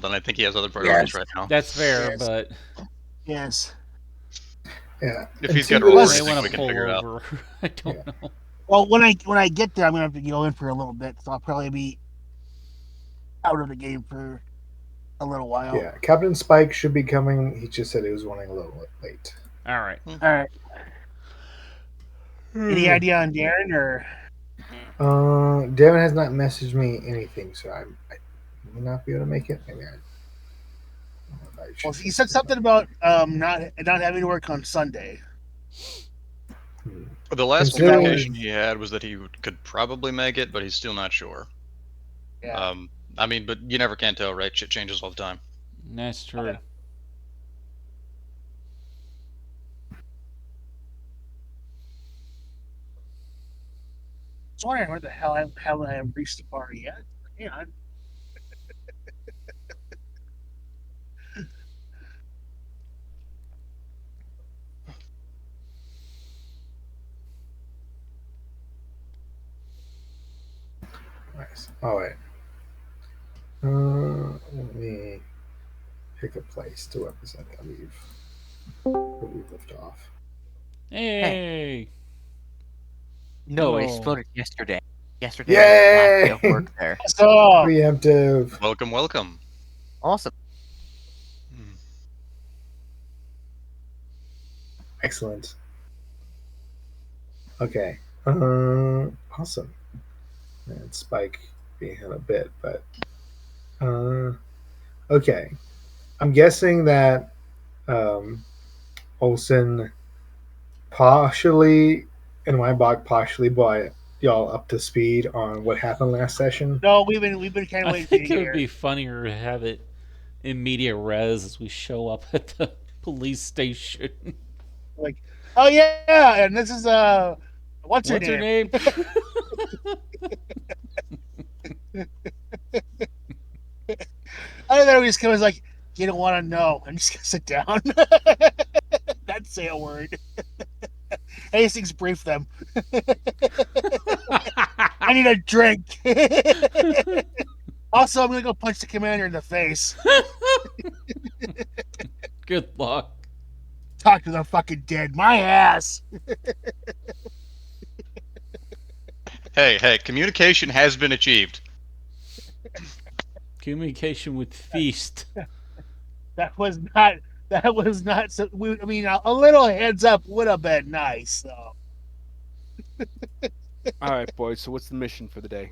Then I think he has other priorities right now. That's fair, but yes. Yeah. If he's got a report, I think we can pull figure it out. over. I don't know. Well, when I get there, I'm gonna have to go in for a little bit, so I'll probably be out of the game for a little while. Yeah, Captain Spike should be coming. He just said he was running a little late. All right. All right. Any idea on Darren or? Darren has not messaged me anything, so I will not be able to make it. Maybe Well, he said something about not having to work on Sunday. The last communication he had was that he could probably make it, but he's still not sure. Yeah. I mean, but you never can tell, right? Shit changes all the time. That's true. Okay. I was wondering where the hell I haven't reached the bar yet. Hang on. Nice. All right. Let me pick a place to represent. I believe where we left off. Hey. No, it exploded yesterday. Yay! Was the last day of work there. So, Preemptive. Welcome. Awesome. Excellent. Okay. Awesome. And Spike being in a bit, but okay. I'm guessing that Olsen partially brought y'all up to speed on what happened last session. no, we've been kind of I waiting. think it would be funnier to have it in media res as we show up at the police station. Like, oh yeah, and this is what's her name? I thought we just was like, you don't want to know. I'm just gonna sit down. Not say a word. Hastings brief them. I need a drink. Also, I'm gonna go punch the commander in the face. Good luck. Talk to the fucking dead. My ass. Hey, communication has been achieved. Communication with Feast. That was not. So, I mean, a little heads up would have been nice, though. All right, boys. So, what's the mission for the day?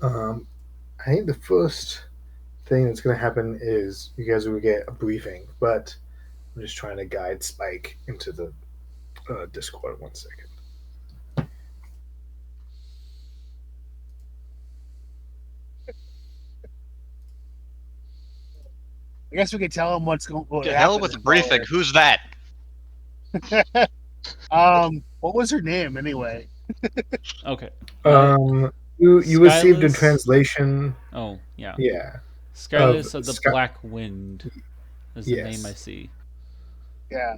I think the first thing that's going to happen is you guys will get a briefing, but I'm just trying to guide Spike into the Discord. 1 second. I guess we could tell him what's going. What To hell happened with the in briefing. Who's that? What was her name anyway? Okay. You received a Skyless- translation. Oh, yeah. Yeah. Skyless of the Sky- Black Wind is the Yes. name I see. Yeah.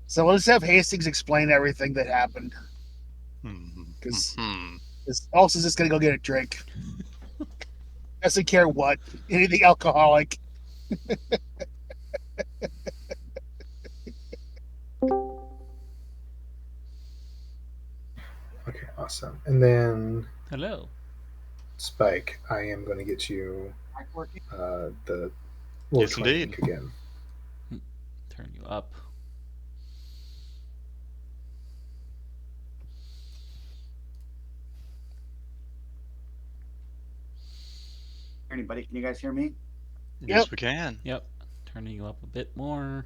So let's have Hastings explain everything that happened. Because Elsa's just gonna go get a drink. Doesn't care what. Anything alcoholic. Okay, awesome. And then Hello. Spike, I am going to get you the roll Yes, 20 indeed. again. Turn you up. Anybody, can you guys hear me? Yes, we can. Yep. Turning you up a bit more.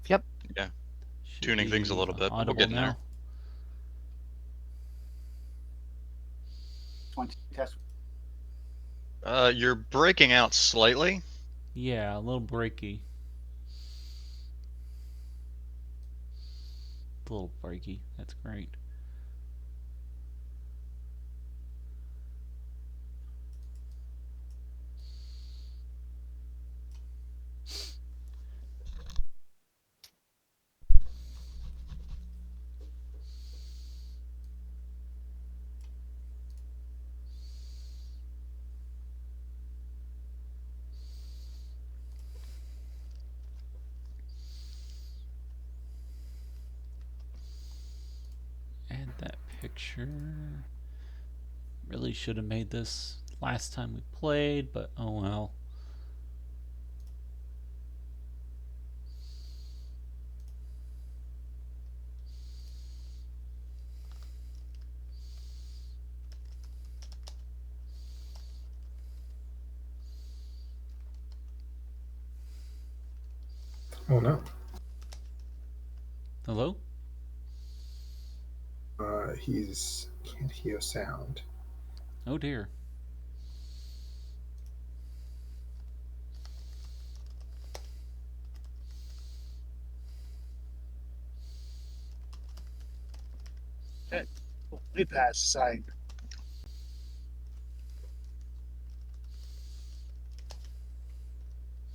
Yep. Should Tuning things a be little bit, but we're audible getting now. 20 test. You're breaking out slightly. Yeah, a little breaky. A little breaky. That's great. Add that picture. Really should have made this last time we played, but oh well. Oh no. Hello? He's can't hear sound. Oh dear. We pass sign.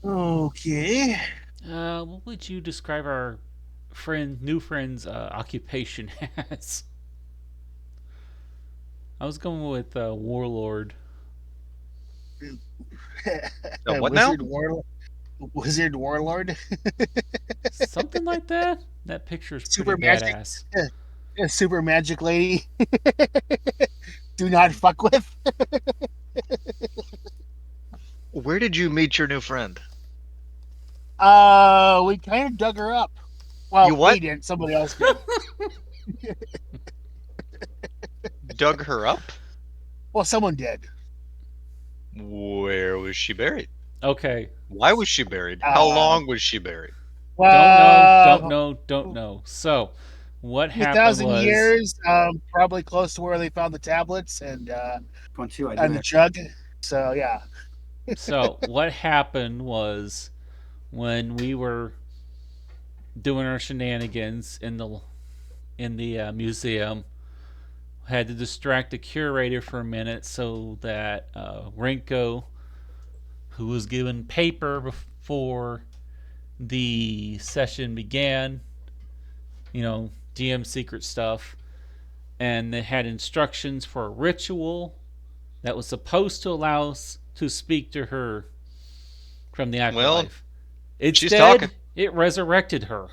Okay. What would you describe our new friend's occupation as? I was going with warlord. What now? Wizard warlord. Something like that. That picture is Super pretty magic. badass. A super magic lady. Do not fuck with. Where did you meet your new friend? We kind of dug her up. Well, You what? we didn't. Somebody else did. Dug her up? Well, someone did. Where was she buried? Okay. Why was she buried? How long was she buried? Well, Don't know. So, what happened 2,000 was years, probably close to where they found the tablets and The the jug. So yeah. So what happened was when we were doing our shenanigans in the museum, had to distract the curator for a minute so that Renko, who was given paper before the session began, GM secret stuff, and they had instructions for a ritual that was supposed to allow us to speak to her from the afterlife. Instead, she's talking. it resurrected her.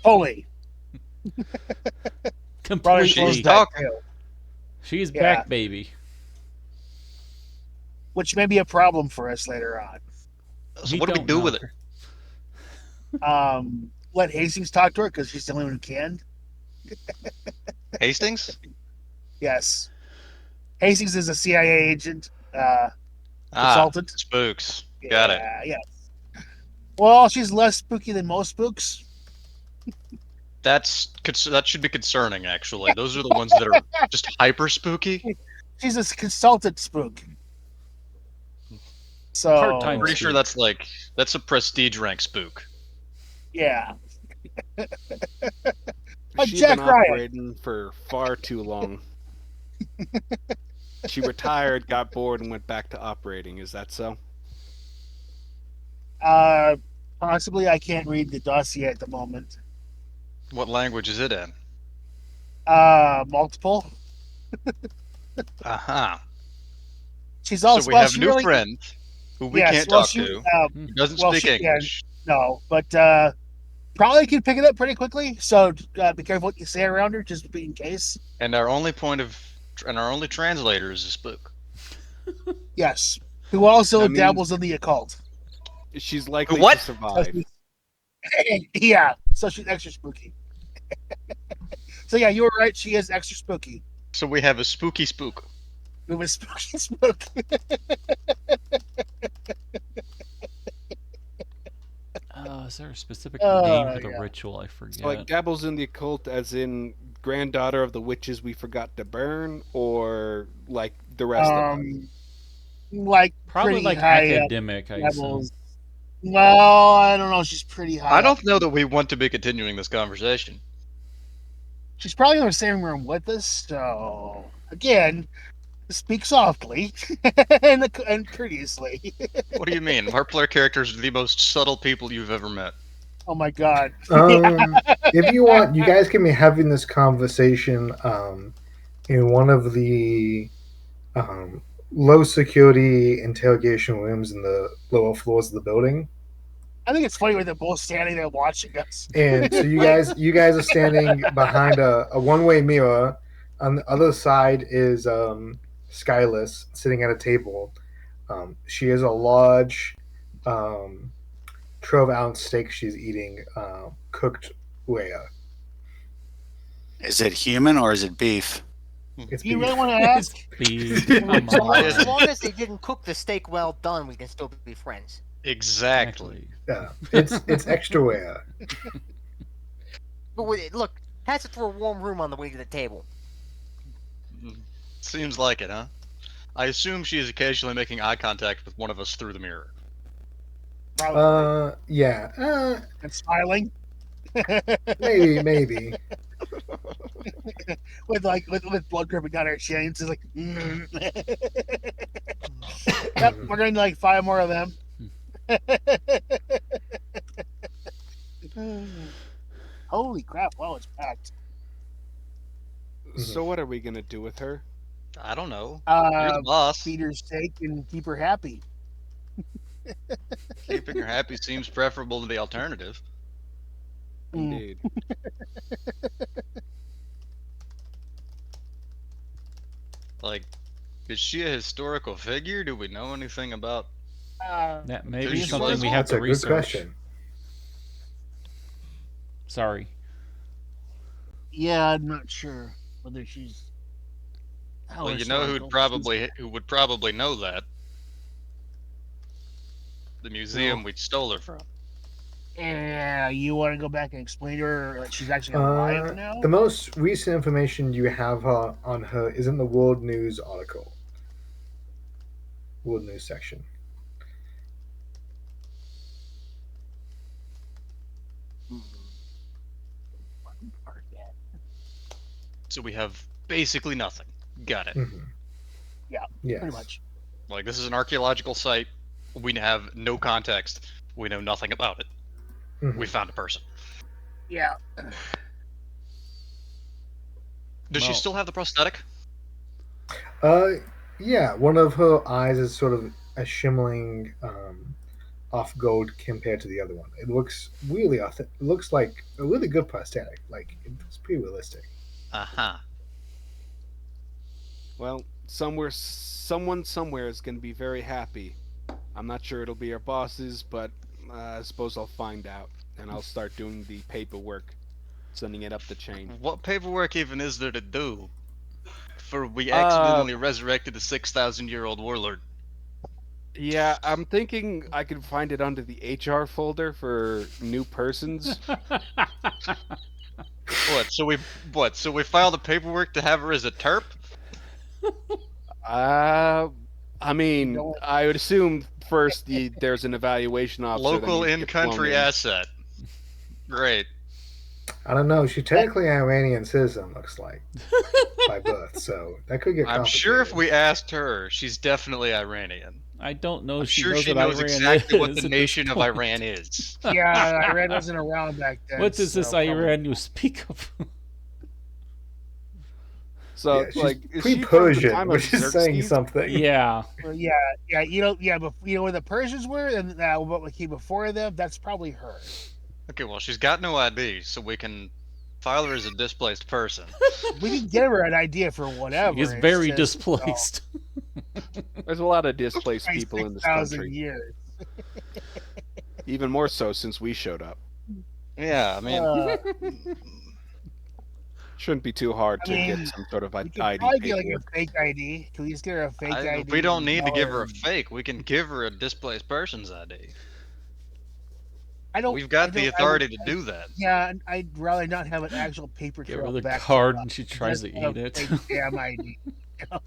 Fully. Probably Completely. closed She's that talking. too. She's Yeah. back, baby. Which may be a problem for us later on. So what do we do with it? Let Hastings talk to her because she's the only one who can. Hastings? Yes. Hastings is a CIA agent, consultant. Spooks. Got it. Yes. Well, she's less spooky than most spooks. that should be concerning. Actually, those are the ones that are just hyper spooky. She's a consultant spook. So Part-time Pretty sure spook. that's a prestige rank spook. yeah. She's Jack been Ryan. operating for far too long. She retired, got bored, and went back to operating. Is that so? Possibly I can't read the dossier at the moment. What language is it in? Multiple. Aha. She's also So we have a she new really, friend who we yes, can't well, talk she, to. Who doesn't well, speak she can. English. No, but probably can pick it up pretty quickly. So be careful what you say around her, just in case. And our only translator is a spook. Yes, who also That means- dabbles in the occult. She's likely What? to So survive. yeah, so she's extra spooky. So yeah, you were right. She is extra spooky. So we have a spooky spook. We was spooky spook. Is there a specific Oh, name for the yeah. ritual? I forget. So, like, dabbles in the occult as in granddaughter of the witches we forgot to burn, or like the rest of us? Like Probably pretty like high academic, I assume. levels. Well, I don't know. She's pretty high. I don't up. know that we want to be continuing this conversation. She's probably in the same room with us. So again, speak softly and courteously. What do you mean? Our player characters are the most subtle people you've ever met. Oh my god. If you want, you guys can be having this conversation in one of the low security interrogation rooms in the lower floors of the building. I think it's funny when they're both standing there watching us. And so you guys are standing behind a one-way mirror. On the other side is Skyless sitting at a table. She has a large 12-ounce steak she's eating, cooked rare. Is it human or is it beef? It's Do you beef. really want to ask? Come So long, on. as long as they didn't cook the steak well done, we can still be friends. Exactly. Yeah, it's extra rare. But look, pass it through a warm room on the way to the table. Seems like it, huh? I assume she is occasionally making eye contact with one of us through the mirror. Probably. Yeah. And smiling. Maybe. with blood dripping down her chin. It's like, Yep, we're going to like 5 more of them. Holy crap! Wow, it's packed. So what are we gonna do with her? I don't know. You're the boss. Feed her steak and keep her happy. Keeping her happy seems preferable to the alternative. Indeed. Like, is she a historical figure? Do we know anything about? That may be There's something one- we have That's to a good research. question. Sorry. Yeah, I'm not sure whether she's. Well, you know who would probably know that? The museum we stole her from. Yeah, you want to go back and explain to her that she's actually alive now? The most recent information you have on her is in the World News article. World News section. So we have basically nothing. Got it. Mm-hmm. Yeah, Yes. pretty much. Like, this is an archaeological site. We have no context. We know nothing about it. Mhm. We found a person. Yeah. Does she Well- still have the prosthetic? Yeah. One of her eyes is sort of a shimmering off gold compared to the other one. It looks really authentic. It looks like a really good prosthetic. Like, it's pretty realistic. Uh-huh. Well, someone somewhere is gonna be very happy. I'm not sure it'll be our bosses, but I suppose I'll find out, and I'll start doing the paperwork, sending it up the chain. What paperwork even is there to do? For we accidentally resurrected a 6,000-year-old warlord. Yeah, I'm thinking I could find it under the HR folder for new persons. What? So we file the paperwork to have her as a terp? I mean, Don't- I would assume first there's an evaluation officer. that Local needs to get flown in-country in. asset. Great. I don't know. She's technically an Iranian citizen, looks like, by birth. So that could get I'm complicated. sure if we asked her, she's definitely Iranian. I don't know. I'm if she sure knows she what knows Iran exactly what is the at this nation of point. Iran is. Yeah, Iran wasn't around back then. What is this so Iran you speak of? So, Yeah, she's like, is she from the pre-Persian, time of which is saying Xerxes? something. Yeah. Yeah. You know where the Persians were, and what came before them. That's probably her. Okay, well, she's got no ID, so we can file her as a displaced person. We can give her an idea for whatever. He's it's very just, displaced. There's a lot of displaced Christ, people in this 6,000 country. years. Even more so since we showed up. Yeah, I mean, Shouldn't be too hard to get some sort of we can ID probably get like paperwork. a fake ID. Can we just get her a fake ID? we don't need to give her a and- fake. We can give her a displaced person's ID. I don't. We've got I the don't- authority I to do that. Yeah, I'd rather not have an actual paper Give trail her the back card up. and she tries to Just have eat it. fake Damn ID. How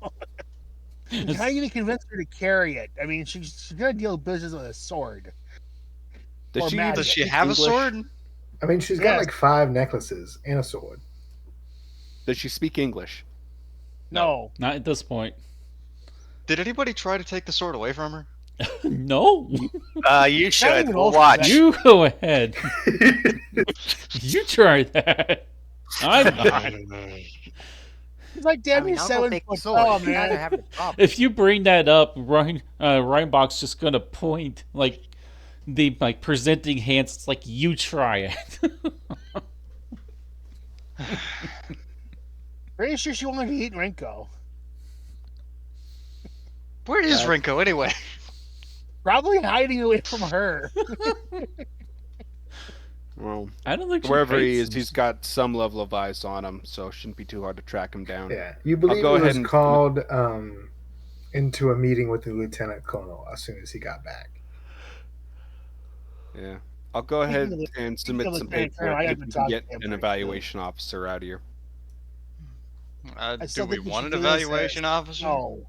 are you gonna convince her to carry it? I mean, she's gonna deal business with a sword. Does or she, magic. Does she speak have English? a sword? I mean, she's got Yes. like 5 necklaces and a sword. Does she speak English? No. Not at this point. Did anybody try to take the sword away from her? No. You should. even We'll old watch. You go ahead. You try that. I'm not. It's like, damn, I mean, you're I'll go 7 take the foot sword. tall, You guys are man. having a problem. If you bring that up, Reinbach's just gonna point like the presenting hands. It's like you try it. Pretty sure she wanted to eat Renko. Where is Rinko anyway? Probably hiding away from her. Well, I don't think she wherever he hates is, him. he's got some level of eyes on him, so it shouldn't be too hard to track him down. Yeah, you believe go he ahead was and- called into a meeting with the lieutenant colonel as soon as he got back. Yeah. I'll go ahead Speaking of- and speaking submit of some Lieutenant Colonel, paperwork I if haven't we can talked get to him an pretty evaluation officer out here. I Do still we think we want should an do this evaluation officer? No.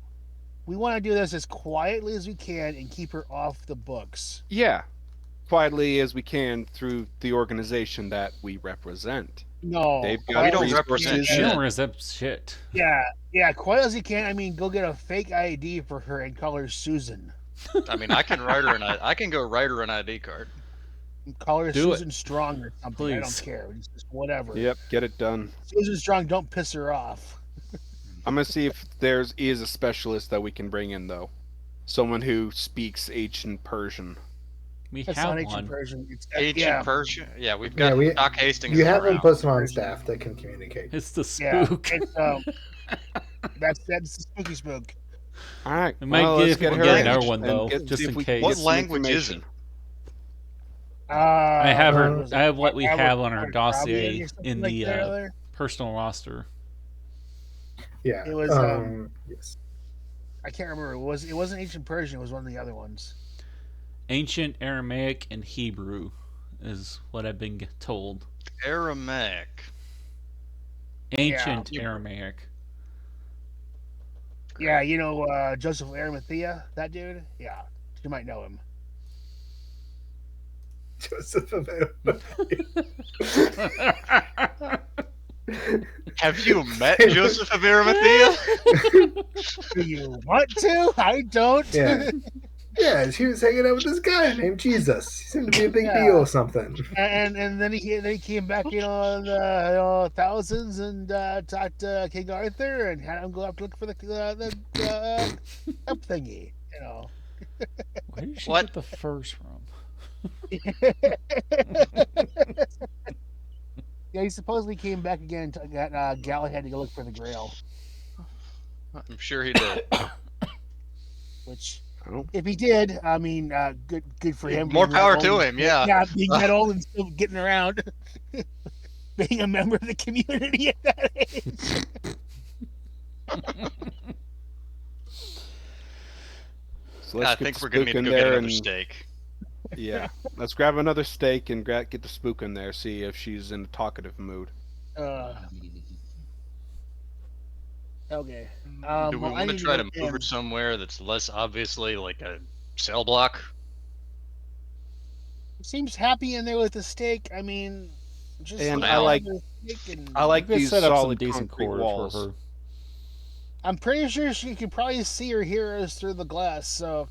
We want to do this as quietly as we can and keep her off the books. Yeah. Quietly as we can through the organization that we represent. No. They've got We don't resources. represent She shit. don't resent shit. Yeah, quiet as you can. I mean, go get a fake ID for her and call her Susan. I mean, I can write her I can go write her an ID card. Call her Do it. Susan Strong or something. I don't Please. care. It's just whatever. Yep, get it done. Susan Strong, don't piss her off. I'm gonna see if there is a specialist that we can bring in though. Someone who speaks ancient Persian. We It's have not ancient one. Persian. It's Ancient Persian? Yeah, we've got Yeah, Doc Hastings. You have a around. person on staff that can communicate. It's the Yeah, spook. it's, that's the spooky spook. All right. We might let's get get her another in one, and though, get- just see if in we can case. get What some language is information. it? I have her. was it? I have what we Arabic have on our or dossier Arabic or something in like the that, or- personal roster. Yeah. It was, yes. I can't remember. It wasn't ancient Persian. It was one of the other ones. Ancient Aramaic and Hebrew is what I've been told. Aramaic. Ancient Aramaic. Yeah, you know Joseph of Arimathea, that dude. Yeah, you might know him. Joseph of Have you met Joseph of Arimathea? Do you want to? I don't. Yeah. Yeah, she was hanging out with this guy named Jesus. He seemed to be a big Yeah. deal or something. and then he came back in on the thousands and talked to King Arthur and had him go out to look for the up thingy. You know. Where did she What? get the furs from? Yeah, he supposedly came back again and got Galahad had to go look for the Grail, I'm sure he did. which. Oh. If he did, I mean, good for him. More being power that to old. him, yeah. Yeah, being that old and still getting around, being a member of the community at that age. So let's I get think the we're gonna need spook to in go get there another and- steak. Yeah, let's grab another steak and get the spook in there. See if she's in a talkative mood. Okay. Do we Well, I want to need to try go to move her in. somewhere that's less obviously like a cell block? Seems happy in there with the steak. I mean, just And let I her like- have the steak and I We like could these set up some solid decent concrete quarters for walls. her. I'm pretty sure she could probably see or hear us through the glass. So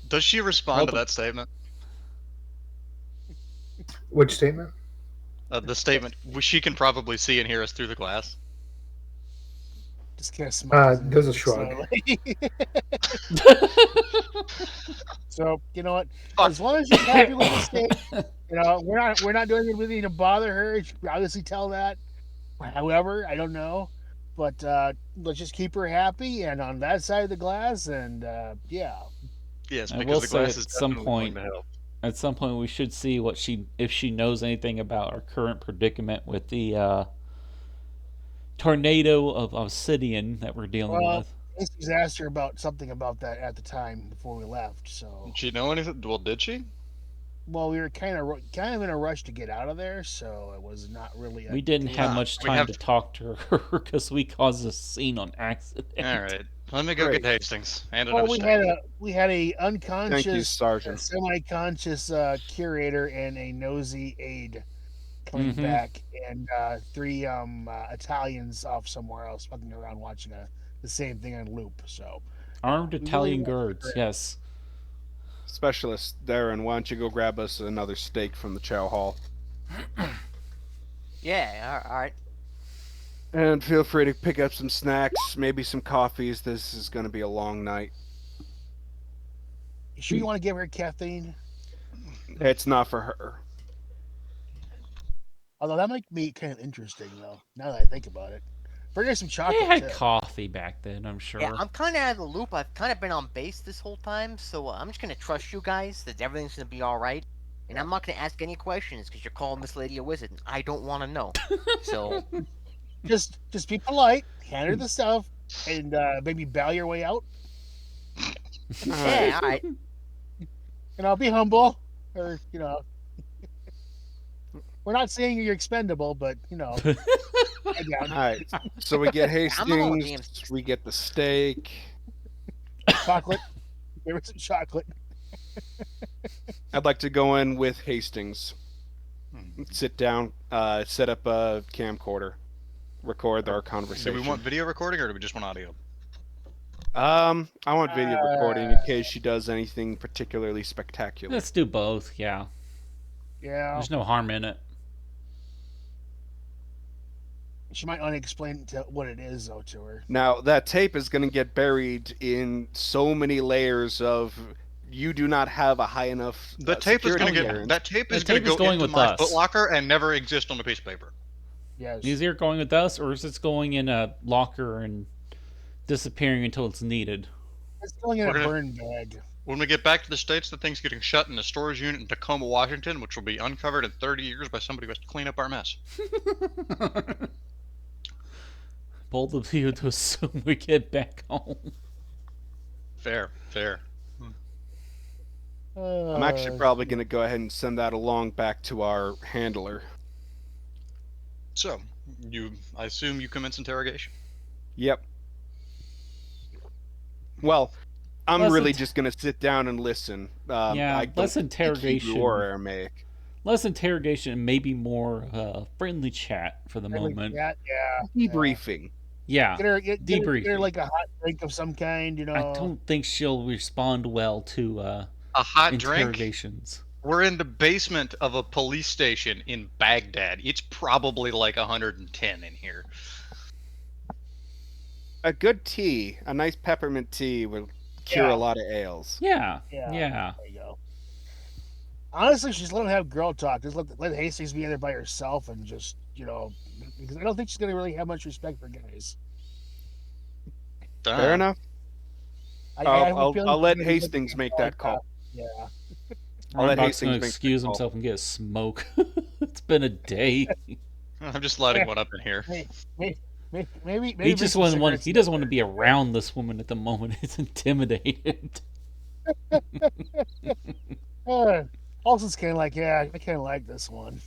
Does she respond Well, to that statement? Which statement? The statement, she can probably see and hear us through the glass. just kind of smiles. and There's a winks shrug. slowly. So you know what? Fuck. As long as she's happy with the steak, we're not doing anything to bother her. She can obviously tell that. However, I don't know, but let's just keep her happy and on that side of the glass, and yeah. Yes, I because will the say glass at is some definitely going point- to help. At some point, we should see if she knows anything about our current predicament with the tornado of obsidian that we're dealing Well, with. Casey's asked her about something about that at the time before we left. So, Did she know anything? Well, did she? well, we were kind of in a rush to get out of there, so it was not really. We didn't have Ah, much we time have- to talk to her because we caused a scene on accident. All right, let me go Great. get Hastings and Well, another we had a Thank you, unconscious, Sergeant. semi-conscious curator and a nosy aide coming Mhm. back, and three Italians off somewhere else, fucking around watching the same thing on loop. So, Armed we really Italian want guards, her. yes. Specialist Darren, why don't you go grab us another steak from the chow hall? Yeah, all right. And feel free to pick up some snacks, maybe some coffees. This is going to be a long night. You sure you want to give her caffeine? It's not for her. Although that might be kind of interesting, though. Now that I think about it, bring her some They chocolate. had too. coffee back then, I'm sure. Yeah, I'm kind of out of the loop. I've kind of been on base this whole time, so I'm just gonna trust you guys that everything's gonna be all right. And I'm not gonna ask any questions because you're calling this lady a wizard. And I don't want to know. So Just be polite, hand her the stuff, and maybe bow your way out. yeah, all right. And I'll be humble, or we're not saying you're expendable, but I doubt All right. So we get I'm all Hastings, we get the steak. chocolate. Give her some chocolate. I'd like to go in with Hastings. Sit down, set up a camcorder, record our Do conversation. we want video recording or do we just want audio? I want video recording in case she does anything particularly spectacular. Let's do both, yeah. Yeah, There's no harm in it. she might want to explain what it is though to her. Now, that tape is going to get buried in so many layers of you do not have a high enough The tape is going to security get clearance. that tape The is going tape to is go going into with my us. footlocker and never exist on a piece of paper. Yes. Is it going with us, or is it going in a locker and disappearing until it's needed? It's going in We're a gonna- burn bag. When we get back to the States, the thing's getting shut in a storage unit in Tacoma, Washington, which will be uncovered in 30 years by somebody who has to clean up our mess. Bold of you to assume we get back home. Fair. I'm actually probably going to go ahead and send that along back to our handler. So, I assume you commence interrogation. Yep. Well, I'm Less really int- just going to sit down and listen. Yeah, I don't less speak interrogation. Hebrew or Aramaic. Less interrogation and maybe more friendly chat for the moment. Yeah. Debriefing. Yeah. Get her Debriefing. like a hot drink of some kind. I don't think she'll respond well to A hot drink? interrogations. We're in the basement of a police station in Baghdad. It's probably like 110 in here. A good tea, a nice peppermint tea will cure Yeah. a lot of ails. Yeah. Yeah. Yeah. There you go. Honestly, she's let him have girl talk. Just let Hastings be in there by herself and just because I don't think she's gonna really have much respect for guys. Fair enough. I have a feeling I'll let she's gonna be Hastings make that call. Yeah. I'll let Rock's gonna Hastings make excuse that call. himself and get a smoke. It's been a day. I'm just lighting one up in here. Maybe He just some doesn't want. cigarettes He doesn't want to be around this woman at the moment. He's intimidated. Olson's kind of like, yeah, I kind of like this one.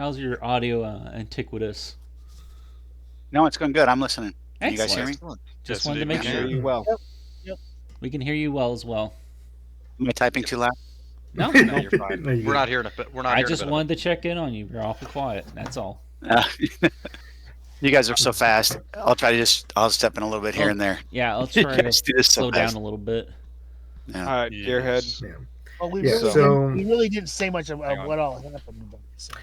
How's your audio, Antiquitous? No, it's going good. I'm listening. Can you guys hear me? Excellent. Just Yes, wanted to indeed we make I hear sure. you well. We can hear you well as well. Am I typing too loud? No, No, you're fine. No, you're We're not good. hearing it. We're not I hearing just a bit wanted to check in on you. You're awful quiet. That's all. You guys are so fast. I'll step in a little bit here and there. Yeah, I'll You try to guys do this so slow fast. down a little bit. Yeah. All right, Gearhead. Yes. Yeah. Well, we, Yeah, really so- didn't, we really didn't say much of Hang on. what all happened. But, so.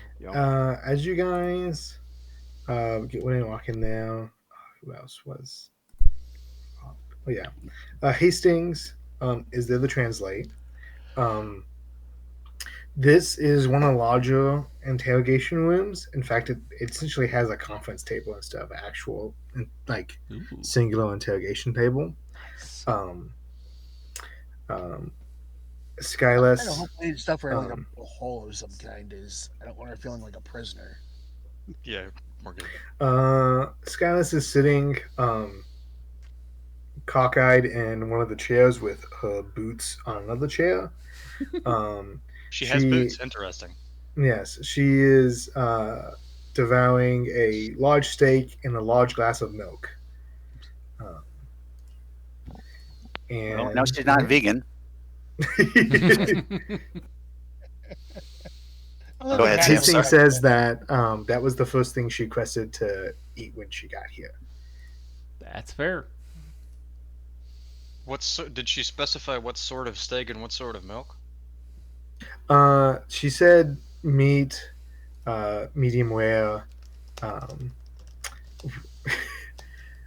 As you guys get when you walk in there, who else was? Oh yeah, Hastings is there to translate. This is one of the larger interrogation rooms. In fact, it essentially has a conference table instead of actual like Ooh. singular interrogation table. Nice. Skyless. I don't know, hopefully stuff for like a hole of some kind is. I don't want her feeling like a prisoner. Yeah, we're good. Skyless is sitting cockeyed in one of the chairs with her boots on another chair. She has boots. Interesting. Yes, she is devouring a large steak and a large glass of milk. And No, she's not vegan. Go ahead, Sam. Hastings says that that was the first thing she requested to eat when she got here. That's fair. Did she specify what sort of steak and what sort of milk? She said meat, medium rare.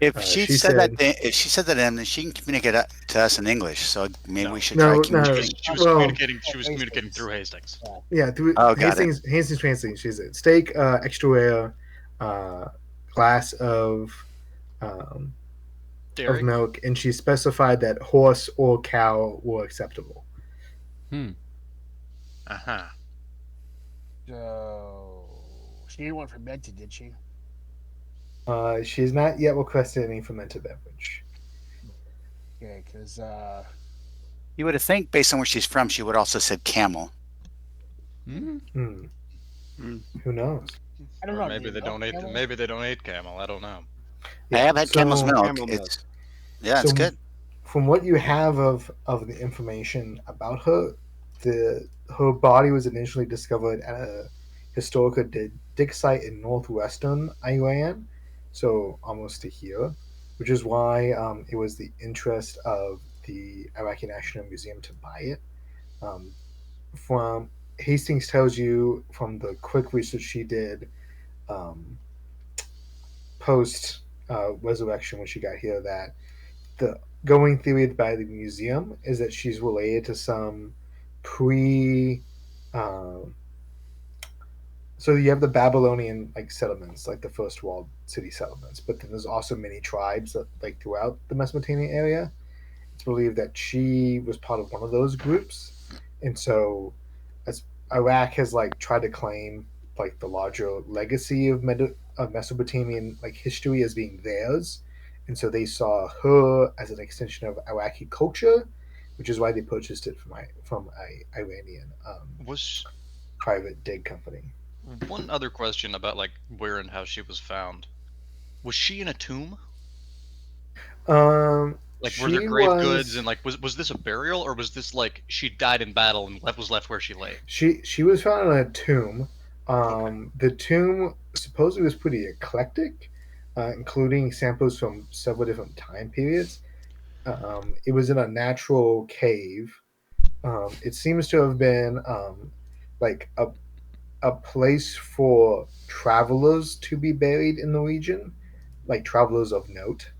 If she said that, then she can communicate to us in English. So maybe we should No, try no. communicating. She was Well- communicating. She was communicating through Hastings. Yeah, through Oh, got Hastings translating. She said steak, extra rare, glass of Dairy. milk, and she specified that horse or cow were acceptable. Uh-huh. So she didn't want fermented, did she? She has not yet requested any fermented beverage. Yeah, because You would have think, based on where she's from, she would also said camel. Hmm. Who knows? I don't Or know. maybe they don't eat. camel? Maybe they don't eat camel. I don't know. I have had camel's milk. Camel milk. It's So- good. From what you have of the information about her, her body was initially discovered at a historical dig site in northwestern Iran, so almost to here, which is why it was the interest of the Iraqi National Museum to buy it. From Hastings tells you from the quick research she did post resurrection when she got here that the going theory by the museum is that she's related to some so you have the Babylonian settlements, like the first walled city settlements, but then there's also many tribes that throughout the Mesopotamian area. It's believed that she was part of one of those groups, and so as Iraq has tried to claim the larger legacy of Mesopotamian history as being theirs, and so they saw her as an extension of Iraqi culture, which is why they purchased it from a Iranian Was private dig company. one other question about where and how she was found? Was she in a tomb? Were there grave goods and was this a burial, or was this she died in battle and was left where she lay? She was found in a tomb. The tomb supposedly was pretty eclectic, including samples from several different time periods. It was in a natural cave. It seems to have been a place for travelers to be buried in the region, travelers of note,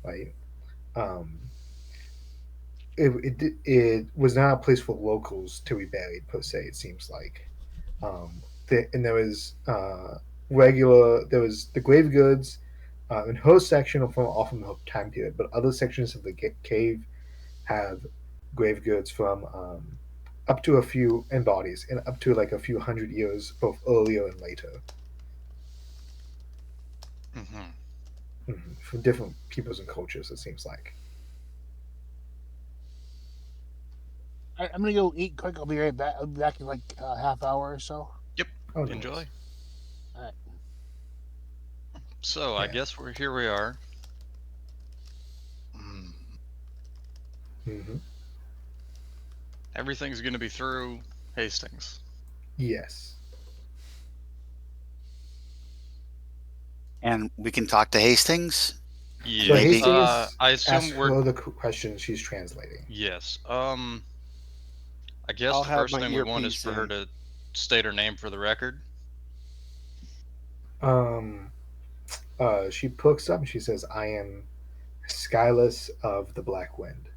right? It was not a place for locals to be buried per se. It seems like, and there was there was the grave goods in her section from the time period, but other sections of the cave have grave goods from up to a few and bodies and up to a few hundred years both earlier and later. From different peoples and cultures, it seems like. I'm gonna go eat quick. I'll be right back. I'll be back in a half hour or so. Yep. Oh, nice. Enjoy. So I Yeah. guess here we are. Hmm. Everything's gonna be through Hastings. Yes. And we can talk to Hastings. Yeah. So Maybe. Hastings I asked assume we're. for the questions she's translating. Yes. I guess I'll the have first my thing we want is earpiece for her in. to state her name for the record. She looks up and she says, "I am Skyless of the Black Wind."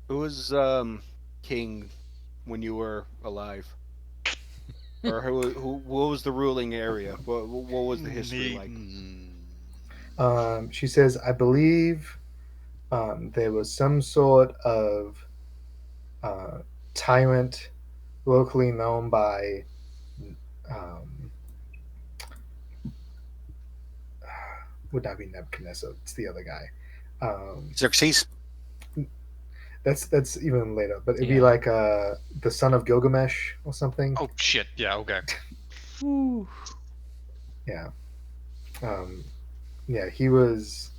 Who was king when you were alive? Or what was the ruling area? What was the history like? She says, "I believe there was some sort of tyrant locally known by um, would not be Nebuchadnezzar. It's the other guy. Xerxes. That's even later, but it'd be Yeah. like the son of Gilgamesh or something. Oh shit! Yeah. Okay. Yeah. Yeah, he was.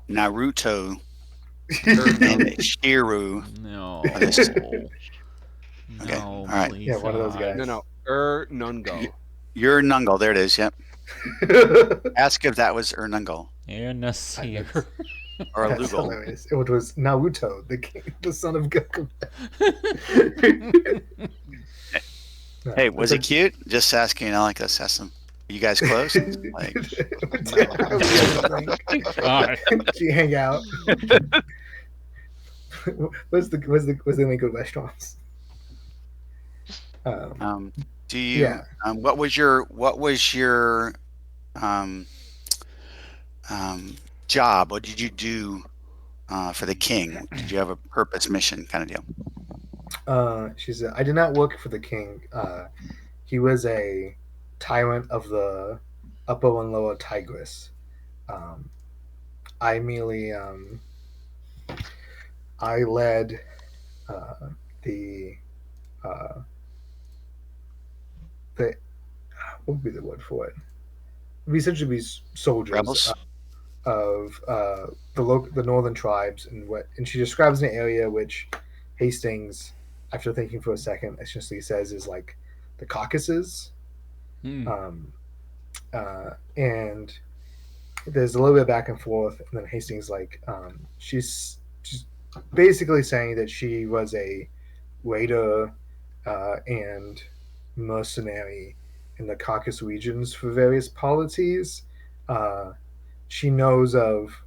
Naruto Yeah, and Shiru. No. Yes. No, all right. please. one of those guys. No, Nungo. You're Nungal. There it is. Yep. Ask if that was Ernungal And Nasir. or That's Lugal. hilarious. It was Naruto, the king, the son of Gilgamesh. Hey, was he cute? Just asking. I like us. Ask him. Are you guys close? Like, God. She hang out. What's the only good restaurants? do you? Yeah. What was your job? What did you do for the king? Did you have a purpose, mission, kind of deal? She said, "I did not work for the king. He was a tyrant of the Upper and Lower Tigris. I merely I led the what would be the word for it? It would essentially be soldiers Rebels. of the northern tribes, and she describes an area which Hastings, after thinking for a second, essentially says is like the Caucasus. And there's a little bit of back and forth, and then Hastings she's basically saying that she was a raider and mercenary in the Caucasus regions for various polities. She knows of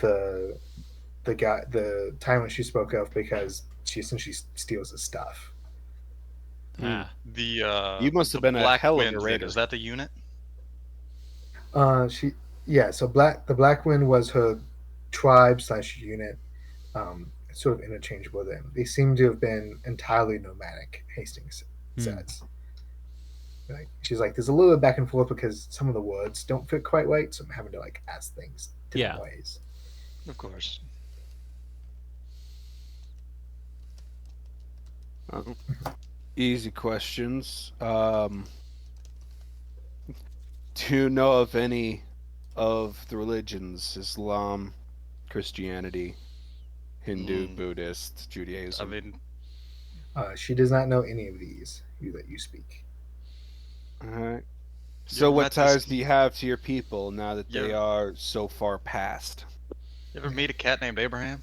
the time when she spoke of because she essentially steals his stuff. You must have been a Black hell of a Wind thing, raider. is that the unit? So the Black Wind was her tribe / unit, sort of interchangeable with them. They seem to have been entirely nomadic, Hastings says. She's like, there's a little bit back and forth because some of the words don't fit quite right, so I'm having to ask things different ways. Of course. Easy questions. Do you know of any of the religions? Islam, Christianity, Hindu, Buddhist, Judaism? I mean, she does not know any of these that you speak. All right. So what ties do you have to your people now that they are so far past? You ever meet a cat named Abraham?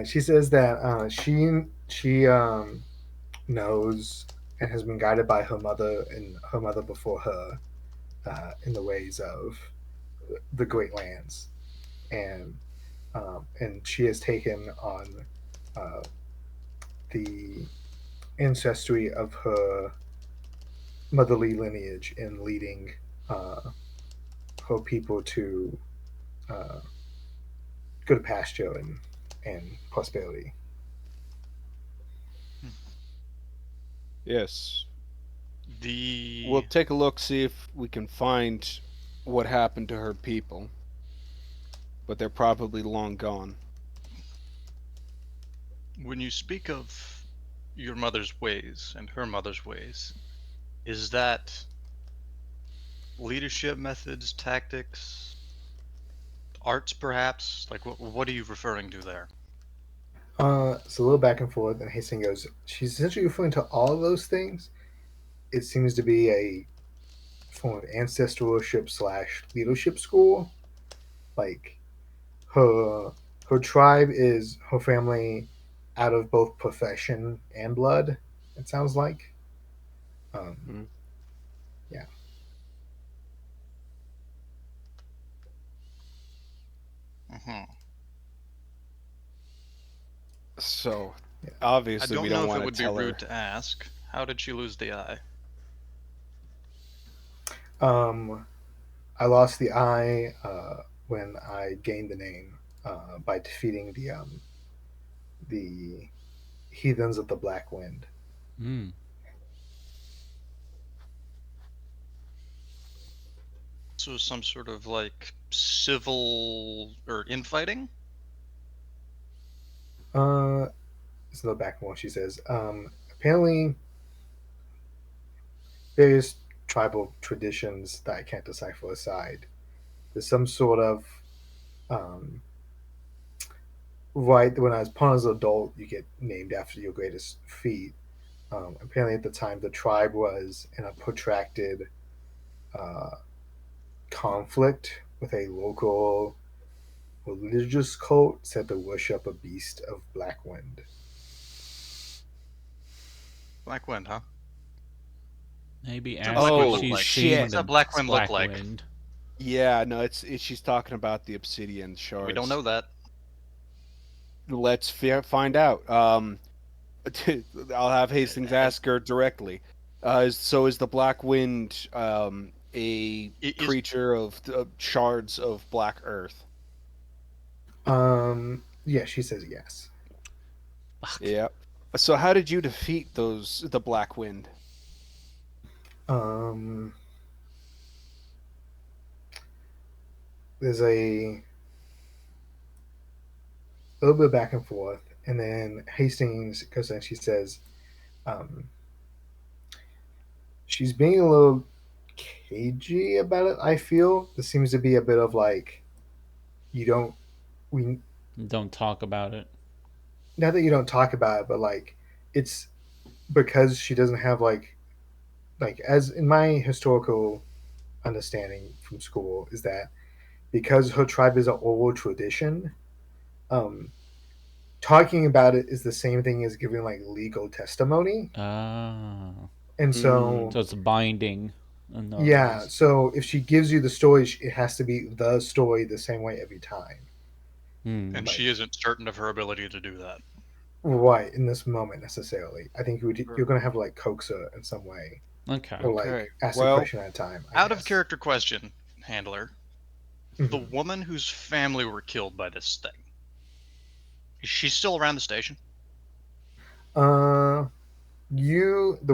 She says that she knows and has been guided by her mother and her mother before her in the ways of the Great Lands, and she has taken on the ancestry of her motherly lineage in leading her people to good pasture and prosperity. Yes. We'll take a look, see if we can find what happened to her people. But they're probably long gone. When you speak of your mother's ways and her mother's ways, is that leadership methods, tactics, arts, perhaps? Like, what are you referring to there? It's a little back and forth, and Hastings goes, she's essentially referring to all of those things. It seems to be a form of ancestorship / leadership school. Like, her tribe is her family out of both profession and blood, it sounds like. Mm. Yeah. Mm-hmm. So, Yeah. I obviously, we don't know don't if it want to would be tell rude her. to ask. How did she lose the eye? I lost the eye when I gained the name by defeating the heathens of the Black Wind. Mm. So some sort of like civil or infighting? It's the back one. She says, apparently various tribal traditions that I can't decipher aside. There's some sort of um, right when I was born as an adult, you get named after your greatest feat. Apparently, at the time, the tribe was in a protracted uh, conflict with a local religious cult said to worship a beast of Black Wind. Black Wind, huh? Maybe What's that ask Black if Wind Oh look she's like? seen shit! What's the that Black Wind look Black like? Wind. Yeah, no, it's she's talking about the obsidian shards. We don't know that. Let's find out. I'll have Hastings ask her directly. Is the Black Wind a Is creature of shards of black earth? Yeah, she says yes. Fuck. Yeah. So how did you defeat the Black Wind? Um, there's a little bit back and forth, and then Hastings goes and she says, um, she's being a little cagey about it. I feel there seems to be a bit of like, you don't we Don't talk about it. not that you don't talk about it, but like it's because she doesn't have like as in my historical understanding from school is that because her tribe is an oral tradition, um, talking about it is the same thing as giving like legal testimony. Ah. And Mm. So it's binding. In other yeah, words. so if she gives you the story, it has to be the story the same way every time. Hmm. and Like, she isn't certain of her ability to do that. right in this moment necessarily. I think you're going to have to like coax her in some way Okay. or Okay. like ask a Well, question at a time. I Out of guess. character question, handler. The Mhm. woman whose family were killed by this thing. Is she still around the station? The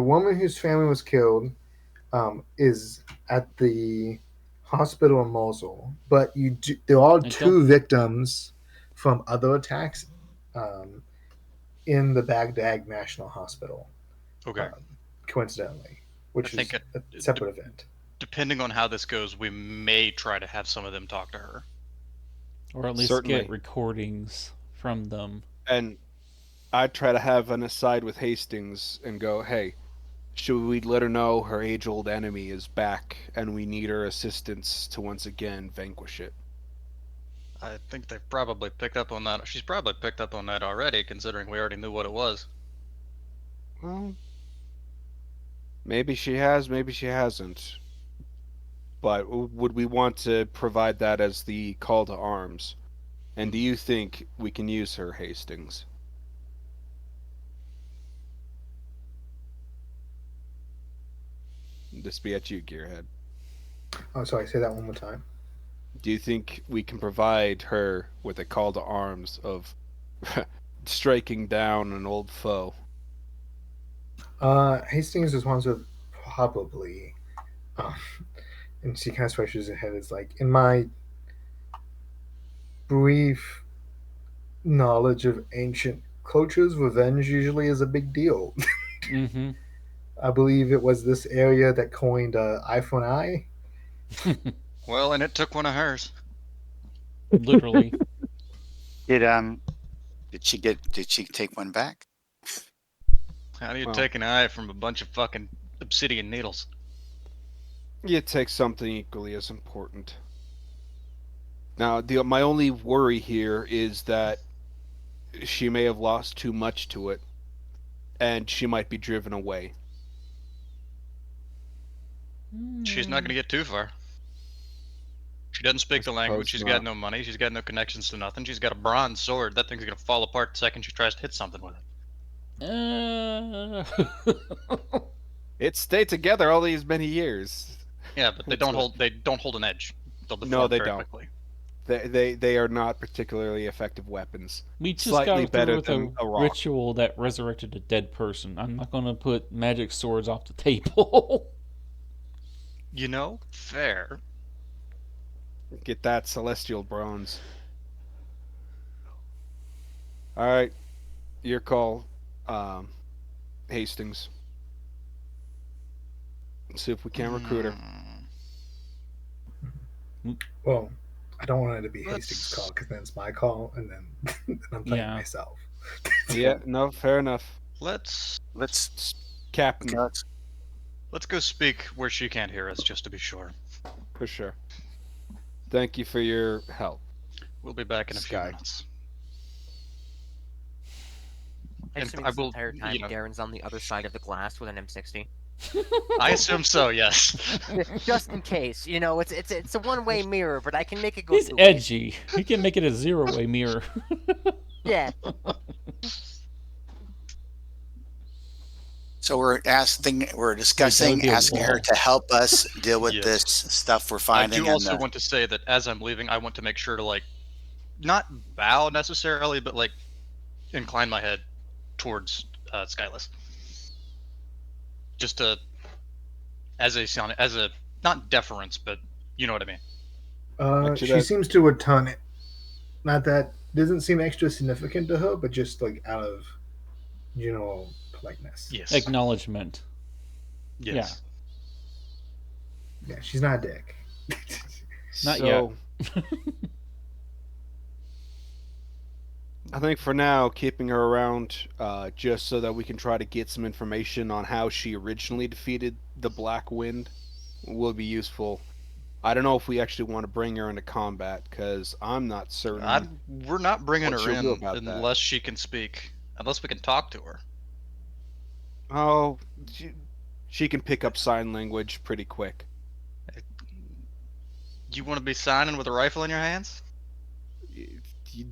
woman whose family was killed, is at the hospital in Mosul, but there are I don't. two victims from other attacks, um, in the Baghdad National Hospital, Okay. um, coincidentally, I which think is a separate event. depending on how this goes, we may try to have some of them talk to her. Or at least certainly. get recordings from them. And I'd try to have an aside with Hastings and go, hey, should we let her know her age-old enemy is back and we need her assistance to once again vanquish it? I think they've probably picked up on that. She's probably picked up on that already, considering we already knew what it was. Well, maybe she has, maybe she hasn't. But would we want to provide that as the call to arms? And do you think we can use her, Hastings? This be at you, Gearhead. Oh, sorry, say that one more time. Do you think we can provide her with a call to arms of striking down an old foe? Hastings responds with probably, um, and she kind of scratches her head. It's like in my brief knowledge of ancient Clocho's revenge usually is a big deal. Mm-hmm. I believe it was this area that coined eye for an eye. Well, and it took one of hers. Literally. Did she take one back? How do you Well. take an eye from a bunch of fucking obsidian needles? You take something equally as important. Now, my only worry here is that she may have lost too much to it, and she might be driven away. She's not going to get too far. She doesn't speak the language. She's got no money. She's got no connections to nothing. She's got a bronze sword. That thing's going to fall apart the second she tries to hit something with it. It stayed together all these many years. Yeah, but they don't hold. They don't hold an edge. They'll deform No, they very don't. quickly. They are not particularly effective weapons. We just Slightly got better through than with a a rock. ritual that resurrected a dead person. I'm not going to put magic swords off the table. You know, fair. Get that celestial bronze. All right, your call, Hastings. Let's see if we can recruit her. Well, I don't want it to be Let's- Hastings' call because then it's my call, and then I'm playing Yeah. myself. Yeah, no, fair enough. Let's Captain, let's go speak where she can't hear us, just to be sure. for sure. Thank you for your help. We'll be back in a few Sky. minutes. I And assume I this will- entire time you know- Darren's on the other side of the glass with an M60. I assume so. Yes. Just in case, you know, it's a one-way mirror, but I can make it go. He's two ways. edgy. He can make it a zero-way mirror. Yeah. So we're discussing, be a asking her wall. to help us deal with Yes. this stuff we're I finding. do also want to say that as I'm leaving, I want to make sure to not bow necessarily, but incline my head towards Skyless. Just as a not deference, but you know what I mean. Actually, She that- seems to return it. Not that doesn't seem extra significant to her, but just out of general politeness. Yes. Acknowledgement. Yes. Yeah, she's not a dick. Not so, I think for now, keeping her around just so that we can try to get some information on how she originally defeated the Black Wind will be useful. I don't know if we actually want to bring her into combat, because I'm not certain. We're not bringing What her she'll do in about that. unless she can speak. Unless we can talk to her. Oh, she can pick up sign language pretty quick. You want to be signing with a rifle in your hands?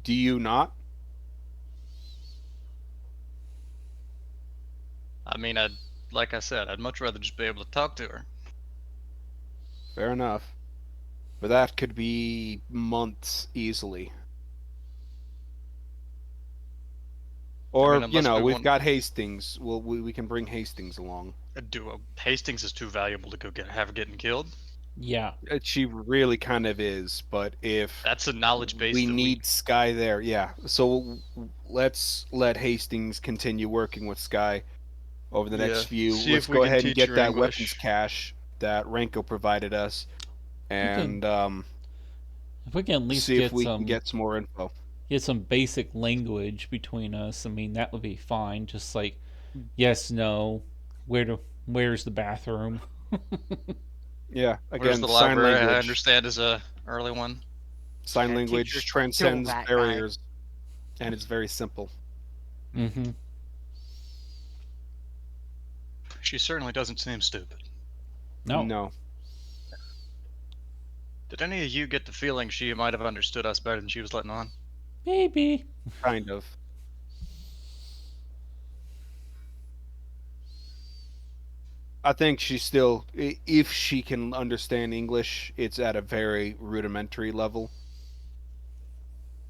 Do you not? I mean, like I said, I'd much rather just be able to talk to her. Fair enough. But that could be months easily. Or, mean, unless we we've want- got Hastings. We can bring Hastings along. Hastings is too valuable to go have her getting killed. Yeah. She really kind of is, but if That's a knowledge base. we that need Sky there, yeah. So let's let Hastings continue working with Sky over the next Yeah. few. See Let's if we go can ahead and teach get her that English. weapons cache that Renko provided us, and If we can at least see get if we some can get some more info. get some basic language between us, I mean that would be fine. Just like yes, no, where's the bathroom? Yeah, Where's again, the sign library? I language. understand is a early one. Sign Yeah, language teachers transcends kill that guy. barriers, and it's very simple. Mm-hmm. She certainly doesn't seem stupid. No. Did any of you get the feeling she might have understood us better than she was letting on? Maybe. Kind of. I think she still, if she can understand English, it's at a very rudimentary level.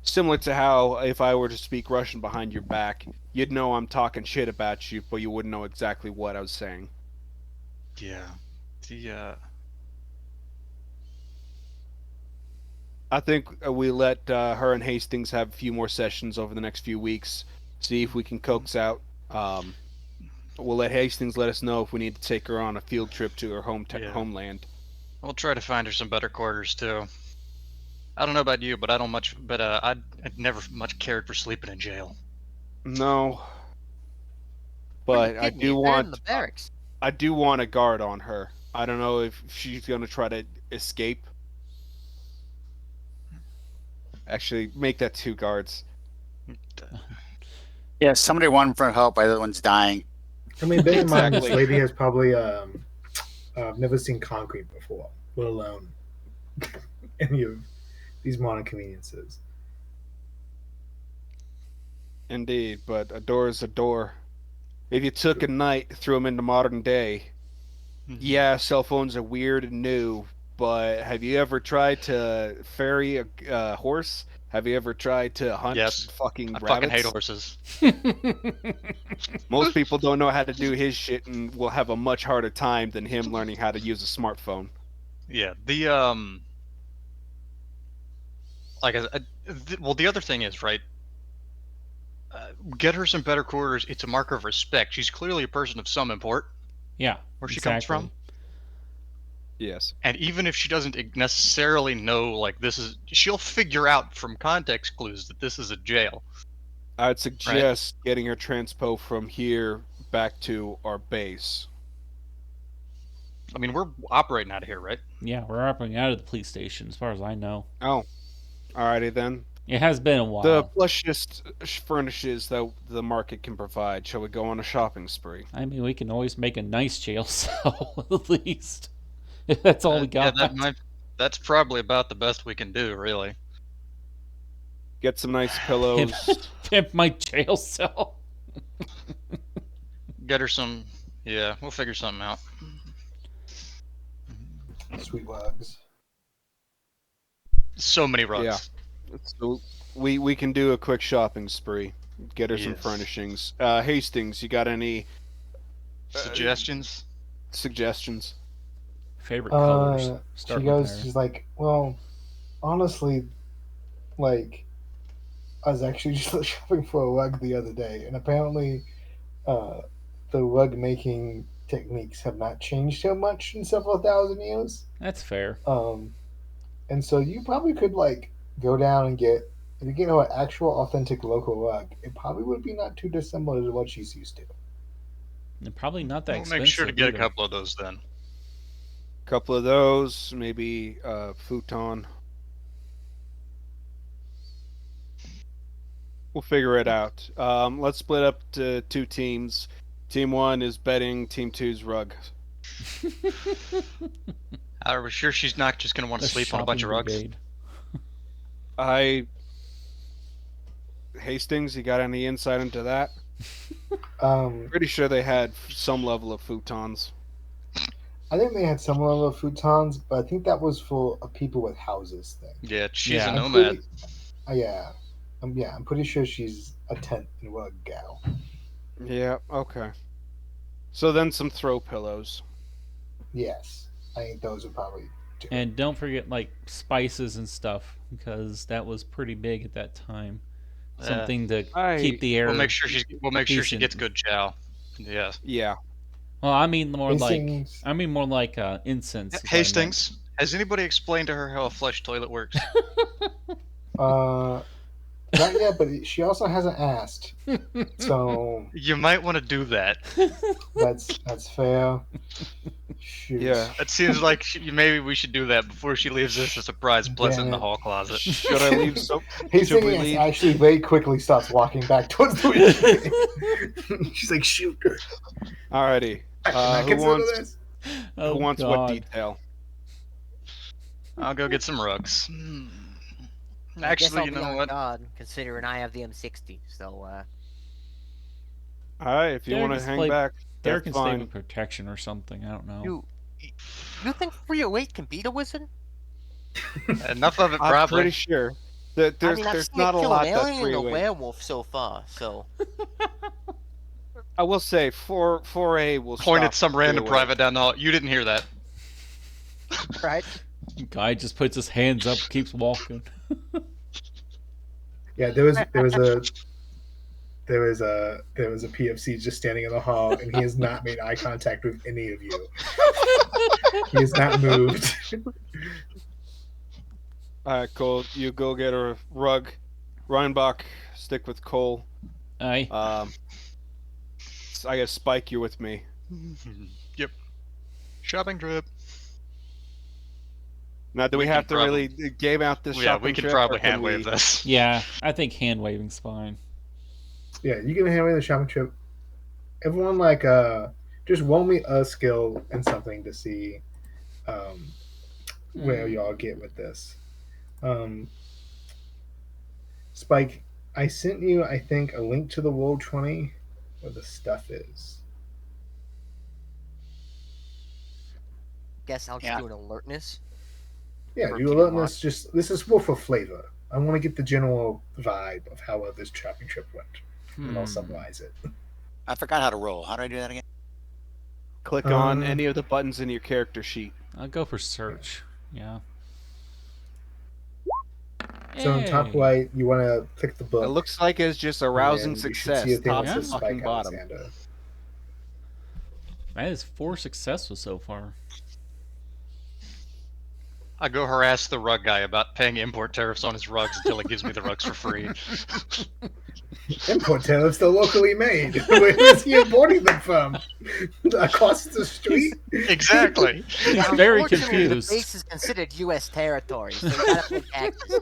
Similar to how if I were to speak Russian behind your back, you'd know I'm talking shit about you, but you wouldn't know exactly what I was saying. Yeah. I think we let her and Hastings have a few more sessions over the next few weeks, see if we can coax out. We'll let Hastings let us know if we need to take her on a field trip to her homeland. We'll try to find her some better quarters too. I don't know about you, but I'd never much cared for sleeping in jail. No, but I do want the barracks. I do want a guard on her. I don't know if she's gonna try to escape. Actually, make that 2 guards. Yeah, somebody wanting for help, the other one's dying. I mean, bear in mind, this Exactly. lady has probably never seen concrete before, let alone any of these modern conveniences. Indeed, but a door is a door. If you took a knight, threw him into modern day, yeah, cell phones are weird and new, but have you ever tried to ferry a horse? Have you ever tried to hunt fucking I rabbits? fucking hate horses. Most people don't know how to do his shit and will have a much harder time than him learning how to use a smartphone. Yeah, the well, the other thing is, right, get her some better quarters. It's a mark of respect. She's clearly a person of some import Yeah. where she comes from. Yes. And even if she doesn't necessarily know, like, she'll figure out from context clues that this is a jail. I'd suggest getting her transpo from here back to our base. I mean, we're operating out of here, right? Yeah, we're operating out of the police station, as far as I know. Oh, alrighty then. It has been a while. The plushest furnishes that the market can provide. Shall we go on a shopping spree? I mean, we can always make a nice jail cell, at least. If that's all we got. Yeah, that's probably about the best we can do, really. Get some nice pillows. Pimp my jail cell. Get her some... Yeah, we'll figure something out. Sweet rugs. So many rugs. Yeah. So we can do a quick shopping spree. Get her some Yes. furnishings. Hastings, you got any Suggestions? suggestions? Favorite colors. She goes, she's like, well, honestly, like, I was actually just shopping for a rug the other day, and apparently the rug making techniques have not changed so much in several thousand years. That's fair. And so you probably could, like, go down and if you get her an actual authentic local rug, it probably would be not too dissimilar to what she's used to. And probably not that We'll expensive. make sure to get either. a couple of those then. Couple of those, maybe futon. We'll figure it out. Let's split up to 2 teams. Team 1 is bedding, Team 2's rug. Are we sure she's not just going to want to The sleep on a bunch of shopping rugs? brigade. Hastings, you got any insight into that? Um, Pretty sure they had some level of futons. I think they had some level of futons, but I think that was for a people with houses thing. Yeah, she's Yeah. a I'm nomad. I'm pretty sure she's a tent and rug gal. Yeah, okay. So then some throw pillows. Yes, I think those would probably do. And don't forget, like, spices and stuff, because that was pretty big at that time. Something to keep the air. We'll make sure she decent. gets good chow. Yeah. Yeah. Well, I mean more Hastings. like incense. is what I meant. Hastings, has anybody explained to her how a flush toilet works? Not yet, but she also hasn't asked, so You might want to do that. that's fair. Shoot. Yeah. That seems like maybe we should do that before she leaves us a surprise present in the Damn it. hall closet. Should I leave some? Hastings we leave? actually very quickly starts walking back towards the window. She's like, shoot. Alrighty. Can I Who consider wants this? Oh, who wants what God. detail? I'll go get some rugs. I guess Actually, I'll you be know on what? guard, considering I have the M60. So, Alright, if you Derek want to is hang like- back, Derek that's can stay fine. with protection or something. I don't know. you think 308 can beat a wizard? Enough of it, I'm probably. pretty sure. That I mean, I've there's seen not it a kill lot an that alien and a 308. werewolf so far. So, I will say 4A will Point at stop some random 308. private down the hall. You didn't hear that. right? Guy just puts his hands up, keeps walking. Yeah, there was there was a PFC just standing in the hall, and he has not made eye contact with any of you. He has not moved. All right, Cole, you go get a rug. Reinbach, stick with Cole. Aye. I guess Spike, you're with me. Yep. Shopping trip. Now, do we have to really game out this shopping we can trip, probably or can hand wave we- this. Yeah, I think hand waving's fine. Yeah, you can handle the shopping trip. Everyone just roll me a skill and something to see where y'all get with this. Spike, I sent you, I think, a link to the Roll20 where the stuff is. Guess I'll just do an alertness. Yeah, For you keep alertness. This is more for flavor. I want to get the general vibe of how well this shopping trip went, and I'll summarize it. I forgot how to roll. How do I do that again? Click on any of the buttons in your character sheet. I'll go for search. Yeah. So on top Hey. right, you want to click the book. It looks like it's just a and rousing then you should success, see a thing top that to says fucking Spike bottom. Alexander. That is 4 successes so far. I go harass the rug guy about paying import tariffs on his rugs until he gives me the rugs for free. Import tariffs, they're locally made. Where is he importing them from? Across the street? Exactly. He's very Unfortunately, confused. The base is considered U.S. territory, so you gotta pay taxes.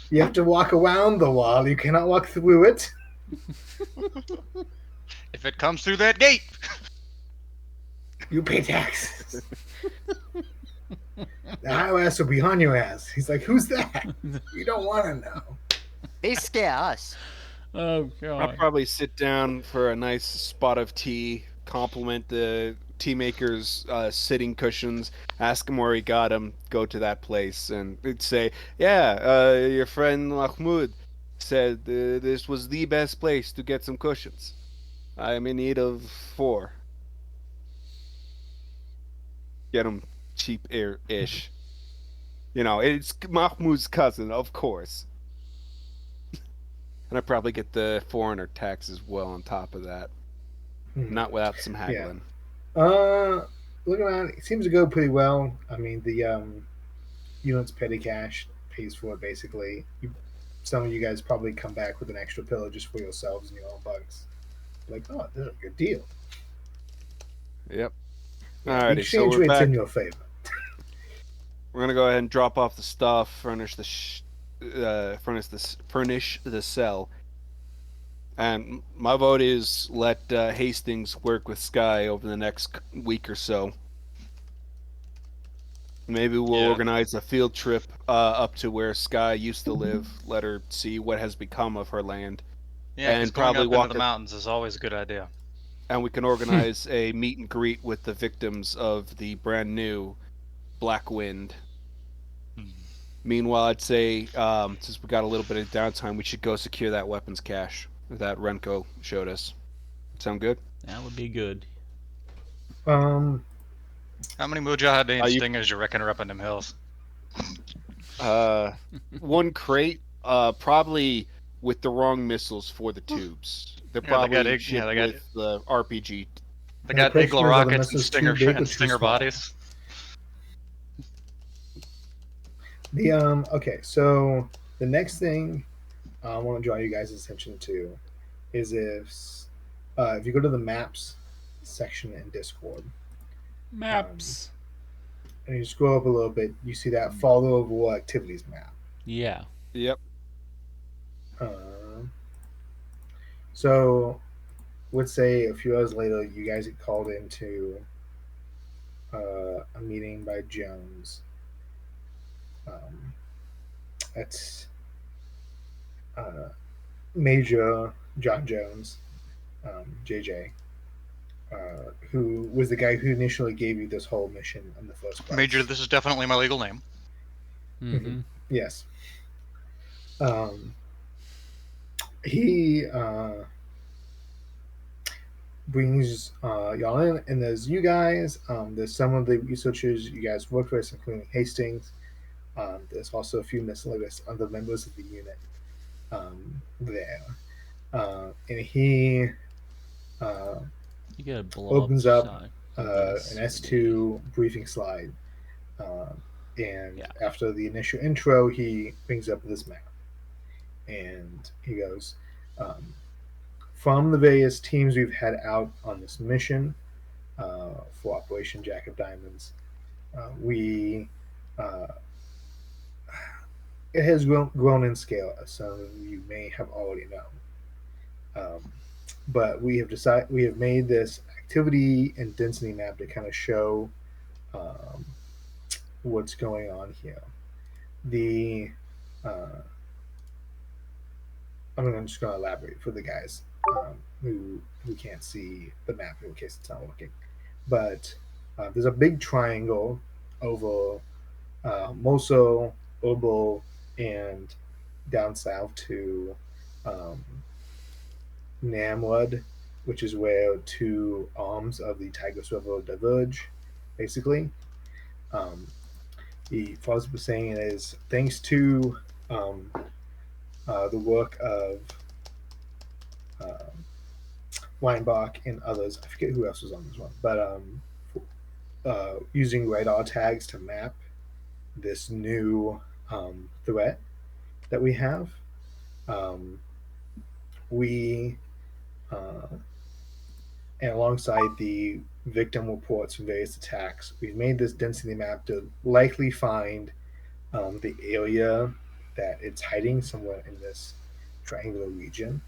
You have to walk around the wall. You cannot walk through it. If it comes through that gate. You pay taxes. The IRS will be on your ass. He's like, who's that? You don't want to know. They scare us. Oh I'll god. probably sit down for a nice spot of tea, compliment the tea maker's sitting cushions, ask him where he got them, go to that place, and it'd say, yeah, your friend Mahmoud said this was the best place to get some cushions. I'm in need of 4. Get them cheap-ish. You know, it's Mahmoud's cousin, of course. And I probably get the foreigner tax as well on top of that. Not without some haggling. Looking around, it seems to go pretty well. I mean, the unit's petty cash pays for it, basically. Some of you guys probably come back with an extra pillow just for yourselves and your own bugs. Like, oh, this is a good deal. Yep. The Alrighty, so exchange we're rate's back. in your favor. We're gonna go ahead and drop off the stuff, furnish the cell, and my vote is let Hastings work with Sky over the next week or so. Maybe we'll organize a field trip up to where Sky used to live. Let her see what has become of her land. Yeah, And and going probably up walk into the mountains is always a good idea. And we can organize a meet and greet with the victims of the brand new Black Wind. Meanwhile, I'd say, since we got a little bit of downtime, we should go secure that weapons cache that Renko showed us. Sound good? That would be good. How many Mujahideen stingers you reckon are up in them hills? 1 crate, probably with the wrong missiles for the tubes. They're probably shipped with the RPG. They got Eagle rockets and stinger bodies. Okay, so the next thing I want to draw you guys' attention to is if you go to the maps section in Discord. Maps. And you scroll up a little bit, you see that follow overall activities map. Yeah. Yep. So let's say a few hours later, you guys get called into a meeting by Jones. That's Major John Jones, JJ, who was the guy who initially gave you this whole mission in the first place. Major, this is definitely my legal name. Mm-hmm. Yes. He brings y'all in, and there's you guys. There's some of the researchers you guys worked with, including Hastings. There's also a few miscellaneous other members of the unit. there. And he You gotta blow opens up up this. an S2 briefing slide. And Yeah. after the initial intro, he brings up this map. And he goes, from the various teams we've had out on this mission for Operation Jack of Diamonds, we it has grown in scale, as some of you may have already known. But we have made this activity and density map to kind of show what's going on here. I'm just going to elaborate for the guys who can't see the map in case it's not working. But there's a big triangle over Mosul, Obo, and down south to Namlud, which is where two arms of the Tigris River diverge, basically. The philosopher saying is thanks to the work of Weinbach and others. I forget who else was on this one, but using radar tags to map this new threat that we have. And alongside the victim reports from various attacks, we've made this density map to likely find the area that it's hiding somewhere in this triangular region.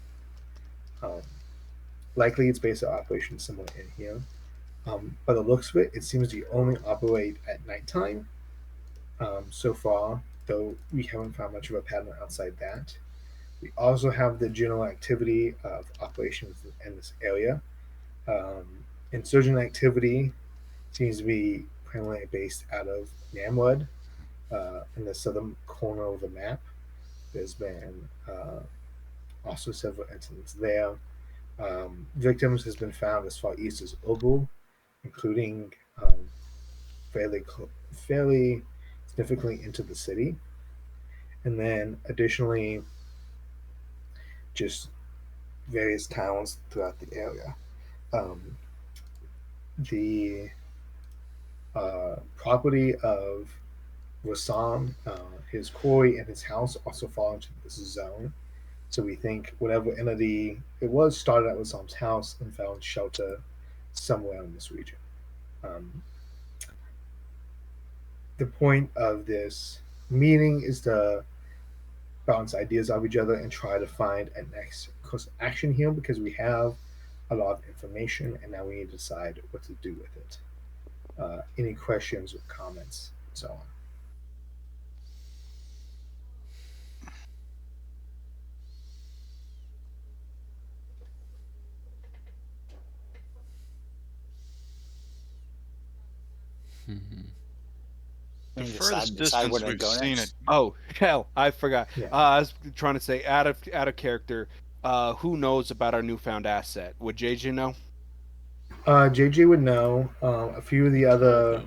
Likely it's based on operations somewhere in here. By the looks of it, it seems to only operate at nighttime so far, though we haven't found much of a pattern outside that. We also have the general activity of operations in this area. Insurgent activity seems to be primarily based out of Namlud in the southern corner of the map. There's been also several incidents there. Victims has been found as far east as Obul, including fairly significantly into the city. And then additionally, just various towns throughout the area. The property of Rassam, his quarry and his house also fall into this zone. So we think whatever entity it was started at Rassam's house and found shelter somewhere in this region. The point of this meeting is to bounce ideas off each other and try to find a next course of action here, because we have a lot of information and now we need to decide what to do with it. Any questions or comments and so on? The furthest distance we've seen it. Oh hell, I forgot. Yeah. I was trying to say out of character. Who knows about our newfound asset? Would JJ know? JJ would know. A few of the other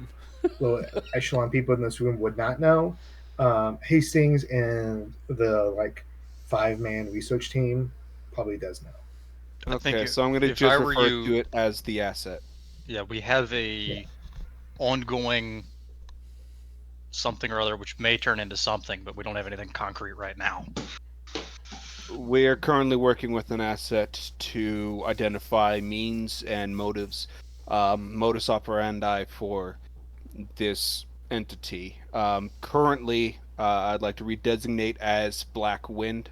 low echelon people in this room would not know. Hastings and the 5-man research team probably does know. Okay, so I'm going to just refer to it as the asset. Yeah, we have a ongoing something or other which may turn into something, but we don't have anything concrete right now. We are currently working with an asset to identify means and motives, modus operandi for this entity. Currently, I'd like to redesignate as Black Wind.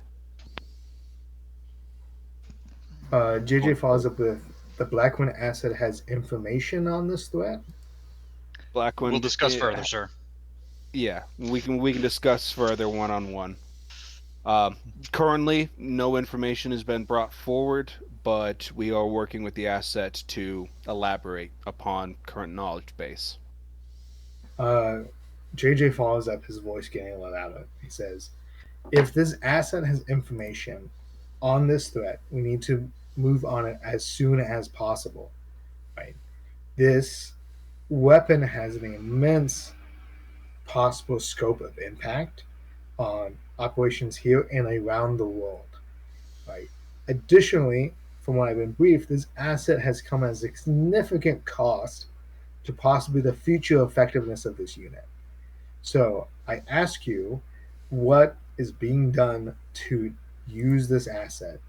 JJ follows up with the Black Wind asset has information on this threat. Black Wind. We'll discuss further, sir. Yeah, we can discuss further one-on-one. Currently, no information has been brought forward, but we are working with the asset to elaborate upon current knowledge base. JJ follows up, his voice getting a lot louder. He says, if this asset has information on this threat, we need to move on it as soon as possible. Right? This weapon has an immense possible scope of impact on operations here and around the world. Right. Additionally, from what I've been briefed, this asset has come at a significant cost to possibly the future effectiveness of this unit. So I ask you, what is being done to use this asset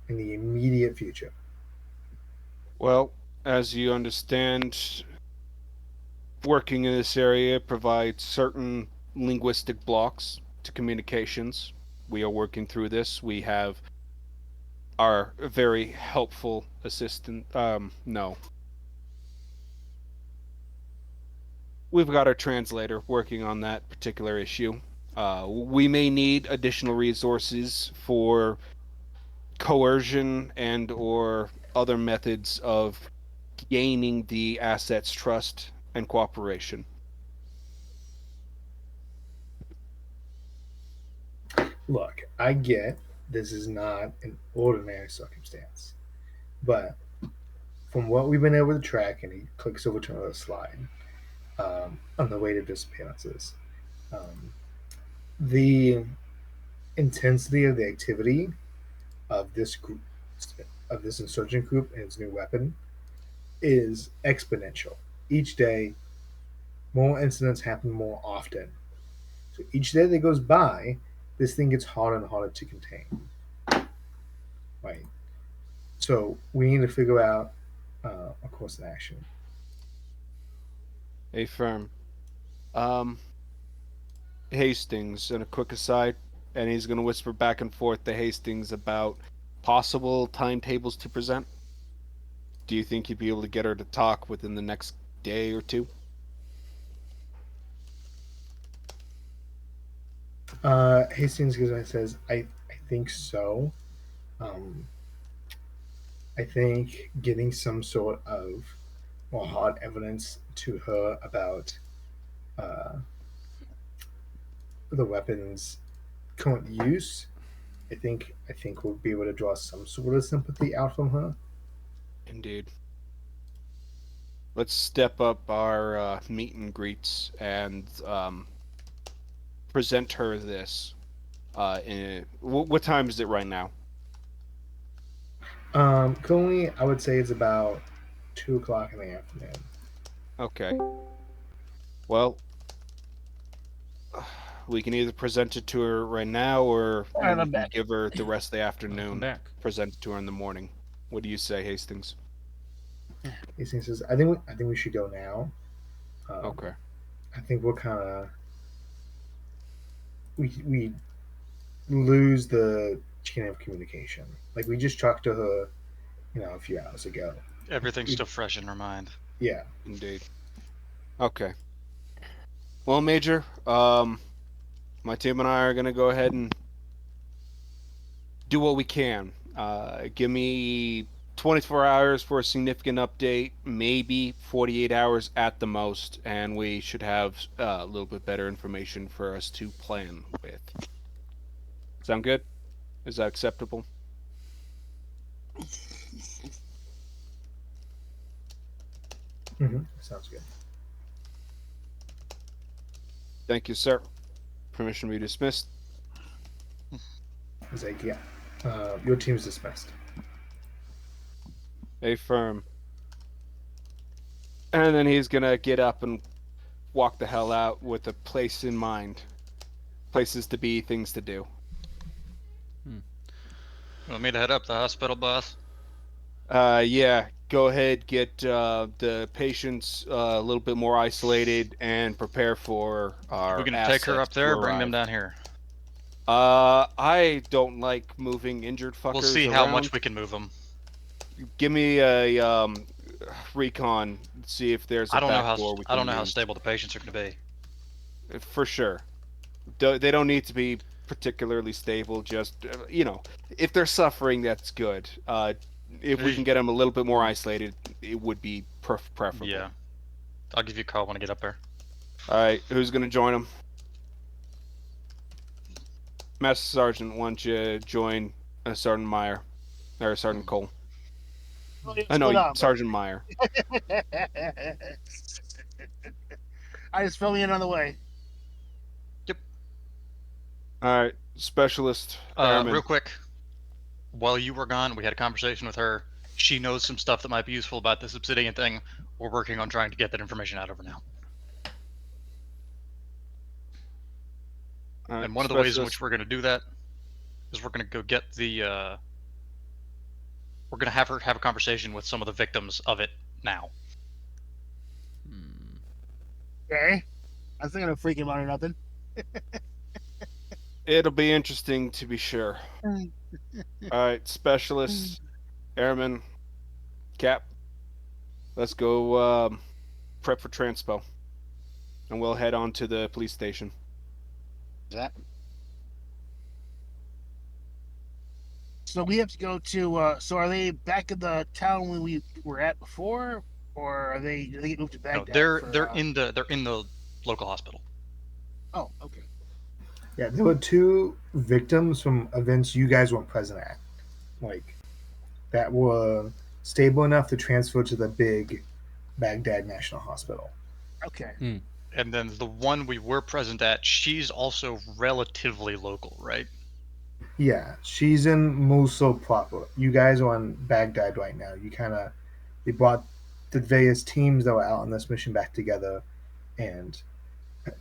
in the immediate future? Well, as you understand, working in this area provides certain linguistic blocks to communications. We are working through this. We have our very helpful assistant. No. We've got our translator working on that particular issue. We may need additional resources for coercion and or other methods of gaining the asset's trust and cooperation. Look, I get this is not an ordinary circumstance, but from what we've been able to track, and he clicks over to another slide on the rate of disappearances, the intensity of the activity of this group, of this insurgent group and its new weapon, is exponential. Each day, more incidents happen more often. So each day that goes by, this thing gets harder and harder to contain. Right. So we need to figure out a course of action. A firm. Hastings, and a quick aside, and he's going to whisper back and forth to Hastings about possible timetables to present. Do you think you'd be able to get her to talk within the next day or two? Hastings goes and says, I think so. I think getting some sort of more hard evidence to her about the weapon's current use, I think we'll be able to draw some sort of sympathy out from her. Indeed. Let's step up our meet and greets and present her this. What time is it right now? Currently, I would say it's about 2:00 in the afternoon. Okay. Well, we can either present it to her right now, or we can give her the rest of the afternoon. Present it to her in the morning. What do you say, Hastings? Hastings says, I think we should go now. Okay. I think we're kind of we lose the chain of communication. Like, we just talked to her, a few hours ago. Everything's still fresh in her mind. Yeah. Indeed. Okay. Well, Major, my team and I are going to go ahead and do what we can. Give me 24 hours for a significant update, maybe 48 hours at the most, and we should have a little bit better information for us to plan with. Sound good? Is that acceptable? Sounds good. Thank you, sir. Permission to be dismissed. He's like, yeah. Your team's dismissed. A firm. And then he's gonna get up and walk the hell out with a place in mind. Places to be, things to do. Want me to head up the hospital, boss? Yeah. Go ahead, get the patients a little bit more isolated and prepare for our We're gonna take her up there or bring them down here? I don't like moving injured fuckers. We'll see how much we can move them. Give me a recon. See if there's a I don't know how stable the patients are gonna be. For sure. They don't need to be particularly stable. Just if they're suffering, that's good. If we can get them a little bit more isolated, it would be preferable. Yeah. I'll give you a call when I get up there. All right. Who's gonna join them? Master Sergeant, why don't you join Sergeant Meyer or Sergeant Cole? I know Sergeant Meyer. I just fill me in on the way. Yep. All right, specialist. Airman. Real quick, while you were gone, we had a conversation with her. She knows some stuff that might be useful about this obsidian thing. We're working on trying to get that information out of her now. All right, And one of the ways in which we're going to do that is we're going to go get the. We're going to have her have a conversation with some of the victims of it now. Okay. I was thinking of freaking money or nothing. It'll be interesting to be sure. All right, specialist, airman, Cap. Let's go prep for transpo, and we'll head on to the police station. That. So we have to go to. So are they back in the town we were at before, or are they? Do they get moved to Baghdad? No, they're in the local hospital. Oh, okay. Yeah, there were 2 victims from events you guys weren't present at, like that were stable enough to transfer to the big Baghdad National Hospital. Okay. And then the one we were present at, she's also relatively local, right? Yeah, she's in Mosul proper. You guys are on Baghdad right now. They brought the various teams that were out on this mission back together, and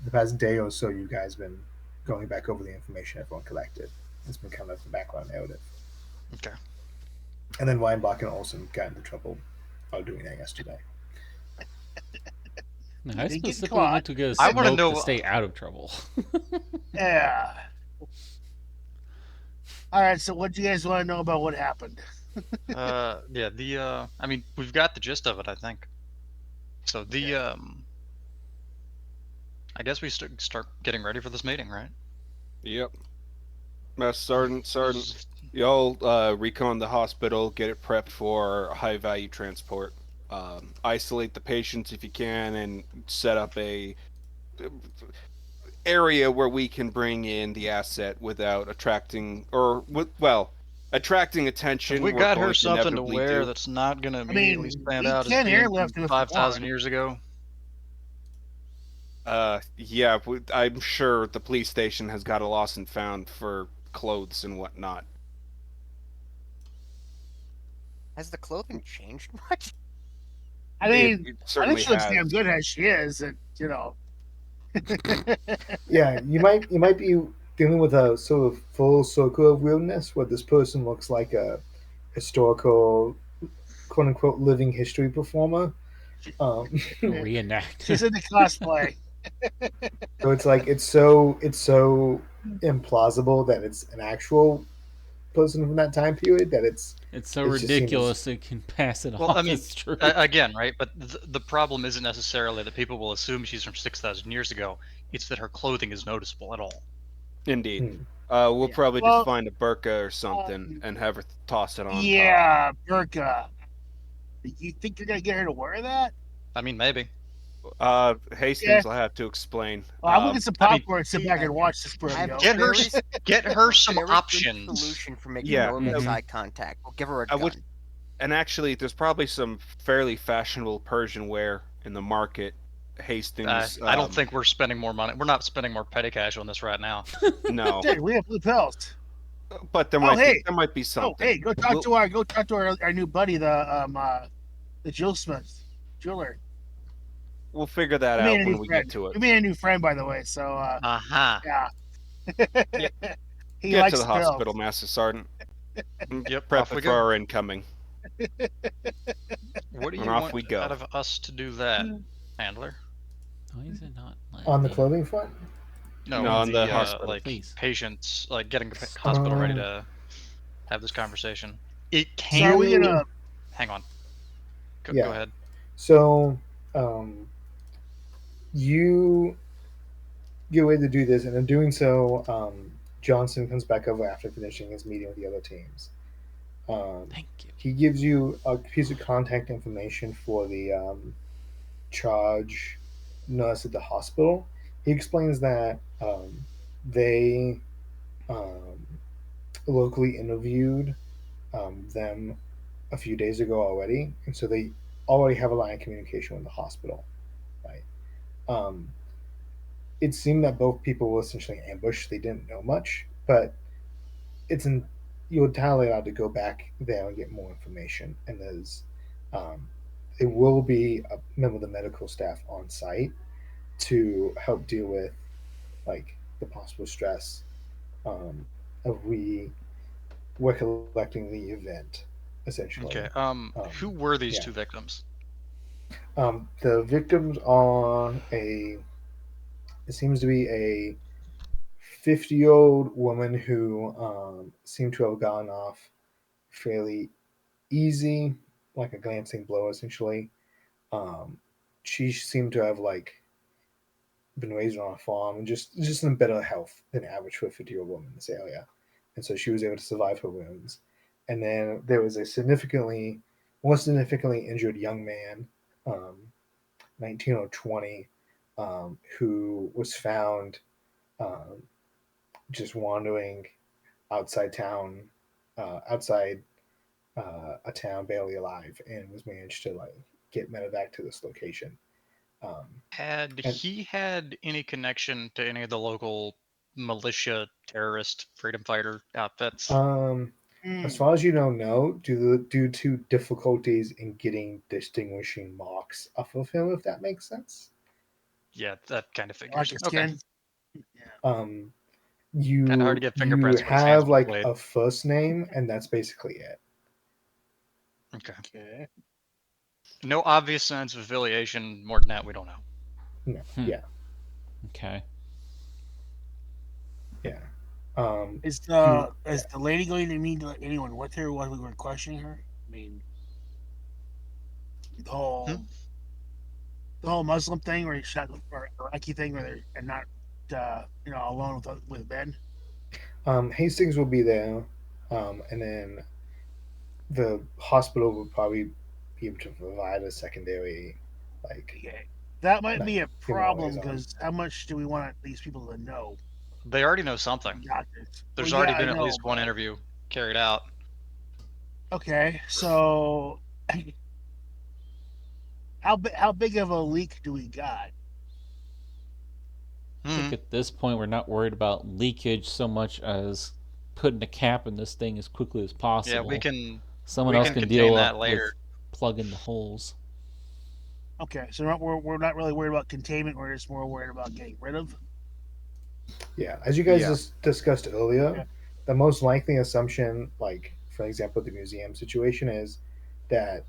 the past day or so, you guys been going back over the information everyone collected. It's been kind of the background narrative. Okay. And then Weinbach and Olsen got into trouble while doing that yesterday. No, I They get specifically caught. want to get I wanna Smoke know- to stay out of trouble. Yeah. All right. So, what do you guys want to know about what happened? Yeah, I mean, we've got the gist of it, I think. So I guess we start getting ready for this meeting, right? Yep. Master Sergeant, y'all recon the hospital, get it prepped for high-value transport. Isolate the patients if you can, and set up a area where we can bring in the asset without attracting attention. We we're got her going something to inevitably wear do. that's not going to immediately stand we out as can being airlift from if we 5,000 want. years ago. Yeah, I'm sure the police station has got a lost and found for clothes and whatnot. Has the clothing changed much? I mean, It I think certainly she looks has. damn good as she is, and you know. Yeah, you might be dealing with a sort of full circle of weirdness where this person looks like a historical, quote unquote, living history performer. Reenact. She's into cosplay. So it's like it's so implausible that it's an actual person from that time period that It's so it just ridiculous it can pass it Well, off I mean, as true. again, right? But the problem isn't necessarily that people will assume she's from 6,000 years ago. It's that her clothing is noticeable at all. Indeed. We'll probably Well, just find a burqa or something and have her toss it on top. Yeah, burqa. You think you're gonna get her to wear that? I mean, maybe. Hastings will have to explain. Well, I'm gonna get some I mean, popcorn and sit back and watch this burqa. I've Get her, very- get her some Very good options. solution for making Yeah. normal Mhm. eye contact. We'll give her a I gun. would- And actually, there's probably some fairly fashionable Persian wear in the market. Hastings. I don't think we're spending more money. We're not spending more petty cash on this right now. No, Dude, we have blue pills. but there Oh, might be something. Oh, hey, go talk to our new buddy, the jewelsmith, jeweler. We'll figure that We made out a new when we friend. get to it. We made a new friend, by the way. So, Uh-huh. yeah. He Get likes to the pills. hospital, Master Sergeant. Yep, Prep off we it for go. our incoming. What do you And off want we go. out of us to do that, handler? Why is it not on the letting me? clothing front. No, No, on the hospital, like please. patients, like getting the hospital ready to have this conversation. It So can. are we gonna? Hang on. Go Yeah. ahead. So, you get ready to do this, and in doing so, Johnson comes back over after finishing his meeting with the other teams. Thank you. He gives you a piece of contact information for the charge nurse at the hospital. He explains that they locally interviewed them a few days ago already, and so they already have a line of communication with the hospital, right? it seemed that both people were essentially ambushed. They didn't know much, but you're entirely allowed to go back there and get more information. And um, there will be a member of the medical staff on site to help deal with like the possible stress of recollecting the event, essentially. Okay. Who were these yeah. two victims? The victims are it seems to be a 50-year-old woman who seemed to have gone off fairly easy, like a glancing blow, essentially. She seemed to have like been raised on a farm and just in better health than average for a 50-year-old woman in this area, and so she was able to survive her wounds. And then there was a more significantly injured young man, 19 or 20, who was found um, just wandering outside town, outside a town, barely alive, and was managed to like get medevac to this location. Had And he had any connection to any of the local militia, terrorist, freedom fighter outfits? as far as you know, no, due to difficulties in getting distinguishing marks off of him, if that makes sense. Yeah, that kind of figures. Like his Okay. skin. Kinda hard to get fingerprints you when his hands have were like blade. a first name, and that's basically it. Okay. Okay. No obvious signs of affiliation. More than that, we don't know. No, yeah, Okay. yeah. Is the lady going to need to let anyone with her while we were questioning her? I mean, the whole Muslim thing, where he shot, or Iraqi thing, where they're not, alone with Ben. Hastings will be there, and then the hospital would probably be able to provide a secondary, like. Okay. That might be a female problem liaison. because how much do we want these people to know? They already know something. Doctors. There's Well, already yeah, been I at know, least one but- interview carried out. Okay, so how big of a leak do we got? I think at this point we're not worried about leakage so much as putting a cap in this thing as quickly as possible. Yeah, we can. Someone we else can can contain deal that with later. plugging the holes. Okay, so we're not really worried about containment. We're just more worried about getting rid of. Yeah, as you guys Yeah. discussed earlier, Yeah. the most likely assumption, like for example, the museum situation, is that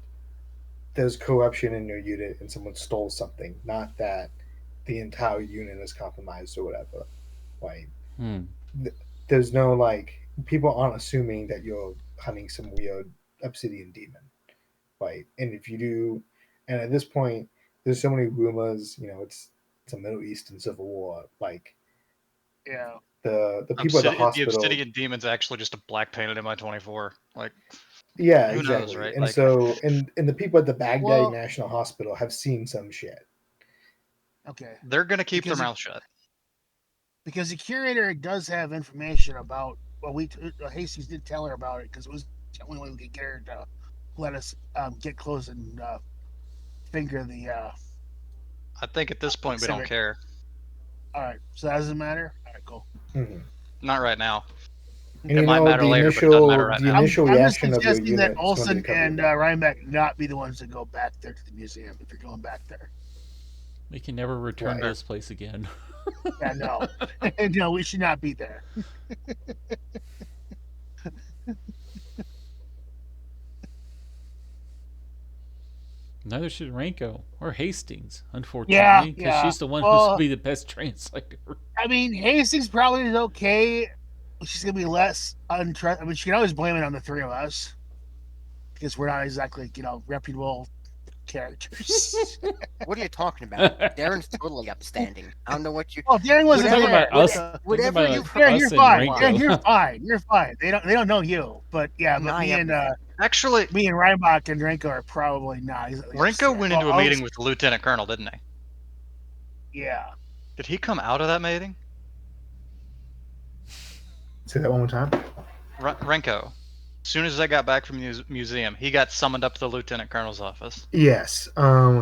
there's corruption in your unit and someone stole something, not that the entire unit is compromised or whatever. Like, there's no like people aren't assuming that you're hunting some weird obsidian demon, right? And if you do, and at this point, there's so many rumors. It's a Middle Eastern civil war. Like, Yeah. the people at the hospital. The obsidian demon's actually just a black painted MI-24. Like, Yeah, who exactly. knows, right? And Like, so, and the people at the Baghdad Well- National Hospital have seen some shit. Okay. they're gonna keep Because their mouth shut. Because the curator does have information about. Well, Hastings did tell her about it because it was the only way we could get her to let us get close and finger the. I think at this point we don't Civic. care. All right, so that doesn't matter. All right, cool. Mm-hmm. Not right now. And you might know, matter the later, but it doesn't initial, matter right the now. initial I'm just reaction of your suggesting unit that is going to Olsen be covered and with that. Rhinebeck not be the ones that go back there to the museum if you're going back there. We can never return Right. to this place again. Yeah, no, no, we should not be there. Neither should Ranko or Hastings, unfortunately, because yeah. she's the one Well- who's be the best translator. I mean, Hastings probably is okay. She's gonna be less untrust. I mean, she can always blame it on the three of us because we're not exactly, reputable characters. What are you talking about? Darren's totally upstanding. I don't know what you. Well, Darren wasn't Talking there. about us. Whatever talking you about Darren, us you're and fine. Ranko. Darren, you're fine. You're fine. They don't know you, but yeah, but Nah, me yeah, and Actually, me and Reinbach and Renko are probably not. Renko went into a meeting with the lieutenant colonel, didn't he? Yeah. Did he come out of that meeting? Say that one more time. Renko. As soon as they got back from the museum, he got summoned up to the lieutenant colonel's office. Yes.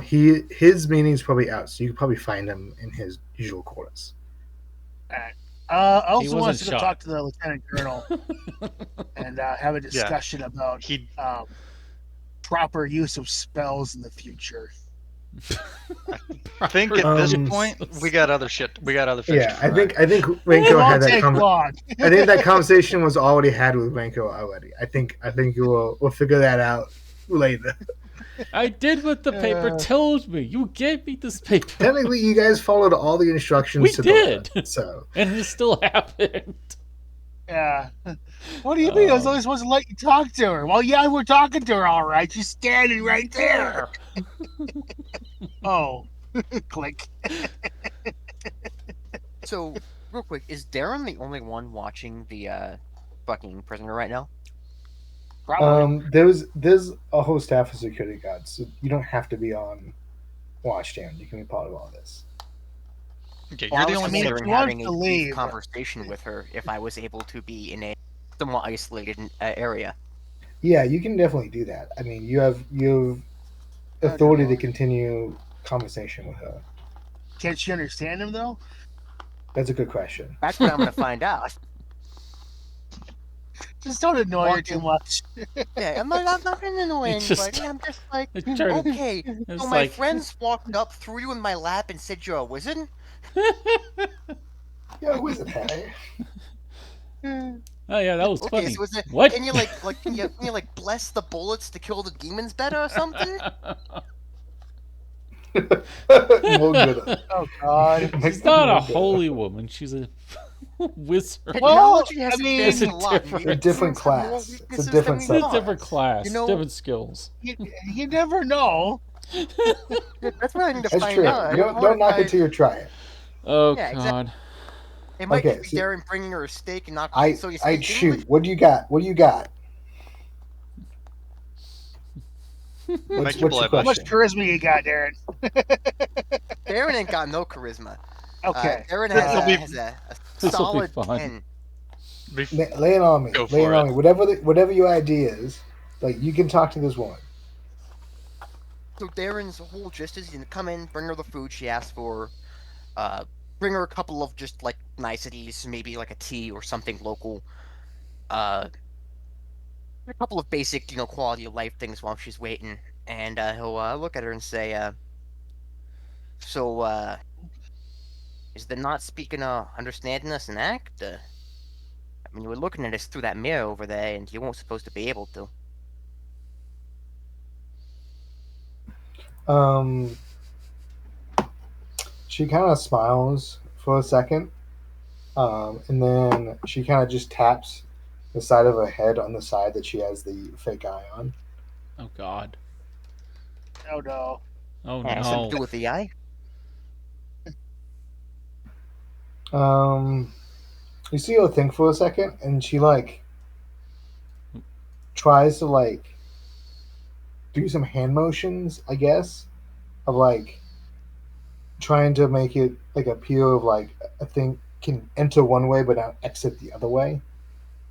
His meeting's probably out, so you can probably find him in his usual quarters. I He also wasn't want to go shot. talk to the lieutenant colonel and have a discussion about proper use of spells in the future. I think at this Um, point we got other shit. We got other fish to Yeah, fry. I think It Renko had won't that take long. I think that conversation was already had with Renko already. I think we'll figure that out later. I did what the paper told me. You gave me this paper. Technically, you guys followed all the instructions We to did. the letter, so And it still happened. Yeah. What do you mean? I was only supposed to let you talk to her. Well, yeah, we're talking to her, all right. She's standing right there. Oh, click. So, real quick, is Darren the only one watching the fucking prisoner right now? Probably. there's a whole staff of security guards, so you don't have to be on watchdown. You can be part of all this. Okay, Well, you're I the was only one. considering if you having want a to brief leave- conversation with her if I was able to be in a somewhat isolated area. Yeah, you can definitely do that. I mean, you have authority to continue conversation with her. Can't she understand him though? That's a good question. That's what I'm going to find out. Just don't annoy her too much. Yeah, I'm not being annoying, just- buddy. I'm just like, It's trying to- okay. it's So my like- friends walked up, threw you in my lap, and said you're a wizard? Yeah, wizard Harry. Oh yeah, that was Okay, funny. so is it, What? can you can you like bless the bullets to kill the demons better or something? More good. Oh God. She's not a holy woman. She's a wizard. Technology has I mean, advanced it's a lot. different- Maybe a different humans have more class. It's a weaknesses different than we It's a thought. different class, You know- different skills. You never know. That's what I need to That's find true. out. Don't knock it till you try it. Oh Yeah, exactly. God. It might Okay, just be so- Darren bringing her a steak and not I so you I'd speak shoot. English. What do you got? What do you got? Make What's your your blood How much question? charisma you got, Darren? Darren ain't got no charisma. Okay. Darren This'll be- has a This'll be solid fun. 10. Lay it on me. Go Lay it for on it. me. Whatever your idea is, like you can talk to this woman. So Darren's whole gist is he's gonna come in, bring her the food she asked for, bring her a couple of just like niceties, maybe like a tea or something local, a couple of basic, quality of life things while she's waiting, and he'll look at her and say, "So, is the not speaking, understanding us an act? I mean, you were looking at us through that mirror over there, and you weren't supposed to be able to." She kind of smiles for a second, and then she kind of just taps the side of her head on the side that she has the fake eye on. Oh God. Oh no. Oh Has something to do no. with the eye. You see her think for a second, and she like tries to like do some hand motions, I guess, of like trying to make it like appear of like a thing can enter one way but not exit the other way.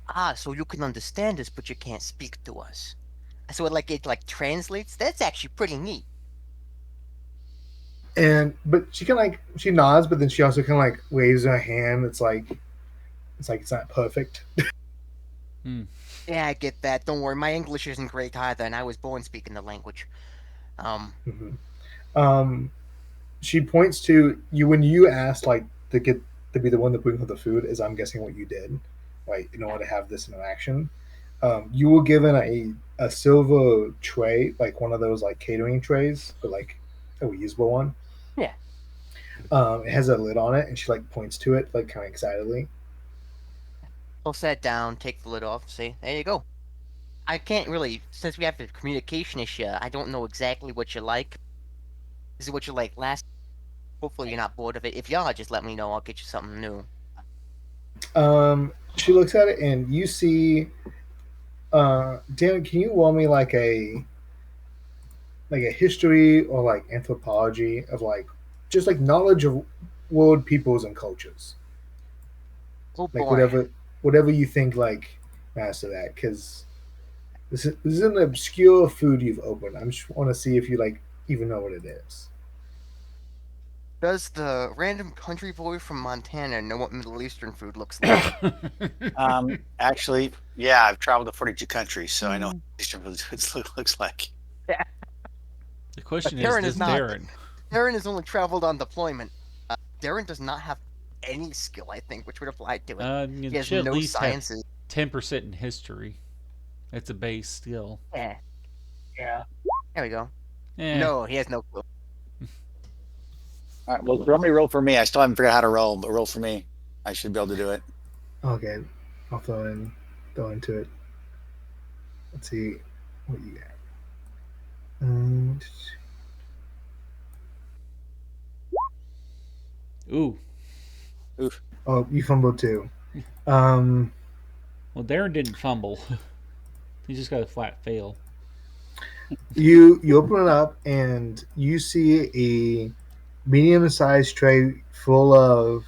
Ah, so you can understand us, but you can't speak to us. So it translates. That's actually pretty neat. But she nods, but then she also kind of like waves her hand. It's like it's not perfect. Yeah, I get that. Don't worry, my English isn't great either, and I was born speaking the language. She points to you when you asked like to be the one to bring her the food, as I'm guessing what you did, like in order to have this interaction. You were given a silver tray, like one of those like catering trays, but like a reusable one. Yeah. It has a lid on it, and she like points to it like kind of excitedly. I'll sit down, take the lid off, say, there you go. I can't really, since we have the communication issue, I don't know exactly what you like. This is what you like last. Hopefully you're not bored of it. If you are, just let me know. I'll get you something new. She looks at it, and you see. Dan, can you roll me like a history or like anthropology of like just like knowledge of world peoples and cultures, Oh like boy. whatever you think like master that, because this is an obscure food you've opened. I just want to see if you like even know what it is. Does the random country boy from Montana know what Middle Eastern food looks like? Actually, yeah, I've traveled to 42 countries, so I know what Eastern foods looks like. The question is, Darren does is not. Darren? Darren has only traveled on deployment. Darren does not have any skill, I think, which would apply to it. You He has should at no least sciences. have 10% in history. That's a base skill. Yeah. Yeah. There we go. Eh. No, he has no clue. All right, well, somebody roll for me. I still haven't figured out how to roll, but roll for me. I should be able to do it. Okay, I'll throw into it. Let's see what you got. Ooh. Oof. Oh, you fumbled too. Well, Darren didn't fumble. He just got a flat fail. You open it up and you see a medium-sized tray full of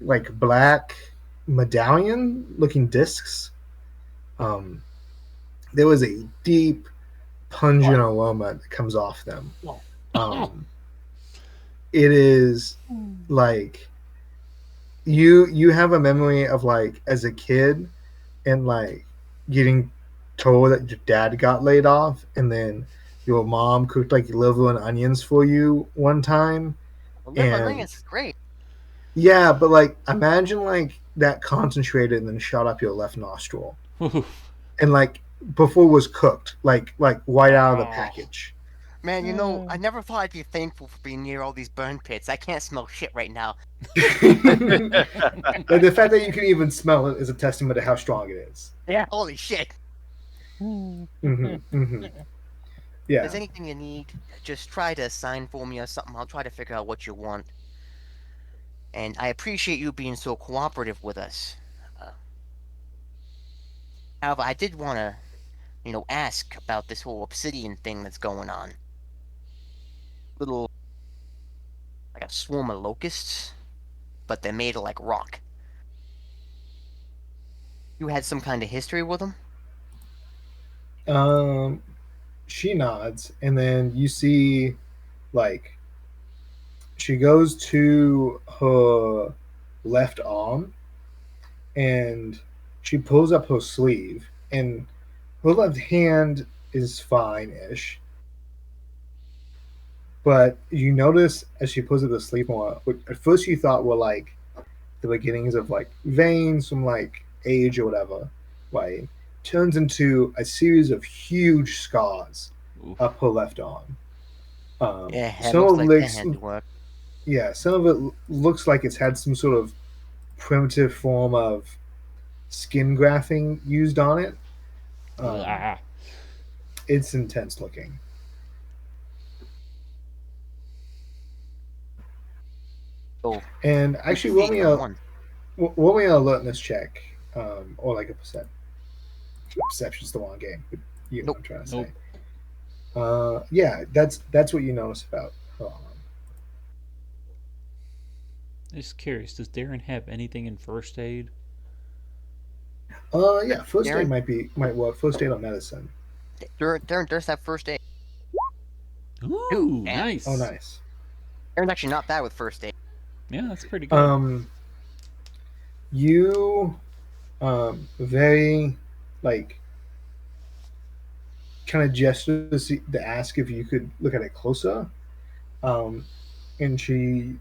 like black medallion-looking discs. There was a deep, pungent aroma that comes off them. It is like you have a memory of like as a kid and like getting told that your dad got laid off and then your mom cooked like liver and onions for you one time. Well, liver and And onions is great. yeah, but like imagine like that concentrated and then shot up your left nostril. And like before it was cooked, like right out of the package. Man, I never thought I'd be thankful for being near all these burn pits. I can't smell shit right now. Like the fact that you can even smell it is a testament to how strong it is. Yeah. Holy shit. Yeah. If there's anything you need, just try to sign for me or something. I'll try to figure out what you want. And I appreciate you being so cooperative with us. However, I did want to, ask about this whole obsidian thing that's going on. Little, like a swarm of locusts, but they're made of like rock. You had some kind of history with them? She nods, and then you see, like, she goes to her left arm, and she pulls up her sleeve, and her left hand is fine-ish. But you notice as she pulls up the sleeve more, what at first you thought were like the beginnings of like veins from like age or whatever, like turns into a series of huge scars up her left arm. Yeah, it some looks of like it that had to work. Yeah, some of it looks like it's had some sort of primitive form of skin grafting used on it. It's intense looking. Oh, and actually, roll me a alertness check, or like a perception. Perception's the wrong game. But you know what I'm trying to say. Yeah, that's what you notice about. Just curious, does Darren have anything in first aid? Yeah, first aid might work. First aid on medicine. Darren does have first aid. Ooh, nice. Oh, nice. Darren's actually not bad with first aid. Yeah, that's pretty good. You, very, like, kind of gestures to ask if you could look at it closer. And she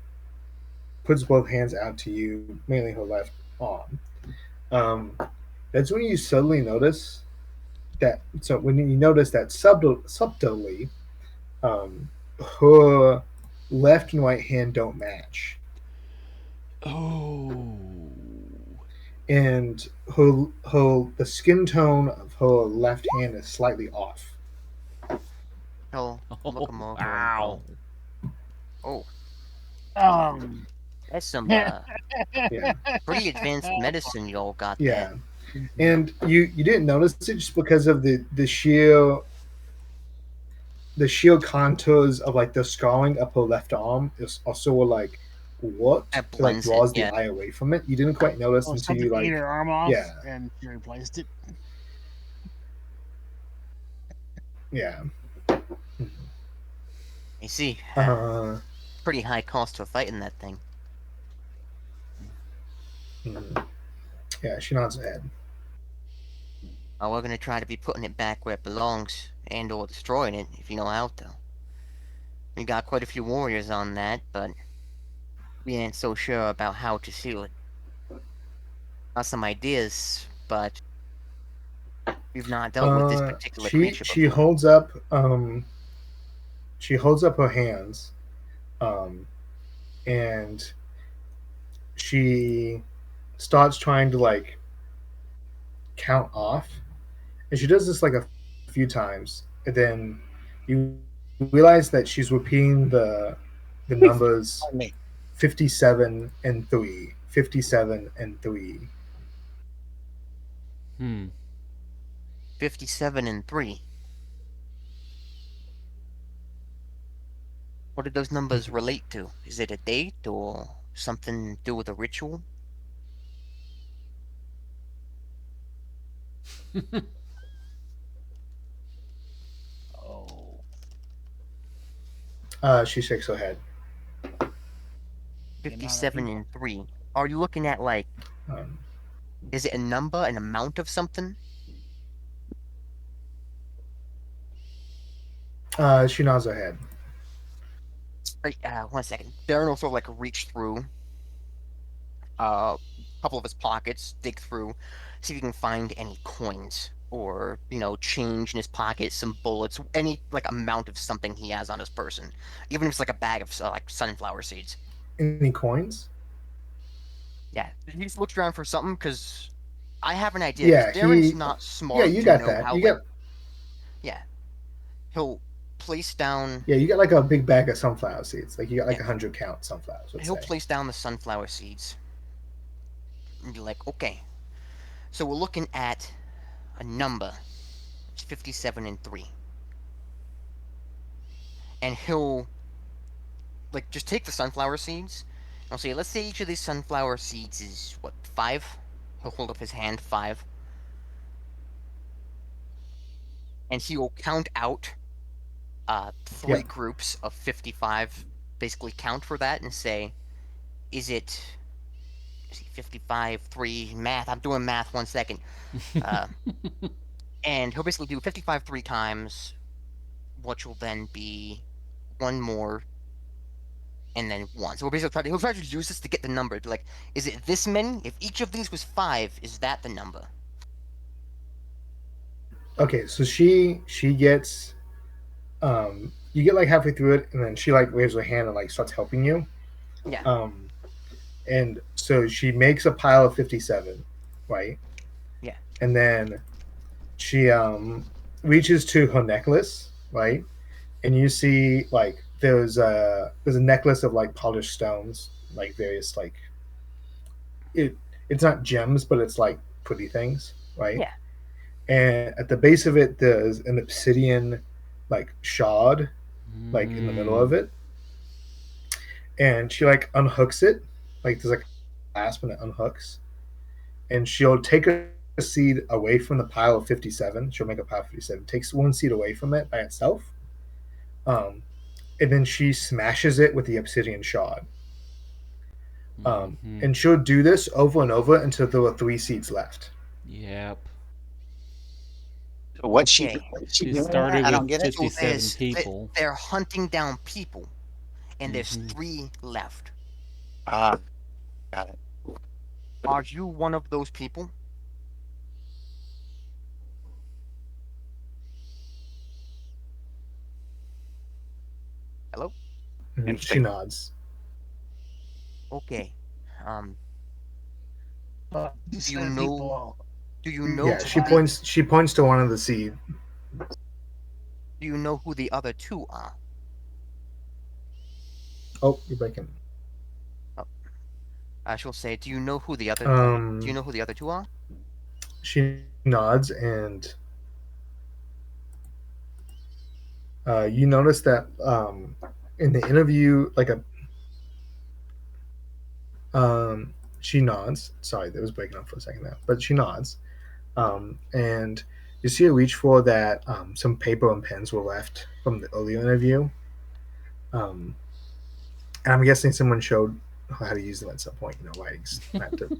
puts both hands out to you, mainly her left arm. That's when you suddenly notice that. So when you notice that subtly, her left and right hand don't match. Oh. And the skin tone of her left hand is slightly off. Oh, look him over. Wow. Oh. That's some pretty advanced medicine y'all got there. Yeah. And you didn't notice it just because of the sheer contours of like the scarring up her left arm is also like what like draws the eye away from it. You didn't quite notice until you like her arm off, yeah, and she replaced it. Yeah. You see. pretty high cost for fighting that thing. Yeah, she nods her head. Oh, we're gonna try to be putting it back where it belongs, and/or destroying it if you know how to. We got quite a few warriors on that, but we ain't so sure about how to seal it. Got some ideas, but we've not dealt with this particular creature She before. holds up her hands, and she starts trying to like count off, and she does this like a few times, and then you realize that she's repeating the numbers Pardon me. 57 and 3, 57 and 3. 57 and 3. What did those numbers relate to? Is it a date or something to do with a ritual? She shakes her head. 57 and 3. Are you looking at like, is it a number, an amount of something? She nods her head. Right, 1 second. Darren will sort of like reach through a couple of his pockets, dig through, see if he can find any coins or, change in his pocket, some bullets, any like amount of something he has on his person, even if it's like a bag of like sunflower seeds. Any coins? Yeah, he just looks around for something because I have an idea. Yeah, Darren's not smart. Yeah, you got that. How, you got. Yeah, he'll place down. Yeah, you got like a big bag of sunflower seeds. Like you got like 100 count sunflowers. He'll place down the sunflower seeds. And be like, okay, so we're looking at a number. It's 57 and 3. And he'll like just take the sunflower seeds. I'll say, let's say each of these sunflower seeds is what, 5? He'll hold up his hand, 5. And he will count out 3 groups of 55, basically count for that and say, is it 55, 3, math, I'm doing math, 1 second. And he'll basically do 55 3 times, which will then be 1 more, and then 1. So he'll try to use this to get the number. Like, is it this many? If each of these was 5, is that the number? Okay, so she gets, you get like halfway through it, and then she like waves her hand and like starts helping you. Yeah. And so she makes a pile of 57, right? Yeah. And then she reaches to her necklace, right? And you see like there's a necklace of like polished stones, like various like it's not gems, but it's like pretty things, right? Yeah. And at the base of it there's an obsidian like shard, like in the middle of it. And she like unhooks it, like there's like a clasp and it unhooks, and she'll take a seed away from the pile of 57. She'll make a pile of 57, takes 1 seed away from it by itself, and then she smashes it with the obsidian shard. And she'll do this over and over until there are 3 seeds left. Yep. So what Okay. She started I don't with get it. 57 people. They're hunting down people, and there's 3 left. Got it. Are you one of those people? Hello? She nods. Okay. Do you know? Do you know? Yeah, she points to one of the seed. Do you know who the other 2 are? Oh, you're breaking. I shall say, do you know who the other? Do you know who the other 2 are? She nods, and you notice that in the interview, like she nods. Sorry, that was breaking up for a second there, but she nods, and you see her reach for that. Some paper and pens were left from the earlier interview, And I'm guessing someone showed how to use them at some point. Like not to.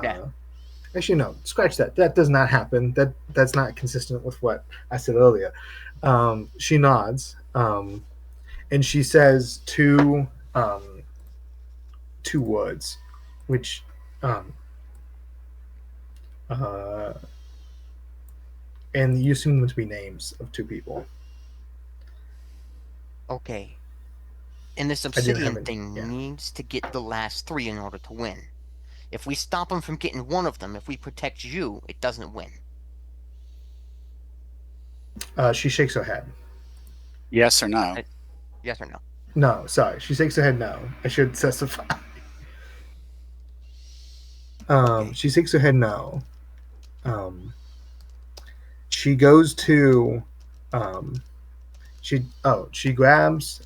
Yeah. Actually, no. Scratch that. That does not happen. That's not consistent with what I said earlier. She nods, and she says two words, which um, uh, and you assume them to be names of two people. Okay. And this I didn't have obsidian it. thing Yeah. needs to get the last 3 in order to win. If we stop him from getting one of them, if we protect you, it doesn't win. She shakes her head. Yes or no? Yes or no? No, sorry. She shakes her head no. I should specify. Okay. She shakes her head no. She goes to she grabs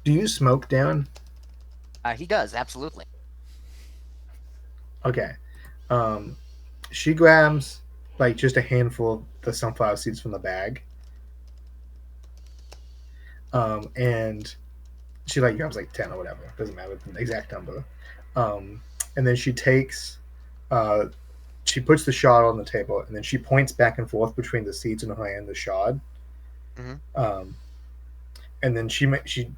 do you smoke, Darren? He does, absolutely. Okay. She grabs like just a handful of the sunflower seeds from the bag. And she like grabs like 10 or whatever. Doesn't matter the exact number. And then she takes she puts the shard on the table, and then she points back and forth between the seeds in her hand and the shard. Mm-hmm. And then she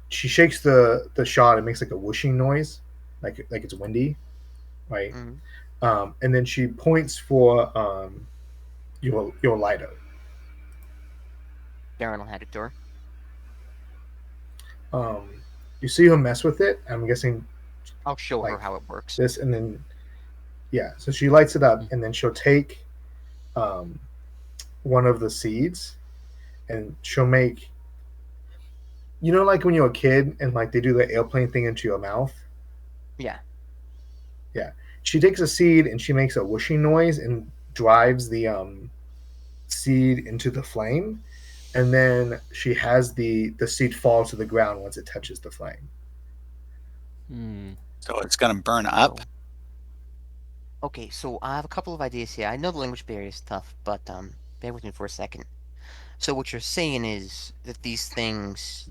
shakes the shard and makes like a whooshing noise, like it's windy, right? Mm-hmm. And then she points for your lighter. Darren will hand it to her. You see her mess with it. I'm guessing I'll show her like how it works. this, and then so she lights it up, and then she'll take one of the seeds, and she'll make, like when you're a kid and like they do the airplane thing into your mouth. Yeah. She takes a seed and she makes a whooshing noise and drives the seed into the flame, and then she has the seed fall to the ground once it touches the flame. So it's gonna burn up. Okay, so I have a couple of ideas here. I know the language barrier is tough, but bear with me for a second. So what you're saying is that these things,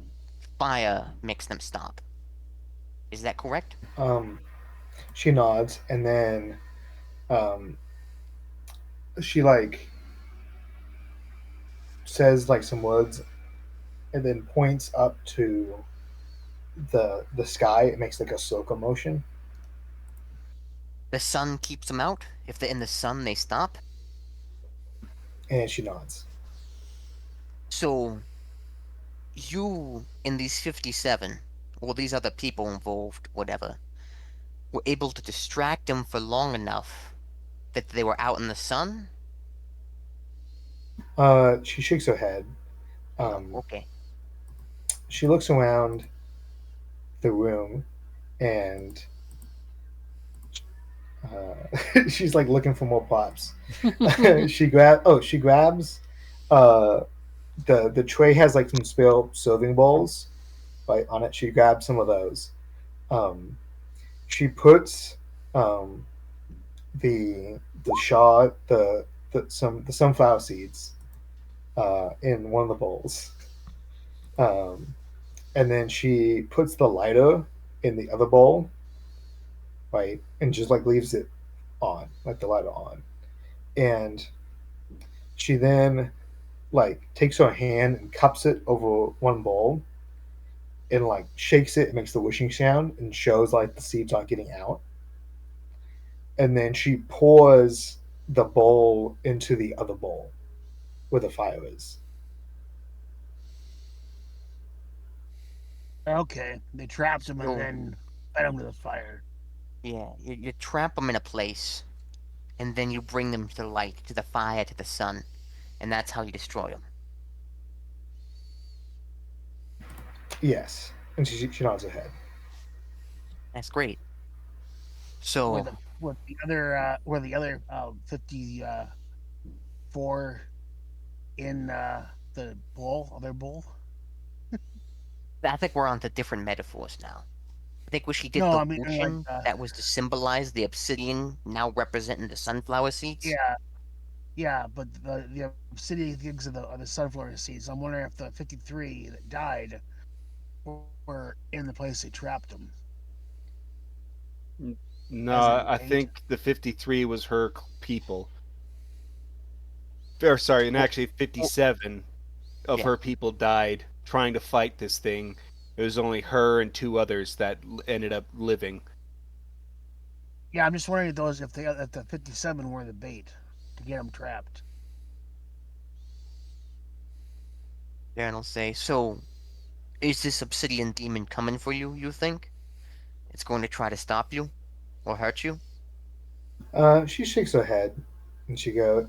fire makes them stop. Is that correct? She nods, and then she like says like some words, and then points up to the sky. It makes like a circle motion. The sun keeps them out? If they're in the sun, they stop? And she nods. So, you, in these 57, or these other people involved, whatever, were able to distract them for long enough that they were out in the sun? She shakes her head. Okay. She looks around the room, and she's like looking for more props. she grabs the tray has like some spare serving bowls right on it. She grabs some of those. She puts the shard the sunflower seeds in one of the bowls, and then she puts the lighter in the other bowl, right, and just like leaves it on, like the lighter on, and she then like takes her hand and cups it over one bowl and like shakes it and makes the whooshing sound and shows like the seeds aren't getting out, and then she pours the bowl into the other bowl where the fire is. Okay, they traps him and then fed him to the fire. Yeah, you trap them in a place, and then you bring them to the light, to the fire, to the sun, and that's how you destroy them. Yes, and she nods her head. That's great. So were the other 54 in the other bowl? I think we're on to different metaphors now. I think when she did whooshing, that was to symbolize the obsidian now representing the sunflower seeds. Yeah, but the obsidian things are the sunflower seeds. I'm wondering if the 53 that died were in the place they trapped them. No, As in I bait? think the 53 was her people. Or sorry, and actually 57 of Yeah. her people died trying to fight this thing. It was only her and 2 others that ended up living. Yeah, I'm just wondering if the 57 were the bait to get them trapped. Darren will say, so, is this obsidian demon coming for you, you think? It's going to try to stop you? Or hurt you? She shakes her head, and she goes,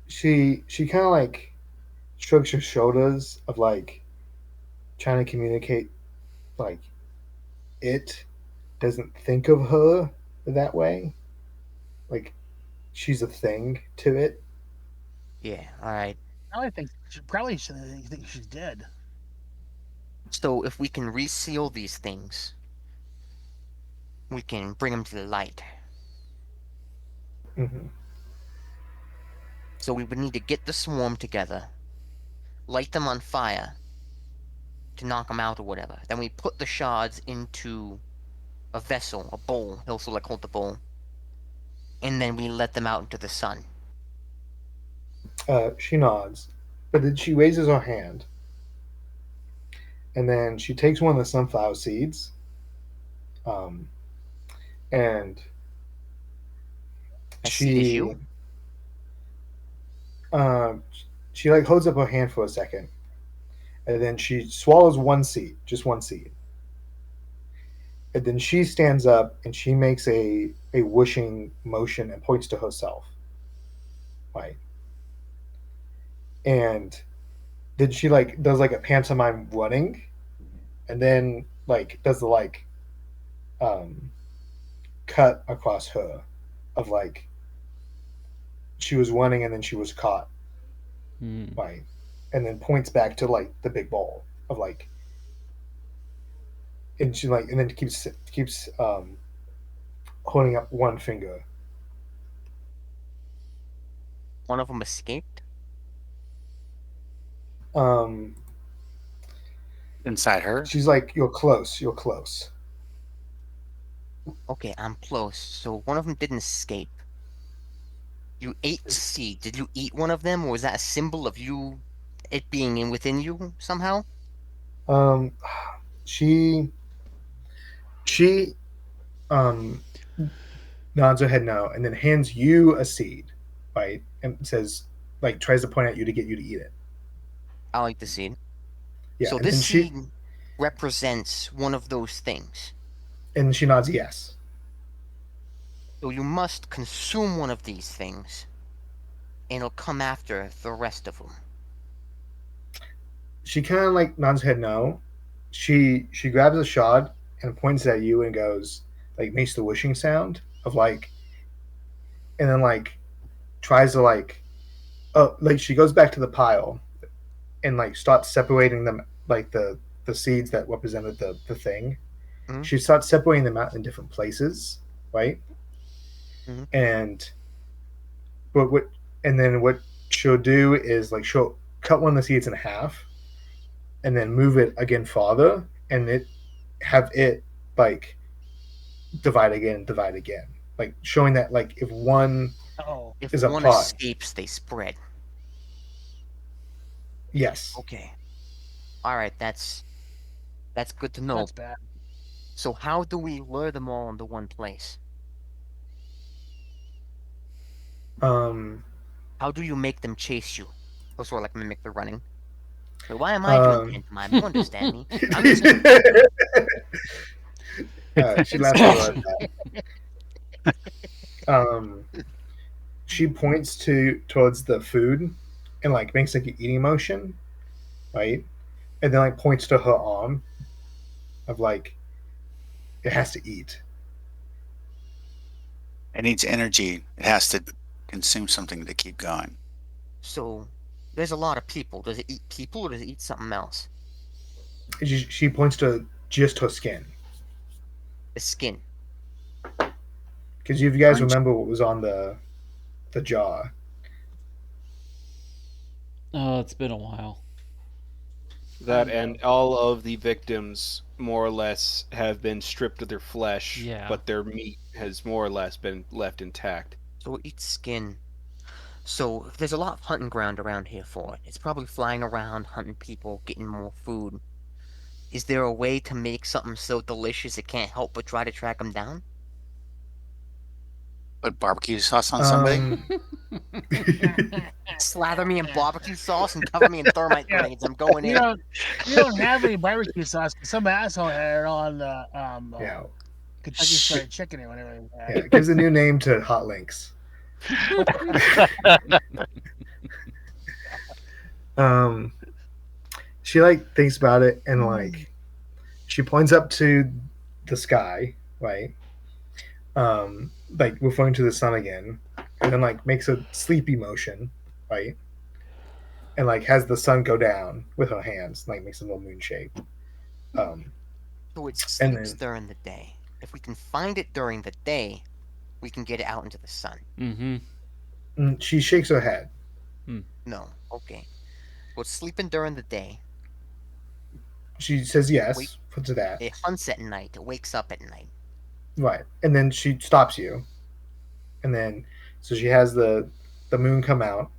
she kind of like shrugs her shoulders of like trying to communicate, like it doesn't think of her that way, like she's a thing to it. Yeah, alright. Probably think she's dead. So, if we can reseal these things, we can bring them to the light. Mm-hmm. So we would need to get the swarm together, light them on fire to knock them out or whatever. Then we put the shards into a vessel, a bowl. He'll also hold the bowl. And then we let them out into the sun. She nods, but then she raises her hand, and then she takes one of the sunflower seeds, and As seed as she you? uh, she like holds up her hand for a second, and then she swallows one seed, just one seed, and then she stands up and she makes a whooshing motion and points to herself, right? And then she like does like a pantomime running, and then like does the like um cut across her of like she was running and then she was caught, right? And then points back to like the big ball of like, and she like, and then keeps holding up one finger. One of them escaped? Um, Inside her? she's like, you're close, you're close. Okay, I'm close. So one of them didn't escape. You ate the seed. Did you eat one of them, or was that a symbol of you, it being in within you somehow? Um, she she um nods her head no, and then hands you a seed, right? And says like tries to point at you to get you to eat it. I'll eat the seed. Yeah, So and this then seed represents one of those things. she nods yes. So you must consume one of these things, and it'll come after the rest of them. She kind of like nods her head no. She grabs a shard and points at you and goes like makes the whooshing sound of like, and then like tries to like like she goes back to the pile and like starts separating them like the seeds that represented the thing. Mm-hmm. She starts separating them out in different places, right? Mm-hmm. And what she'll do is like she'll cut one of the seeds in half and then move it again farther and have it like divide again, like showing that like if one If is a one pot, escapes, they spread. yes. Okay. Alright, that's good to know. That's bad. So how do we lure them all into one place? How do you make them chase you? Or sort of like mimic the running? But why am I doing pantomime? You understand me. I'm just she laughs at that. She points towards the food and like makes like an eating motion, right? And then like points to her arm of like it has to eat. It needs energy. It has to consume something to keep going. So there's a lot of people. Does it eat people or does it eat something else? She points to just her skin. The skin. Because if you guys remember what was on the jar. Oh, it's been a while. That and all of the victims more or less have been stripped of their flesh, Yeah. but their meat has more or less been left intact. So it eats skin. So there's a lot of hunting ground around here for it. It's probably flying around, hunting people, getting more food. Is there a way to make something so delicious it can't help but try to track them down? Put barbecue sauce on somebody. Slather me in barbecue sauce and cover me in thermite Yeah. grenades. I'm going You in. don't have any barbecue sauce. Some asshole had it on the Yeah. Kentucky Fried Chicken or whatever. Yeah, it gives a new name to Hot Links. She like thinks about it and like she points up to the sky, right? Like referring to the sun again, and then like makes a sleepy motion, right? And like has the sun go down with her hands, like makes a little moon shape. So it And sleeps then- during the day. If we can find it during the day, we can get it out into the sun. Mm-hmm. She shakes her head. No, okay. Well, it's sleeping during the day. She says yes Wait. to that. It hunts at night. It wakes up at night. Right. And then she stops you. And then so she has the moon come out.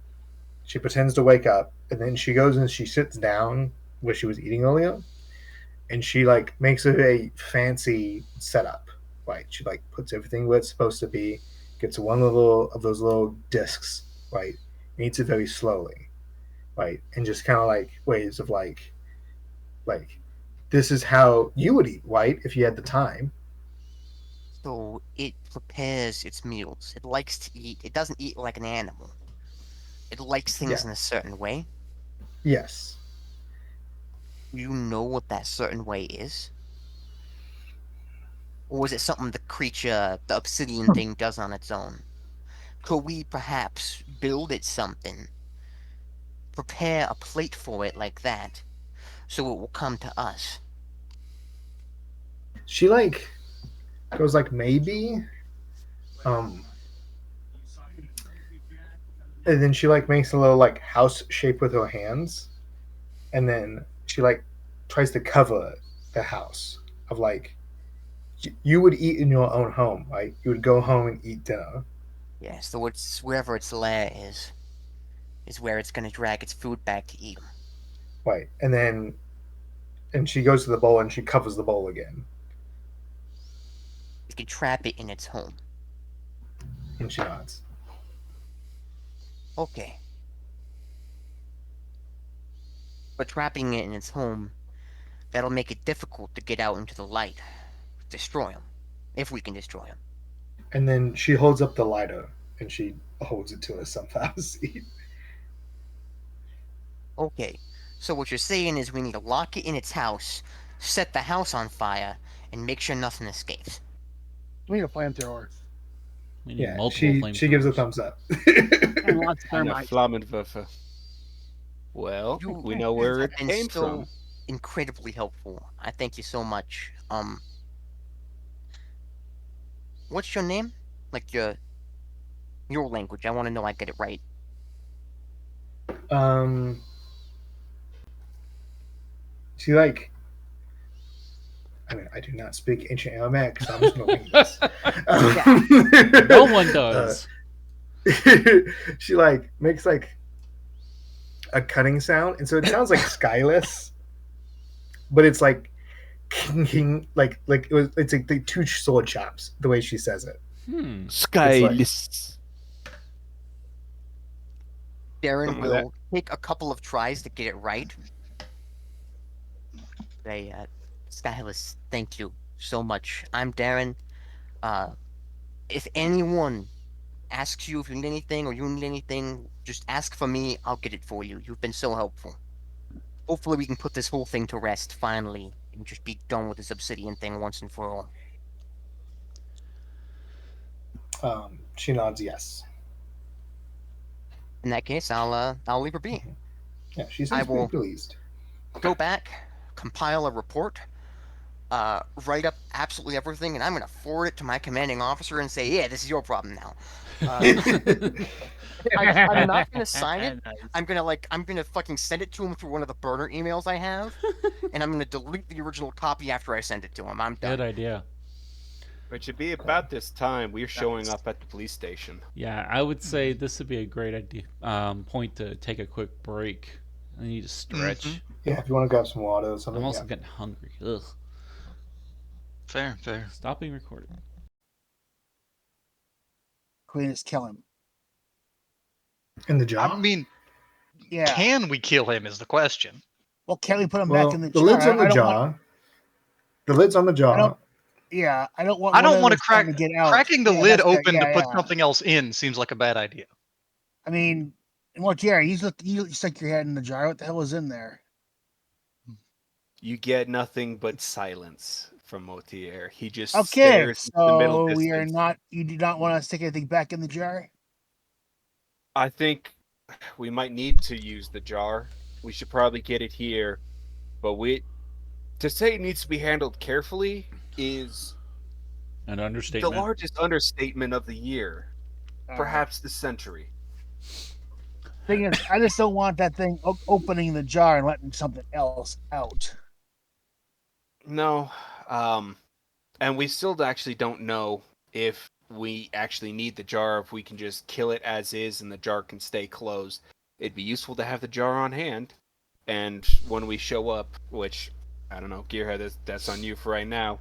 She pretends to wake up, and then she goes and she sits down where she was eating earlier. And she like makes it a fancy setup. Right. She like puts everything where it's supposed to be, gets one little of those little discs, right? And eats it very slowly. Right. And just kinda like ways of like this is how you would eat, right? If you had the time. So it prepares its meals. It likes to eat. It doesn't eat like an animal. It likes things in a certain way. Yes. You know what that certain way is? Or is it something the creature, the obsidian thing, does on its own? Could we perhaps build it something? Prepare a plate for it like that, so it will come to us? She like goes like maybe. And then she like makes a little like house shape with her hands. And then she like tries to cover the house of like you would eat in your own home, right? You would go home and eat dinner. Yeah, so it's wherever its lair is where it's gonna drag its food back to eat 'em. Right. And she goes to the bowl and she covers the bowl again. We can trap it in its home. And she nods. Okay. But trapping it in its home, that'll make it difficult to get out into the light. Destroy him. If we can destroy him. And then she holds up the lighter and she holds it to her sunflower seed. Okay. So what you're saying is we need to lock it in its house, set the house on fire, and make sure nothing escapes. We need a flamethrower. We need Yeah, multiple she gives a flamethrowers. thumbs up. And lots of And a thermite. Flammenwerfer. Well, You we know where it have been came so from. incredibly helpful. I thank you so much. What's your name? Like your language. I want to know I get it right. She like I mean, I do not speak ancient Aramaic, so I'm just going to read this. No one does. She like makes like a cutting sound, and so it sounds like skyless, but it's like king like it's like the two sword chops the way she says it. Skyless. Darren Something like will take a couple of tries to get it right. Say, Skyless, thank you so much. I'm Darren. If anyone asks you if you need anything or you need anything, just ask for me. I'll get it for you. You've been so helpful. Hopefully we can put this whole thing to rest finally and just be done with this obsidian thing once and for all. She nods yes. In that case, I'll leave her be. Yeah, she I seems will- pretty pleased. Go back, compile a report, write up absolutely everything, and I'm going to forward it to my commanding officer and say, yeah, this is your problem now. I'm not going to sign it. Nice. I'm going to fucking send it to him through one of the burner emails I have, and I'm going to delete the original copy after I send it to him. I'm done. Good idea. It should be about this time we're showing up at the police station. Yeah, I would say this would be a great idea. Point to take a quick break. I need to stretch. Yeah, if you want to grab some water or something. I'm also getting hungry. Ugh. Fair. Stop being recorded. Queen is kill him. In the jar? I mean, Yeah. can we kill him is the question. Well, can we put him Well, back in the the jar? lid's on the I don't jar. want- The lid's on the jar. Yeah, I don't want. I don't one want of to us trying crack. get out. Cracking the Yeah, lid that's open yeah, to put yeah. something else in seems like a bad idea. I mean, well, Jerry, you stick your head in the jar. What the hell was in there? You get nothing but silence from Motier. He just Okay, stares into the middle so we are distance. not. You do not want to stick anything back in the jar. I think we might need to use the jar. We should probably get it here, but to say it needs to be handled carefully is An the understatement. largest understatement of the year, perhaps the century. Thing is, I just don't want that thing opening the jar and letting something else out. No, and we still actually don't know if we actually need the jar, if we can just kill it as is and the jar can stay closed. It'd be useful to have the jar on hand, and when we show up, which, I don't know, Gearhead, that's on you for right now.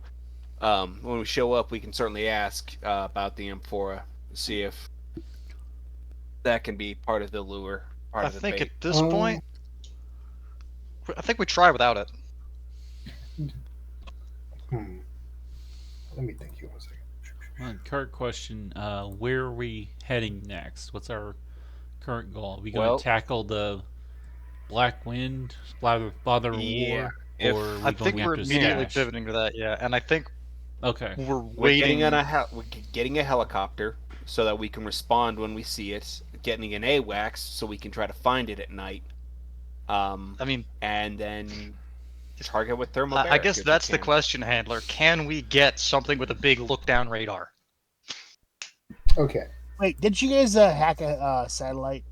When we show up, we can certainly ask about the amphora, see if that can be part of the lure, part I of the think bait. at this point, I think we try without it. Let me think here 1 second. Current question: where are we heading next? What's our current goal? Are we going Well- to tackle the Black Wind, Blather Yeah. War, or are we I going think we're after immediately Stash? pivoting to that, yeah. And I think Okay. we're We're getting waiting. we're getting a helicopter so that we can respond when we see it. Getting an AWACS so we can try to find it at night. I mean, And then target with thermobaric. I guess if we that's the can. question, Handler. Can we get something with a big look-down radar? Okay. Wait, did you guys hack a satellite?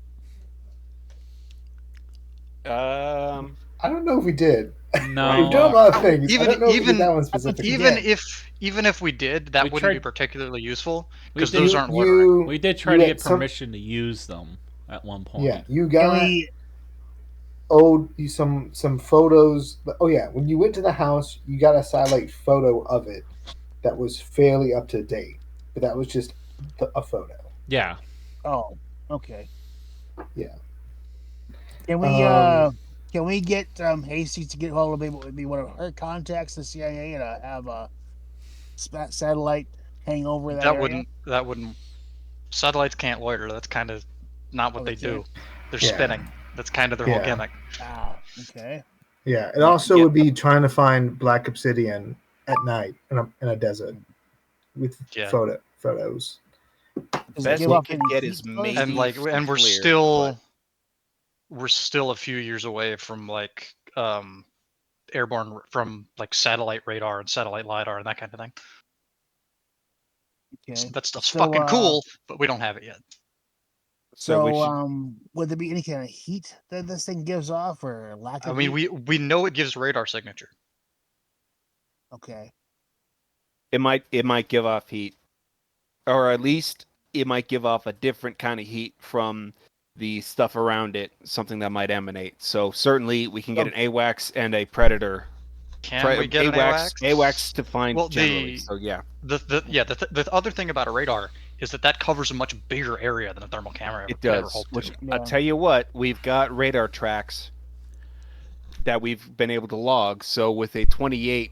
I don't know if we did. No. We've done a lot of things. Even- I don't know if we even- did that one specifically. Even if we did, that We wouldn't tried- be particularly usul We because did- those aren't loitering. We did try you to had get some- permission to use them at one point. Yeah, you Can got we? some photos. Oh yeah, when you went to the house, you got a satellite photo of it that was fairly up to date, but that was just a photo. Yeah. Oh, okay. Yeah. Can we get Hastings to get hold of maybe one of her contacts in the CIA and have a satellite hang over that area? That wouldn't. Satellites can't loiter. That's kind of not what Oh, they they do. They're Yeah. spinning. That's kind of their whole Yeah. gimmick. Ah, okay. Yeah, it also Yeah. would be trying to find black obsidian at night in a desert with Yeah. photos. Does it Best give we off could any get heat is first? maybe And we're clear, still a few years away from airborne from satellite radar and satellite lidar and that kind of thing. Okay. So that stuff's So, fucking cool, but we don't have it yet. So we So, should, would there be any kind of heat that this thing gives off, or lack I of mean, heat? we know it gives radar signature. Okay. it might give off heat, or at least it might give off a different kind of heat from the stuff around it, something that might emanate. So certainly we can get an AWACS and a Predator. Can we get an AWACS? AWACS to find Well, generally. So yeah, the other thing about a radar is that covers a much bigger area than a thermal camera it could ever does. hope Which to. Yeah. I'll tell you what, we've got radar tracks that we've been able to log. So with a 28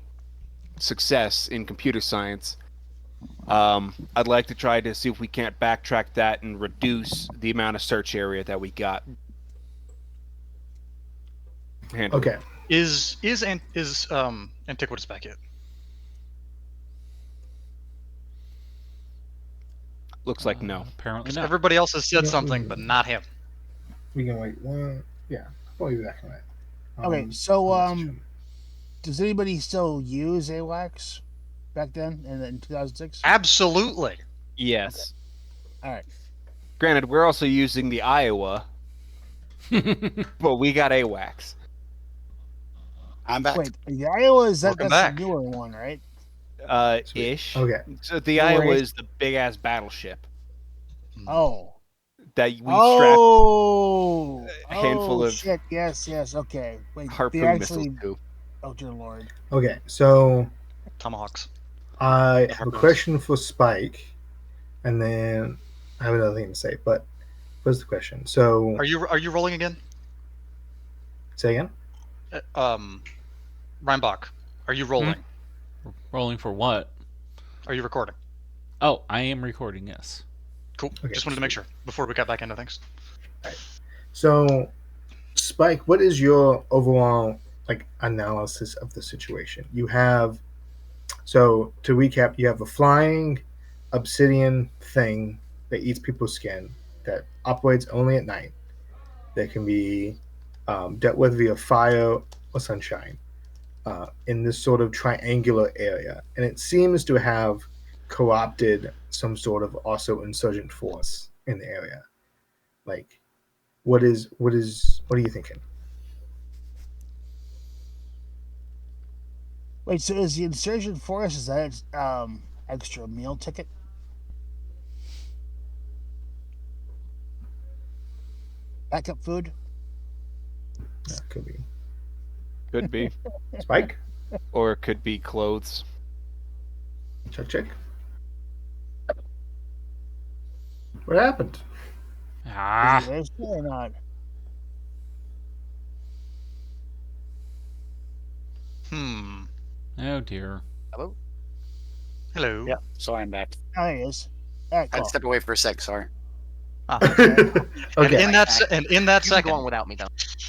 success in computer science, I'd like to try to see if we can't backtrack that and reduce the amount of search area that we got. Handle. Okay. Is Antiquitous back yet? Looks like no. Apparently 'Cause not. everybody else has said Yeah, something, but not him. We can wait. Yeah, I'll be back on it. Okay, so, does anybody still use AWACS back then in 2006? Absolutely. Yes. All right. Granted, we're also using the Iowa, but we got AWACS. I'm back. Wait, the Iowa is Welcome that's back. the newer one, right? Ish. Okay. So the No Iowa worries. is the big ass battleship Oh. that we Oh. a handful of shit. Yes. Okay. Wait. harpoon they missiles actually. to. Oh dear lord. Okay, so Tomahawks. I have a Harpoons. question for Spike, and then I have another thing to say. But what's the question? So, Are you rolling again? say again. Reinbach, are you rolling? Rolling for what? Are you recording? Oh, I am recording, yes. Cool. Okay, Just wanted to make sure before we got back into things. So, Spike, what is your overall analysis of the situation? You have, so to recap, you have a flying obsidian thing that eats people's skin that operates only at night. That can be dealt with via fire or sunshine in this sort of triangular area, and it seems to have co-opted some sort of also insurgent force in the area. Like, what are you thinking? Wait. So is the insurgent force is that extra meal ticket? Backup food? That could be Could be. Spike. Or it could be clothes. Check. What happened? Is it extra or not? Oh dear. Hello? Hello. Yeah, sorry, I'm back. Oh, it is. All right. I had Cool. to step away for a sec. Sorry. Okay. And in that You can go on second, without me, though.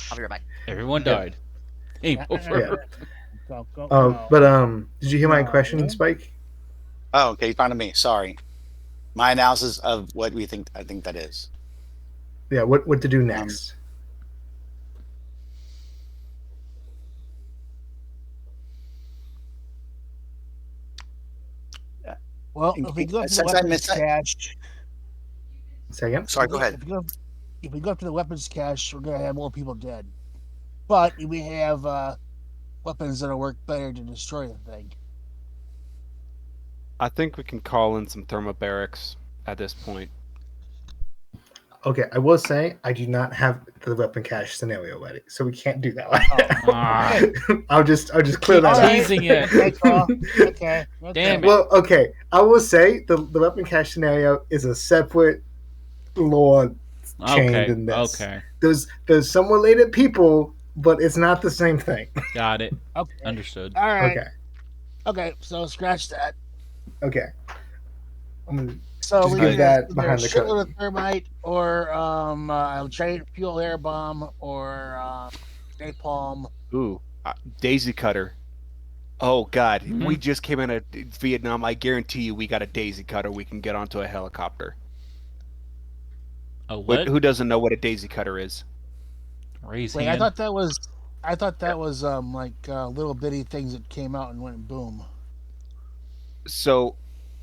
I'll be right back. Everyone died. Game over. Go. Oh, no. but did you hear my No. question, Spike? Oh, okay. Fine to me. Sorry. My analysis of what I think that is. Yeah. What to do next? Well, if we go up to the Since I weapons missed that- cache, Say again. Sorry, go ahead. if we go up to the weapons cache, we're gonna have more people dead. But we have weapons that'll work better to destroy the thing. I think we can call in some thermobarics at this point. Okay, I will say I do not have the weapon cache scenario ready, so we can't do that. Ah. I'll just clear that Alright. up. Teasing it. Okay, Carl. Okay. Damn it. Well, okay, I will say the weapon cache scenario is a separate lore chain Okay. than this. Okay. There's some related people, but it's not the same thing. Got it. Okay. Understood. All right. Okay, Okay. So scratch that. okay. I'm gonna So Just we give need that either behind the a shitload curtain. of thermite, or a giant fuel air bomb, or napalm. Ooh, Daisy Cutter. Oh God, Mhm. we just came out of Vietnam. I guarantee you, we got a Daisy Cutter. We can get onto a helicopter. A what? Who doesn't know what a Daisy Cutter is? Raise Wait, hand. I thought that was little bitty things that came out and went boom. So,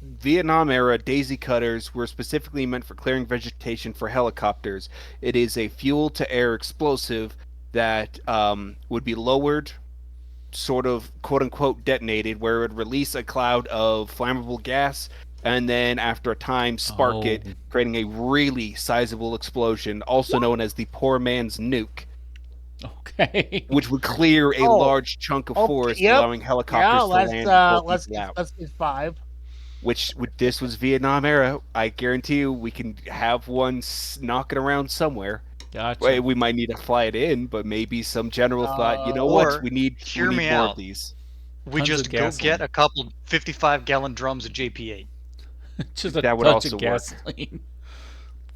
Vietnam era Daisy Cutters were specifically meant for clearing vegetation for helicopters. It is a fuel-to-air explosive that would be lowered, sort of quote-unquote detonated, where it would release a cloud of flammable gas, and then after a time spark it, creating a really sizable explosion, also known as the poor man's nuke, Okay. which would clear a Oh, large chunk of okay, forest, yep. allowing helicopters to land and pull people out. let's get 5. Which this was Vietnam era. I guarantee you, we can have one knocking around somewhere. Gotcha. Well, we might need to fly it in, but maybe some general thought. You know Or, what? We need hear more me of out. these. we Tons just of go gasoline. get a couple 55-gallon drums of JP8. Just a That would touch also of work. gasoline.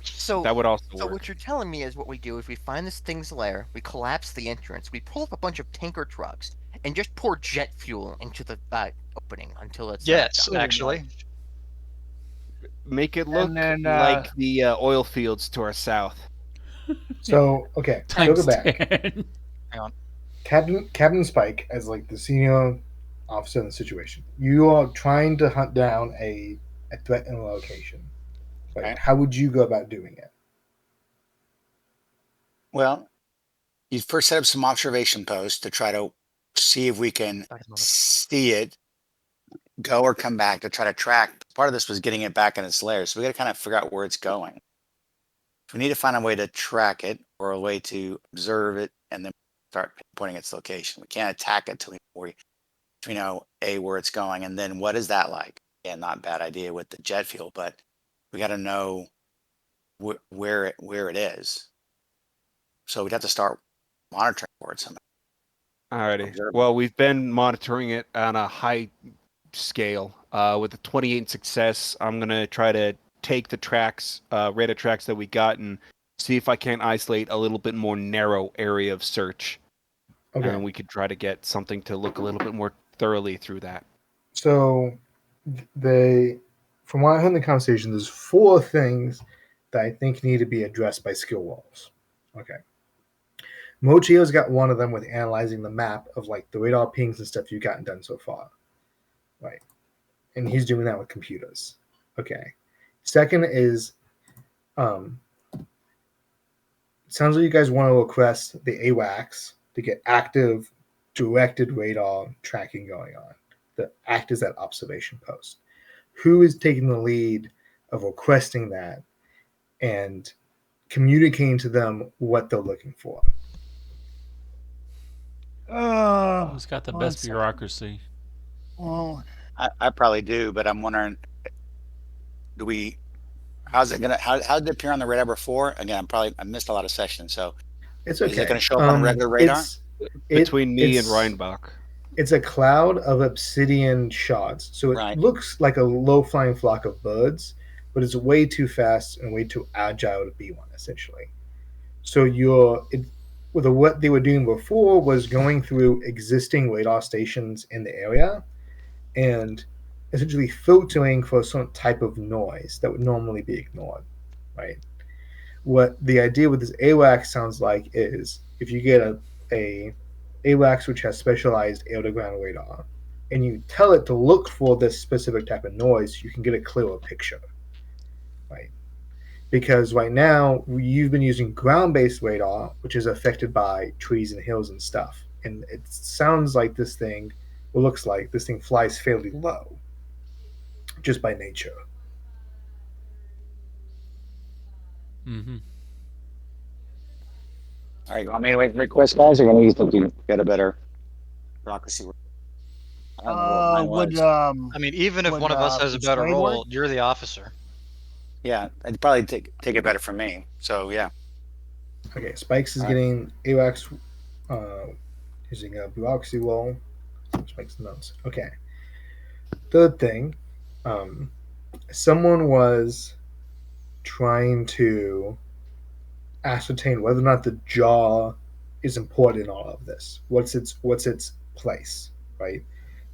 So That would also So work. what you're telling me is what we do is we find this thing's lair, we collapse the entrance, we pull up a bunch of tanker trucks, and just pour jet fuel into the opening until it's Yes, done. actually. Make it look And then, like the oil fields to our south. So okay, Times go back. 10. Captain Spike, as like the senior officer in the situation, you are trying to hunt down a threat in a location. Like, Okay. how would you go about doing it? Well, you first set up some observation posts to try to see if we can see it go or come back to try to track. Part of this was getting it back in its lair, so we got to kind of figure out where it's going. We need to find a way to track it or a way to observe it and then start pinpointing its location. We can't attack it till we know where it's going, and then what is that like? Yeah, not a bad idea with the jet fuel, but we got to know where it is. So we'd have to start monitoring for it somehow. Alrighty. Observe. Well, we've been monitoring it on a high scale. With a 28 success, I'm gonna try to take the tracks, radar tracks that we got, and see if I can't isolate a little bit more narrow area of search. Okay. And we could try to get something to look a little bit more thoroughly through that. So, from what I heard in the conversation, there's 4 things that I think need to be addressed by skill walls. Okay. Mochio's got one of them with analyzing the map of like the radar pings and stuff you've gotten done so far. Right. And he's doing that with computers. Okay. Second is, it sounds like you guys want to request the AWACS to get active directed radar tracking going on, that act as that observation post. Who is taking the lead of requesting that and communicating to them what they're looking for? Who's got the best second. bureaucracy? Well, I probably do, but I'm wondering, how's it gonna, how did it appear on the radar before? Again, I missed a lot of sessions, so It's okay. is it gonna show up on a regular radar? Between me and Reinbach. It's a cloud of obsidian shards. So it looks like a low-flying flock of birds, but it's way too fast and way too agile to be one, essentially. So what they were doing before was going through existing radar stations in the area and essentially filtering for a certain type of noise that would normally be ignored, right? What the idea with this AWACS sounds like is if you get a AWACS which has specialized air-to-ground radar, and you tell it to look for this specific type of noise, you can get a clearer picture, right? Because right now, you've been using ground-based radar, which is affected by trees and hills and stuff. And it sounds like this thing flies fairly low, just by nature. Mm-hmm. All right, you want me to wait for request, guys, or you think you get a better bureaucracy? I mean, even if one of us has a better role, you're the officer. Yeah, it'd probably take it better from me. So yeah. Okay, Spikes is getting AWACS using a bureaucracy roll. Spikes notes. Okay. Third thing, someone was trying to ascertain whether or not the jaw is important in all of this. What's its place, right?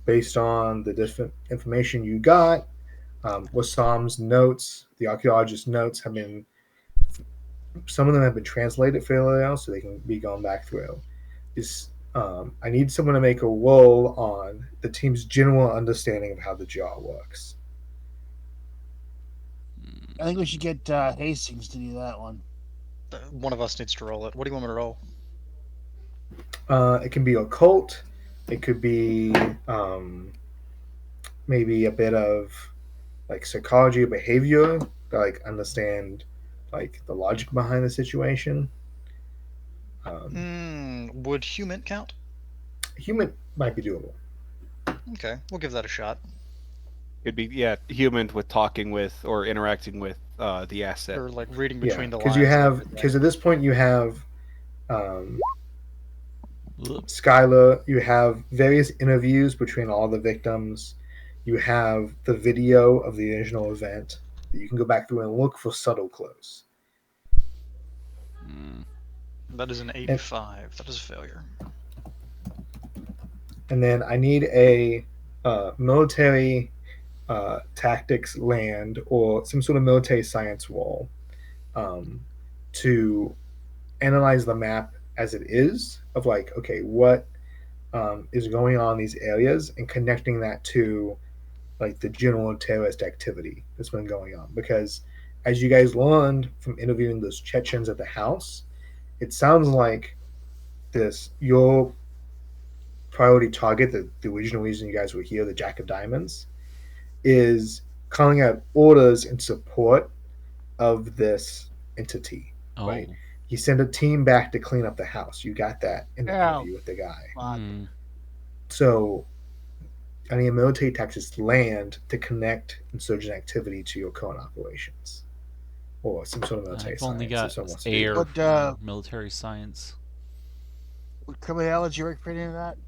Based on the different information you got, Wassam's notes, the archaeologist's notes some of them have been translated fairly well, so they can be gone back through. I need someone to make a roll on the team's general understanding of how the jaw works. I think we should get Hastings to do that one. One of us needs to roll it. What do you want me to roll? It can be occult. It could be maybe a bit of like psychology or behavior to like understand like the logic behind the situation. Would human count? Human might be doable. Okay, we'll give that a shot. It'd be human with talking with or interacting with the asset, or like reading between the lines. Because at this point you have Skylar, you have various interviews between all the victims, you have the video of the original event that you can go back through and look for subtle clues. That is an 85. That is a failure. And then I need a military tactics land or some sort of military science roll to analyze the map as it is of like, okay, what is going on in these areas, and connecting that to like the general terrorist activity that's been going on. Because as you guys learned from interviewing those Chechens at the house, it sounds like your priority target, the original reason you guys were here, the Jack of Diamonds, is calling out orders in support of this entity. Oh. Right? He sent a team back to clean up the house. You got that in the interview with the guy. Hmm. So any military taxes land to connect insurgent activity to your current operations, or some sort of military I've only science. got air But, for military science. Would criminology work for any of that?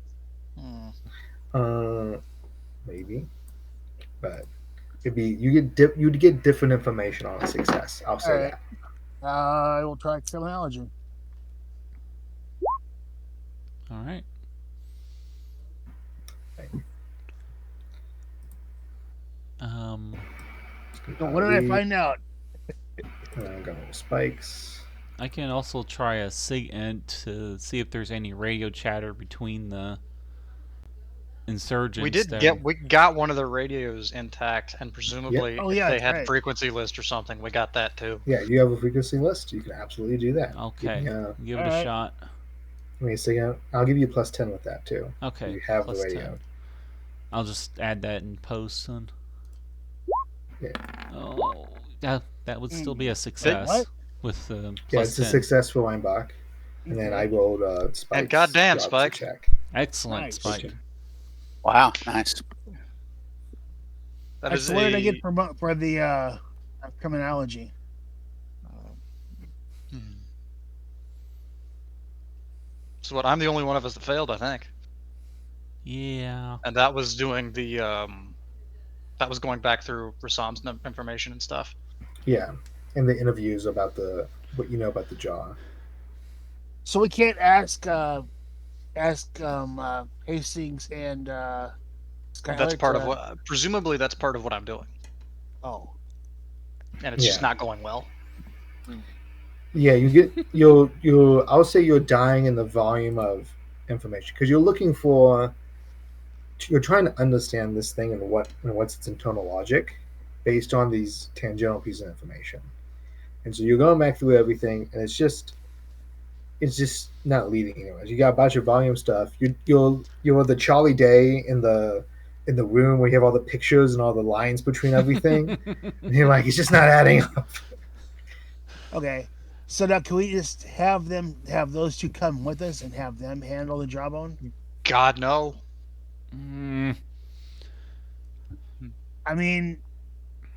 Maybe, but it'd be you'd get different information on a success. I'll say Alright. that. I will try criminology. All right. So what did I find out? I'm going to Spikes. I can also try a SIGINT to see if there's any radio chatter between the insurgents. We got one of the radios intact, and presumably if they had a frequency list or something, we got that too. Yeah, you have a frequency list. You can absolutely do that. Okay, give it a shot. Let me see. I'll give you +10 with that too. Okay, you have the radio. 10. I'll just add that in post, son. Yeah. Oh, that would still be a success. What? With yeah, it's 10. a success for Weinbach. And then I rolled Spike. And goddamn, Spike. Excellent, Nice. Spike. Wow, nice. That is what did I get for the criminology? So what? I'm the only one of us that failed, I think. Yeah. And that was doing the that was going back through Rassam's information and stuff. Yeah, and the interviews about what you know about the jaw. So we can't ask Hastings and Skylar. That's part of what. Presumably, that's part of what I'm doing. Oh. And it's just not going well. Yeah, I'll say you're dying in the volume of information because you're trying to understand this thing and what's its internal logic based on these tangential pieces of information. And so you're going back through everything, and it's just not leading anywhere. You got a bunch of volume stuff. You're the Charlie Day in the room where you have all the pictures and all the lines between everything. And you're like, it's just not adding up. Okay. So now can we just have those two come with us and have them handle the jawbone? God, no. I mean,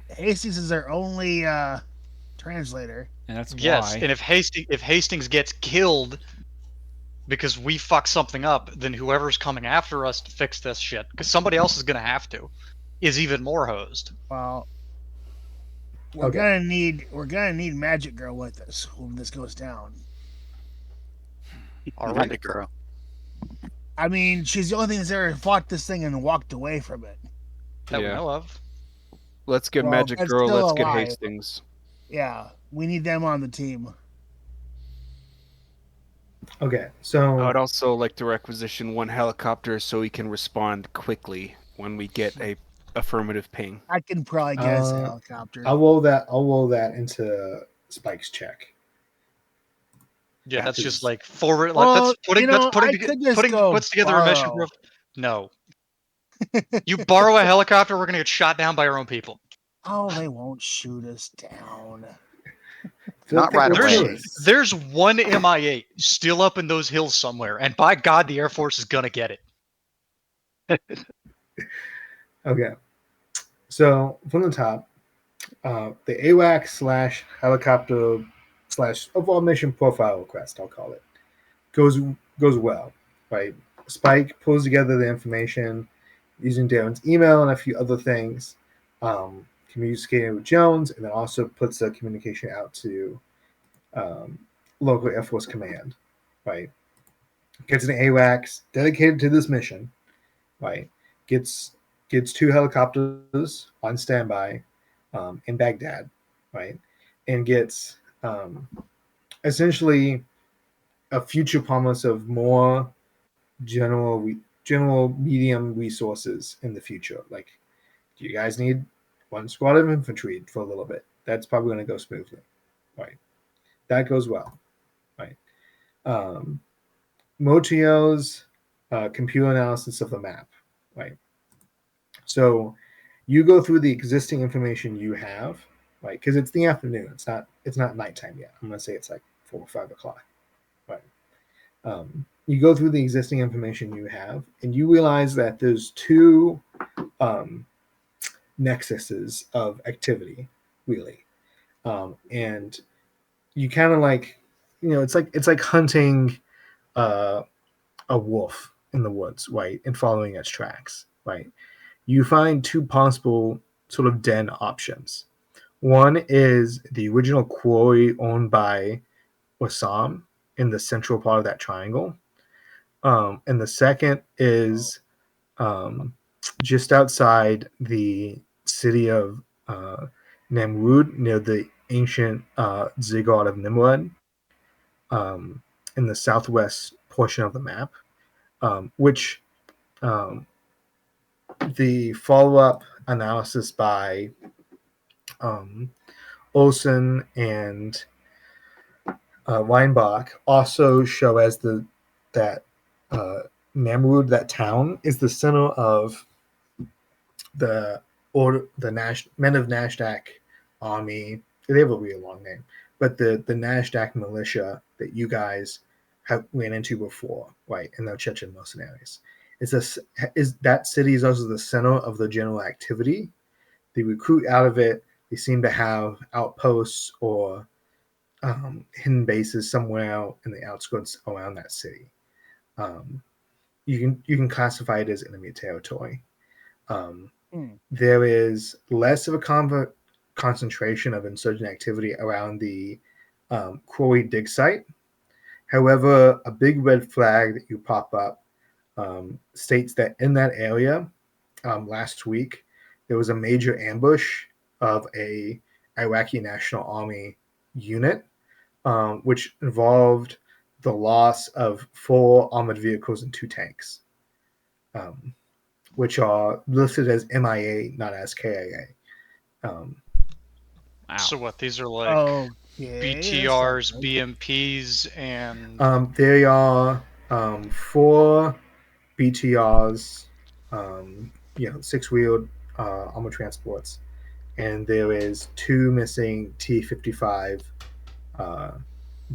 Hastings is our only translator. And that's yes, why. and if Hastings gets killed because we fuck something up, then whoever's coming after us to fix this shit, because somebody else is gonna have to, is even more hosed. Well, we're gonna need Magic Girl with us when this goes down. All right, Magic Girl. I mean, she's the only thing that's ever fought this thing and walked away from it. That we know of. Let's get Magic Girl. Let's get Hastings. Yeah, we need them on the team. Okay, so I would also like to requisition one helicopter so we can respond quickly when we get a affirmative ping. I can probably get us a helicopter. I'll roll that into Spike's check. Yeah, that's just like forward. Well, That's putting puts together a mission. No, you borrow a helicopter, we're gonna get shot down by our own people. Oh, they won't shoot us down. Not right away. There's one MI8 still up in those hills somewhere, and by God, the Air Force is gonna get it. Okay, so from the top, the AWAC / helicopter / overall mission profile request, I'll call it, goes well, right? Spike pulls together the information using Darren's email and a few other things, communicating with Jones, and then also puts the communication out to local Air Force Command, right? Gets an AWACS dedicated to this mission, right? Gets 2 helicopters on standby in Baghdad, right? And gets essentially a future promise of more general medium resources in the future. Like, do you guys need one squad of infantry for a little bit? That's probably going to go smoothly, right? That goes well, right? Motios, computer analysis of the map, right? So you go through the existing information you have, right? Because it's the afternoon. It's not nighttime yet. I'm going to say it's like 4 or 5 o'clock, right? You go through the existing information you have, and you realize that there's two nexuses of activity, really, and you kind of like, it's like hunting a wolf in the woods, right, and following its tracks, right. You find two possible sort of den options. One is the original quarry owned by Wassam in the central part of that triangle. And the second is just outside the city of Namrud, near the ancient ziggurat of Nimrod, in the southwest portion of the map, which the follow-up analysis by Olsen and Weinbach also show as that Namrud, that town, is the center of the Men of Nashdaq army. They have a really long name, but the Nashdaq militia that you guys have ran into before, right? And the Chechen mercenaries. That city is also the center of the general activity. They recruit out of it. They seem to have outposts or hidden bases somewhere out in the outskirts around that city. You can classify it as enemy territory. There is less of a concentration of insurgent activity around the quarry dig site. However, a big red flag that you pop up states that in that area last week there was a major ambush of a Iraqi National Army unit, which involved the loss of 4 armored vehicles and 2 tanks, which are listed as MIA, not as KIA. Wow. So what? These are like BTRs, BMPs, and they are 4 BTRs, 6-wheeled armored transports, and there is 2 missing T-55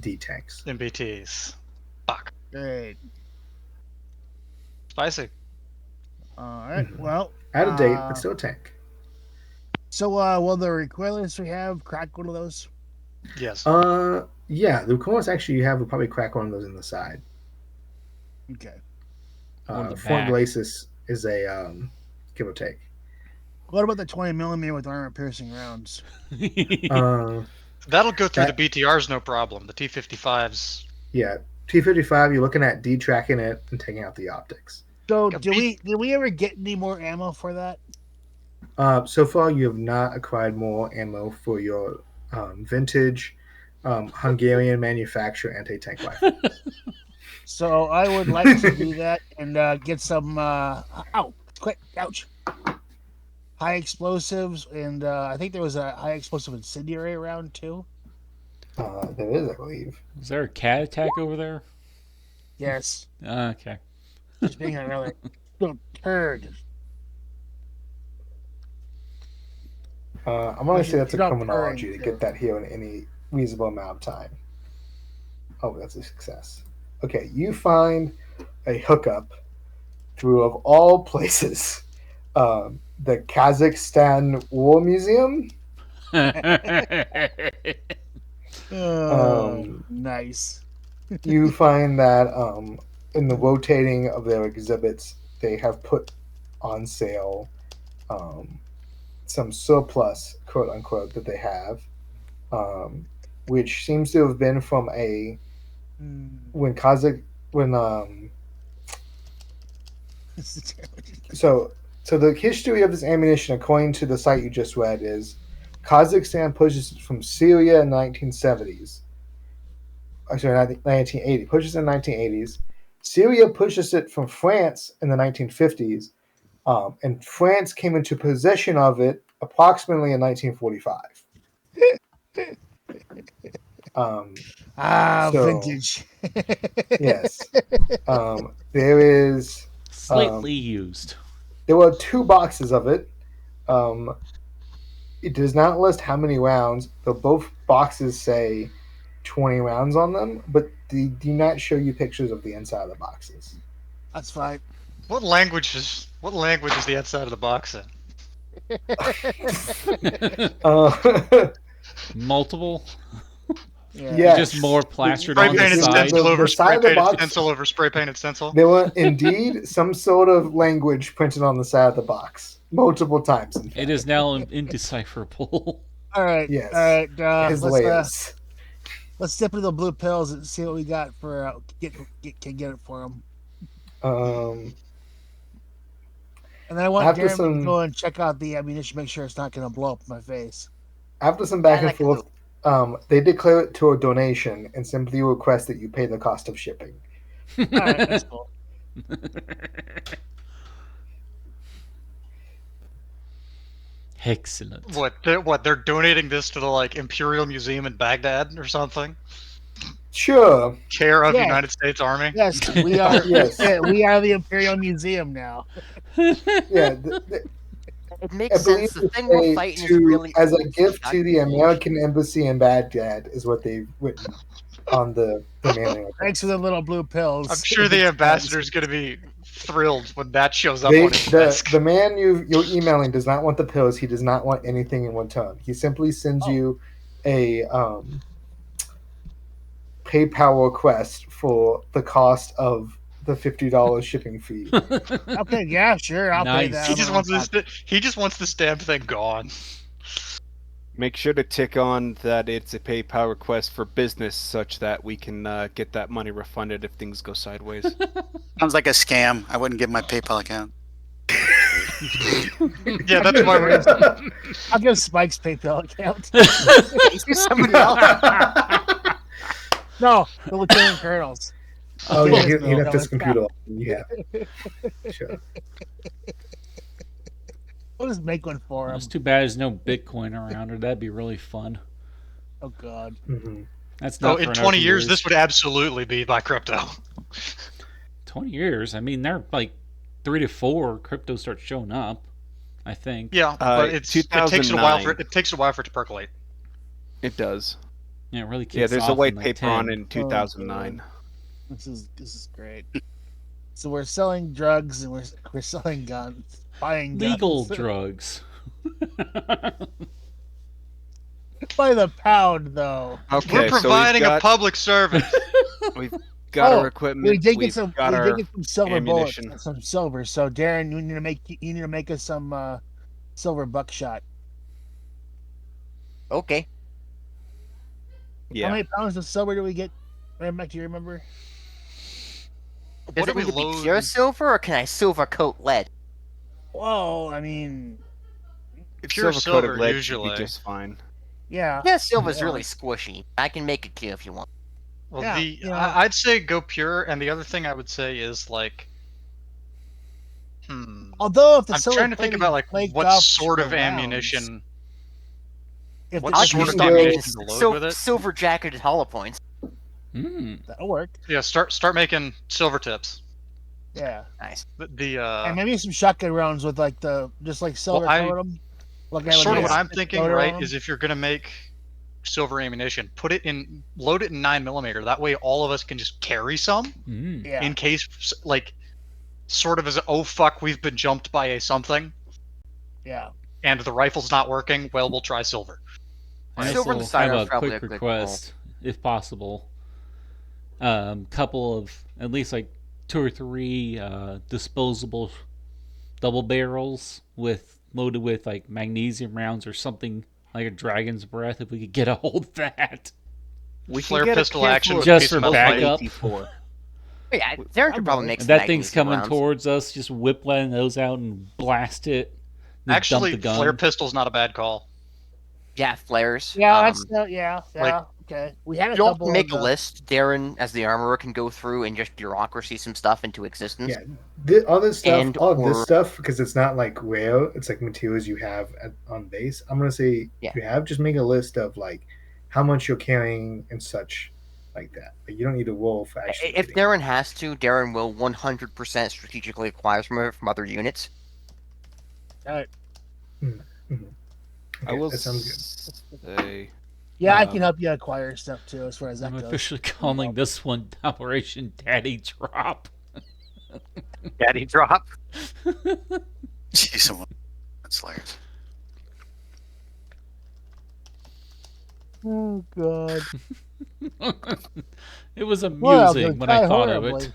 D tanks. MBTs. Fuck. Great. Spicy. All right. Well, out of date, but still a tank. So, will the requirements we have crack one of those? Yes. Yeah, the requirements actually you have will probably crack one of those in the side. Okay. Fort Glacis is a give or take. What about the 20mm with armor-piercing rounds? That'll go through the BTRs, no problem. The T-55s. Yeah, T-55. You're looking at detracking it and taking out the optics. So, did we ever get any more ammo for that? So far, you have not acquired more ammo for your vintage Hungarian manufacturer anti-tank rifle. So I would like to do that and get some ouch, high explosives, and I think there was a high explosive incendiary round too. There is, I believe. Is there a cat attack over there? Yes. Okay. Just being another little turd. I'm going to say that's a criminology to get that here in any reasonable amount of time. Oh, that's a success. Okay, you find a hookup through, of all places, the Kazakhstan War Museum. Nice. You find that in the rotating of their exhibits, they have put on sale some surplus, quote unquote, that they have, which seems to have been from so the history of this ammunition, according to the site you just read, is Kazakhstan purchased it from Syria in the 1970s. sorry, 1980. Purchased in the 1980s. Syria purchased it from France in the 1950s, and France came into possession of it approximately in 1945. Vintage. Yes. There is Slightly used. There were 2 boxes of it. It does not list how many rounds, but both boxes say 20 rounds on them, but they do not show you pictures of the inside of the boxes. That's fine. What language is the inside of the box in? Multiple? Yeah. Just more plastered Spray on the painted side. stencil over spray painted box, stencil over spray painted stencil. There were indeed some sort of language printed on the side of the box multiple times. It is now indecipherable. All right. Yes. All right. Layers. Let's dip into the blue pills and see what we got for get it for them. And then I want Darren to go and check out the ammunition, make sure it's not going to blow up in my face. After some back and forth, they declare it to a donation and simply request that you pay the cost of shipping. All right, that's cool. Excellent. What? They're donating this to the Imperial Museum in Baghdad or something? Sure. Care of United States Army. Yes, we are. Yes, we are the Imperial Museum now. Yeah. It makes sense. The thing we're fighting is really as a gift to the American Embassy in Baghdad is what they've written on the mailing. Thanks for the little blue pills. I'm sure the ambassador's going to be thrilled when that shows up on his desk. The man you're emailing does not want the pills. He does not want anything in return. He simply sends you a PayPal request for the cost of the $50 shipping fee. Okay, yeah, sure, I'll pay that. He just wants the stamp thing gone. Make sure to tick on that it's a PayPal request for business, such that we can get that money refunded if things go sideways. Sounds like a scam. I wouldn't give my PayPal account. Yeah, that's why I'll give Spike's PayPal account. Somebody else. No, the Lieutenant Colonel's. Oh, yeah, you have this computer. Yeah. Sure. We'll just make one for him. It's too bad there's no Bitcoin around, or that'd be really fun. Oh, God. Mm-hmm. That's not in 20 years, this would absolutely be by crypto. 20 years? I mean, they're 3 to 4 crypto starts showing up, I think. Yeah, but it takes a while for it to percolate. It does. Yeah, it really kicks Yeah, there's off a white in, paper 10. on it in 2009. This is great. So we're selling drugs and we're selling guns, buying guns. Legal drugs. By the pound, though. Okay, we're providing a public service. We've got our equipment. We did get some silver ammunition. bullets, some silver. So Darren, you need to make us some silver buckshot. Okay. Yeah. How many pounds of silver do we get? Mac, do you remember? Does it need to be pure silver, or can I silver coat lead? Well, I mean, if you're silver, lead usually should be just fine. Yeah. Yeah, silver's really squishy. I can make it pure if you want. Well, I'd say go pure, and the other thing I would say is although if the I'm trying to think about what sort of ammunition. What sort of ammunition to load with it? Silver jacketed hollow points. That'll work. Yeah, start making silver tips. Yeah. Nice. And maybe some shotgun rounds with silver coat them. Sort of what I'm thinking, right, is if you're gonna make silver ammunition, load it in 9mm. That way, all of us can just carry some in case, sort of as oh fuck, we've been jumped by a something. Yeah. And the rifle's not working. Well, we'll try silver. I also have a quick request, if possible. Couple of at least 2 or 3 disposable double barrels loaded with magnesium rounds or something like a dragon's breath. If we could get a hold of that, we flare pistol action just for backup. Yeah, Darren could probably make some that thing's coming rounds towards us. Just whip letting those out and blast it. Actually, flare pistol's not a bad call. Yeah, flares. Yeah, Okay, we had a You all couple can make of a list. Darren, as the armorer, can go through and just bureaucracy some stuff into existence. Yeah, all this stuff, And all of this or- stuff, because it's not like rare. It's like materials you have on base. I'm gonna say Yeah. you have just make a list of like how much you're carrying and such like that. But you don't need to roll for actually. If Darren has to, Darren will 100% strategically acquire from other units. All right. Okay, I will that sounds good. say. Yeah, I can help you acquire stuff too, as far as that I'm goes. officially calling this one Operation Daddy Drop. Daddy drop. Jeez, that's hilarious. Oh God. It was amusing when I thought of it.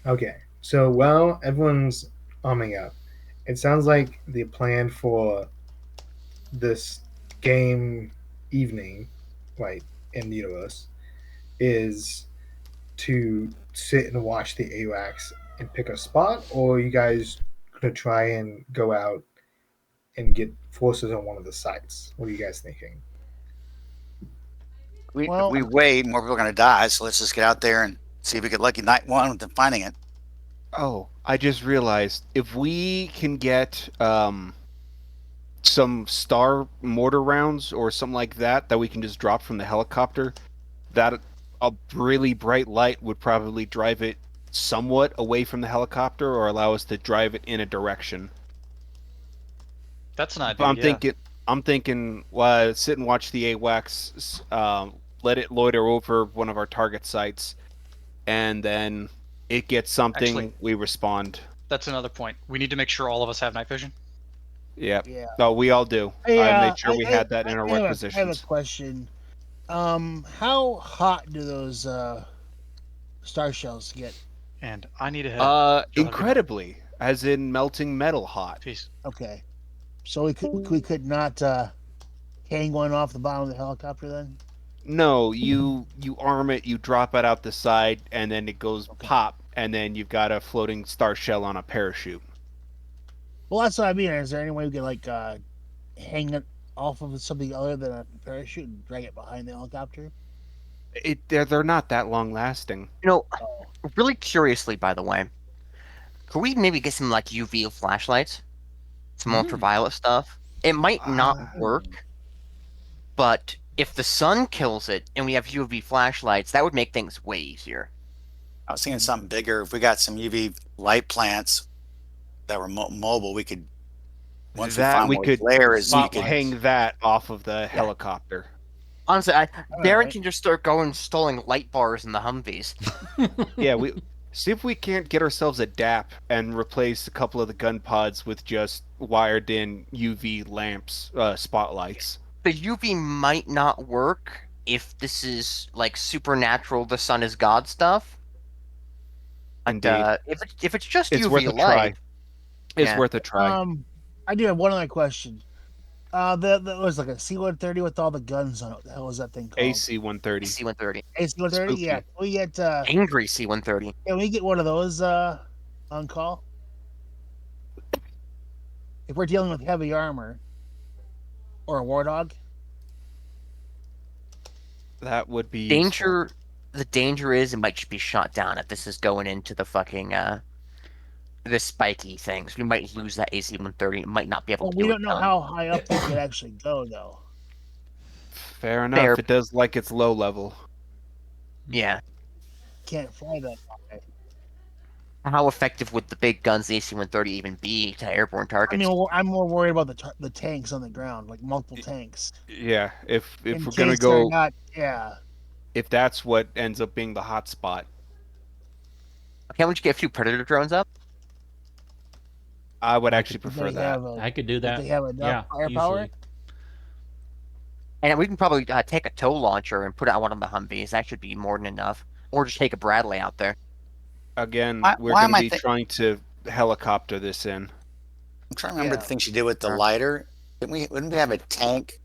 Okay, so while everyone's arming up, it sounds like the plan for this game evening, like in the universe, is to sit and watch the AWACS and pick a spot, or are you guys gonna try and go out and get forces on one of the sites? What are you guys thinking? If we wait, more people are gonna die. So let's just get out there and see if we get lucky night one with them finding it. Oh, I just realized if we can get some star mortar rounds or something like that we can just drop from the helicopter, that a really bright light would probably drive it somewhat away from the helicopter or allow us to drive it in a direction. That's an idea. I'm thinking sit and watch the AWACS, let it loiter over one of our target sites, and then it gets something, Actually, we respond. That's another point. We need to make sure all of us have night vision. Yeah. Yeah. No, we all do. I made sure we had that in our requisitions. I have a question. How hot do those star shells get? And I need to head. Incredibly, as in melting metal hot. Peace. Okay. So we could not hang one off the bottom of the helicopter then? No, you arm it, you drop it out the side, and then it goes pop, and then you've got a floating star shell on a parachute. Well, that's what I mean. Is there any way we could like hang it off of something other than a parachute and drag it behind the helicopter? They're not that long lasting. You know, really curiously, by the way, could we maybe get some like UV flashlights, some ultraviolet stuff? It might not work, but if the sun kills it and we have UV flashlights, that would make things way easier. I was thinking something bigger. If we got some UV light plants that were mobile, we could. Once we could hang that off of the helicopter. Honestly, Darren can just start installing light bars in the Humvees. Yeah, we see if we can't get ourselves a DAP and replace a couple of the gun pods with just wired-in UV lamps, spotlights. The UV might not work if this is like supernatural, the sun is God stuff. And if it's just it's UV worth a light, try. It's worth a try. I do have one other question. That was like a C-130 with all the guns on it. What the hell was that thing called? AC-130. AC-130. AC-130. Yeah. Can we get angry C-130? Can we get one of those on call? If we're dealing with heavy armor or a war dog. That would be danger. Useful. The danger is it might just be shot down if this is going into the fucking the spiky things. We might lose that AC-130. It might not be able to. We don't know how high up they could actually go, though. Fair enough. It does like it's low level. Yeah. Can't fly that high. How effective would the big guns, the AC-130, even be to airborne targets? I mean, I'm more worried about the tanks on the ground, like multiple tanks. Yeah, if we're gonna go, if that's what ends up being the hot spot. Can't we just get a few Predator drones up? I would actually prefer that. I could do that. They have enough firepower. Easily. And we can probably take a tow launcher and put out one on the Humvees. That should be more than enough. Or just take a Bradley out there. Again, we're going to be trying to helicopter this in. I'm trying to remember the thing she did with the lighter. Wouldn't we have a tank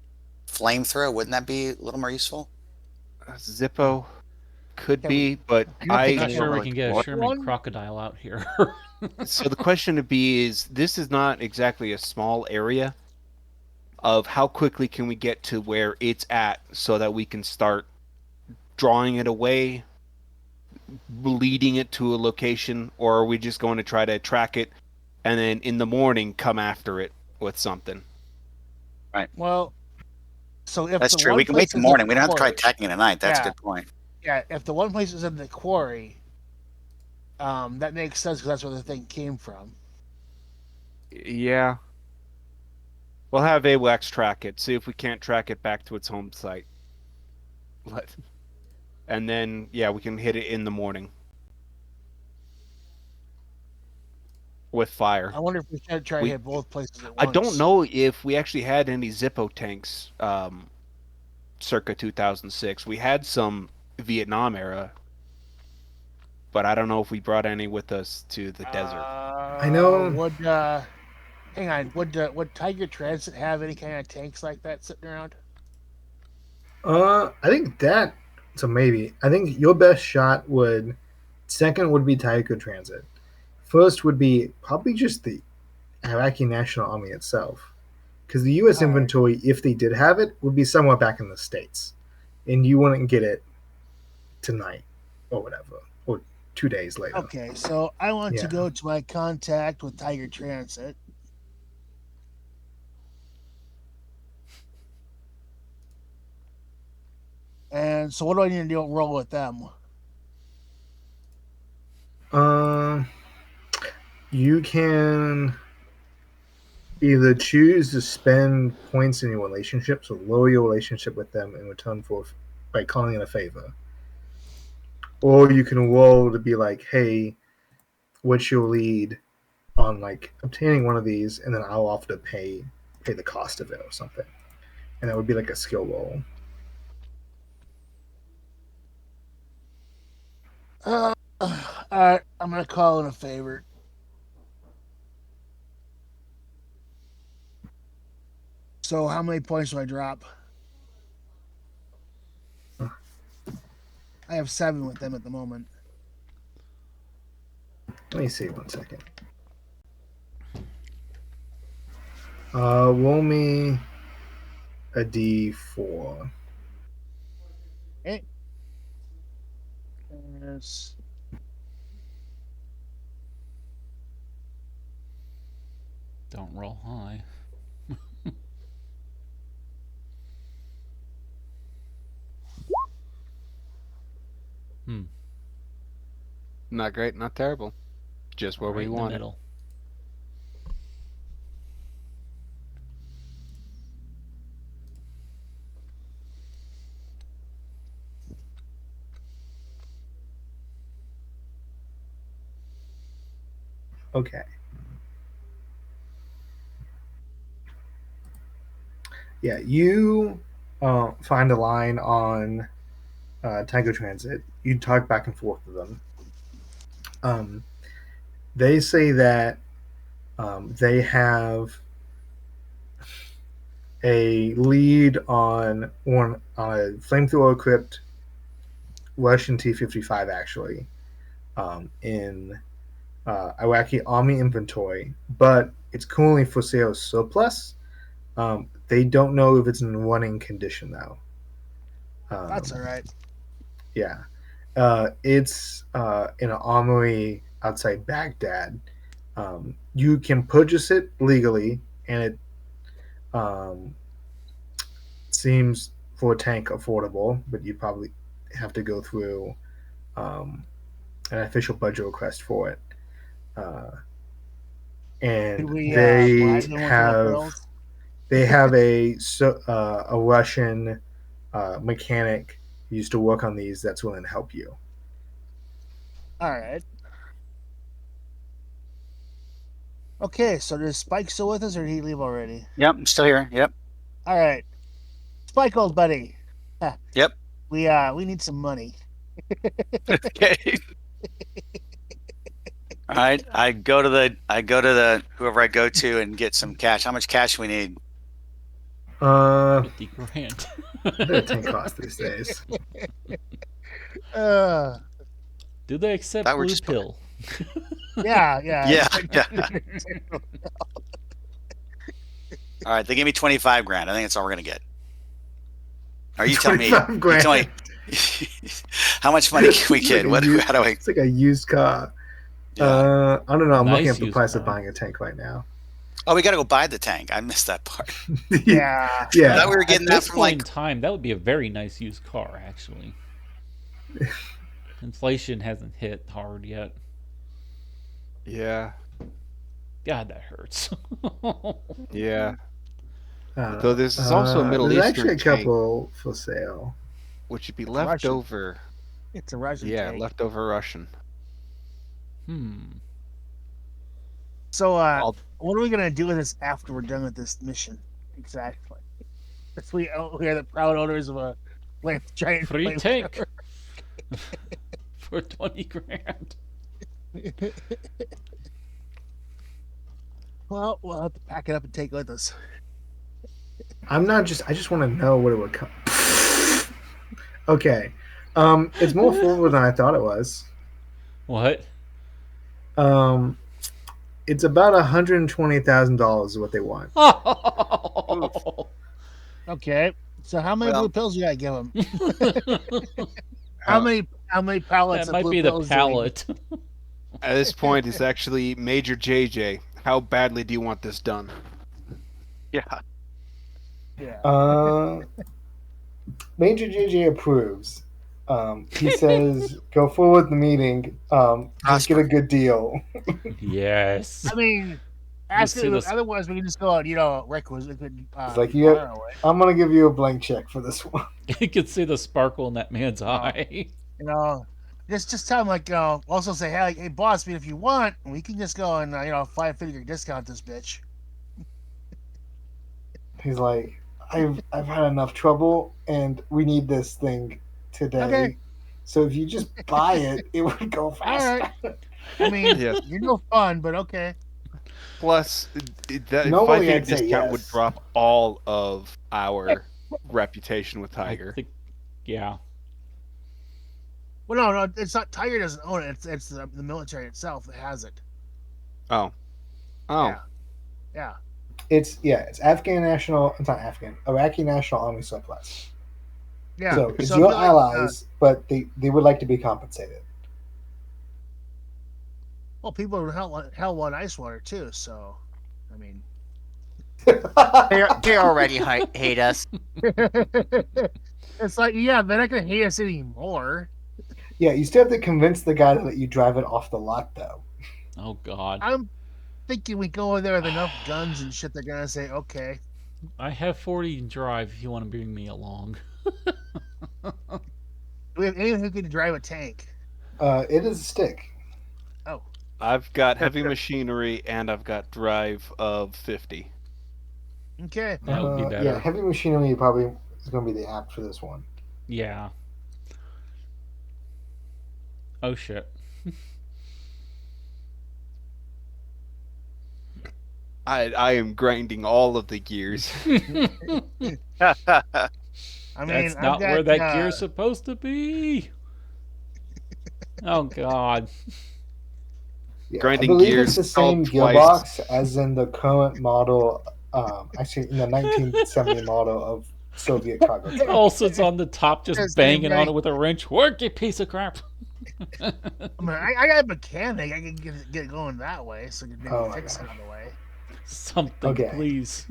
flamethrower? Wouldn't that be a little more useful? Zippo could be, but I'm not sure we can get a Sherman crocodile out here. So the question to be is, this is not exactly a small area. of how quickly can we get to where it's at so that we can start drawing it away, leading it to a location, or are we just going to try to track it and then in the morning come after it with something? Right. Well, so if That's the true. one We can wait place till is morning. in We the don't have to try quarry- attacking it at night. That's a Yeah. good point. Yeah, if the one place is in the quarry, that makes sense because that's where the thing came from. Yeah. We'll have AWACS track it, see if we can't track it back to its home site. And then, yeah, we can hit it in the morning. With fire. I wonder if we should try to hit both places at once. I don't know if we actually had any Zippo tanks circa 2006. We had some Vietnam era, but I don't know if we brought any with us to the desert. I know. Hang on. Would Tiger Transit have any kind of tanks like that sitting around? I think that so maybe. I think your best shot second would be Taiko Transit. First would be probably just the Iraqi National Army itself, because the U.S. inventory, if they did have it, would be somewhere back in the States, and you wouldn't get it tonight or whatever, or 2 days later. Okay, so I want to go to my contact with Tiger Transit. And so what do I need to do? Roll with them? You can either choose to spend points in your relationship, so lower your relationship with them in return by calling in a favor. Or you can roll to be like, hey, what's your lead on like obtaining one of these, and then I'll offer to pay the cost of it or something. And that would be like a skill roll. Alright, I'm gonna call in a favor. So how many points do I drop? I have 7 with them at the moment. Let me see 1 second. Roll me a D4. Okay. Yes. Don't roll high. Not great, not terrible. Just where we want it. Okay. Yeah, you find a line on Tango Transit. You talk back and forth with them. They say that they have a lead on a flamethrower equipped Russian T-55 actually in Iraqi Army inventory, but it's currently for sale surplus. They don't know if it's in running condition though. That's all right. Yeah. It's in an armory outside Baghdad. You can purchase it legally, and it seems for a tank affordable, but you probably have to go through an official budget request for it. And they have a Russian mechanic who used to work on these that's willing to help you. All right. Okay, so does Spike still with us, or did he leave already? Yep, I'm still here. Yep. All right, Spike, old buddy. Yep. We need some money. Okay. All right, I go to the whoever I go to and get some cash. How much cash we need? 50 grand. They're 10 cost these days. Do they accept blue pill? Yeah. Yeah. All right, they gave me 25 grand. I think that's all we're gonna get. Or you tell me. 25 grand. You tell me. How much money can we get? How do I? It's like a used car. Yeah. I don't know. I'm Nice looking at the used price of car. buying a tank right now. Oh, we got to go buy the tank. I missed that part. Yeah. I Yeah. thought we were getting At that this from point in like. time, that would be a very nice used car, actually. Inflation hasn't hit hard yet. Yeah. God, that hurts. Yeah. Though there's also a Middle there's Eastern actually a tank, couple for sale. which would be It's left Russian. over. It's a Russian Yeah, tank. leftover Russian. So, what are we gonna do with this after we're done with this mission? Exactly. If we are the proud owners of a giant Free flame tank for 20 grand. Well, we'll have to pack it up and take it with us. I just want to know what it would come. Okay. It's more affordable than I thought it was. What? It's about $120,000 is what they want. Okay. So how many Well- blue pills you gotta give them? How many pallets That of might blue be the pills pallet. At this point, it's actually Major JJ. How badly do you want this done? Yeah. Yeah. Major JJ approves. He says, "Go forward with the meeting. Just get a good deal." Yes. I mean, ask see it, this- otherwise we can just go out, requisite. It's like I'm gonna give you a blank check for this one. You can see the sparkle in that man's eye. Just tell him also say, hey boss, if you want, we can just go and $5.50 discount this bitch. He's like, I've had enough trouble, and we need this thing today. Okay. So if you just buy it, it would go faster. Alright. I mean, Yeah. you're no fun, but okay. Plus, that Normally 5 I'd say discount would yes. drop all of our reputation with I Tiger. think, yeah. Well, no, it's not. Tiger doesn't own it. It's the military itself that has it. Oh. Yeah. It's Afghan national. It's not Afghan. Iraqi National Army surplus. Yeah. So it's So your like, allies, but they would like to be compensated. Well, people in hell want ice water too. So, I mean, They already hate us. it's like, yeah, they're not gonna hate us anymore. Yeah, you still have to convince the guy to let you drive it off the lot, though. Oh, God. I'm thinking we go over there with enough guns and shit. They're gonna say, okay. I have 40 in drive if you want to bring me along. Do we have anyone who can drive a tank? It is a stick. Oh, I've got heavy machinery and I've got drive of 50. okay. That would be better. Yeah, heavy machinery probably is going to be the app for this one. Yeah. Oh, shit. I am grinding all of the gears. I mean, That's I've not got, where that gear's supposed to be. Oh, God. Yeah, Grinding I believe gears it's the same called gearbox as in the current model, actually in the 1970 model of Soviet cargo tank. Olson's on the top just Yes, banging same on guy. it with a wrench. Work, you piece of crap. I mean, I got a mechanic. I can get it going that way, so you Oh can my fix it God. on the way. Something, Okay. please.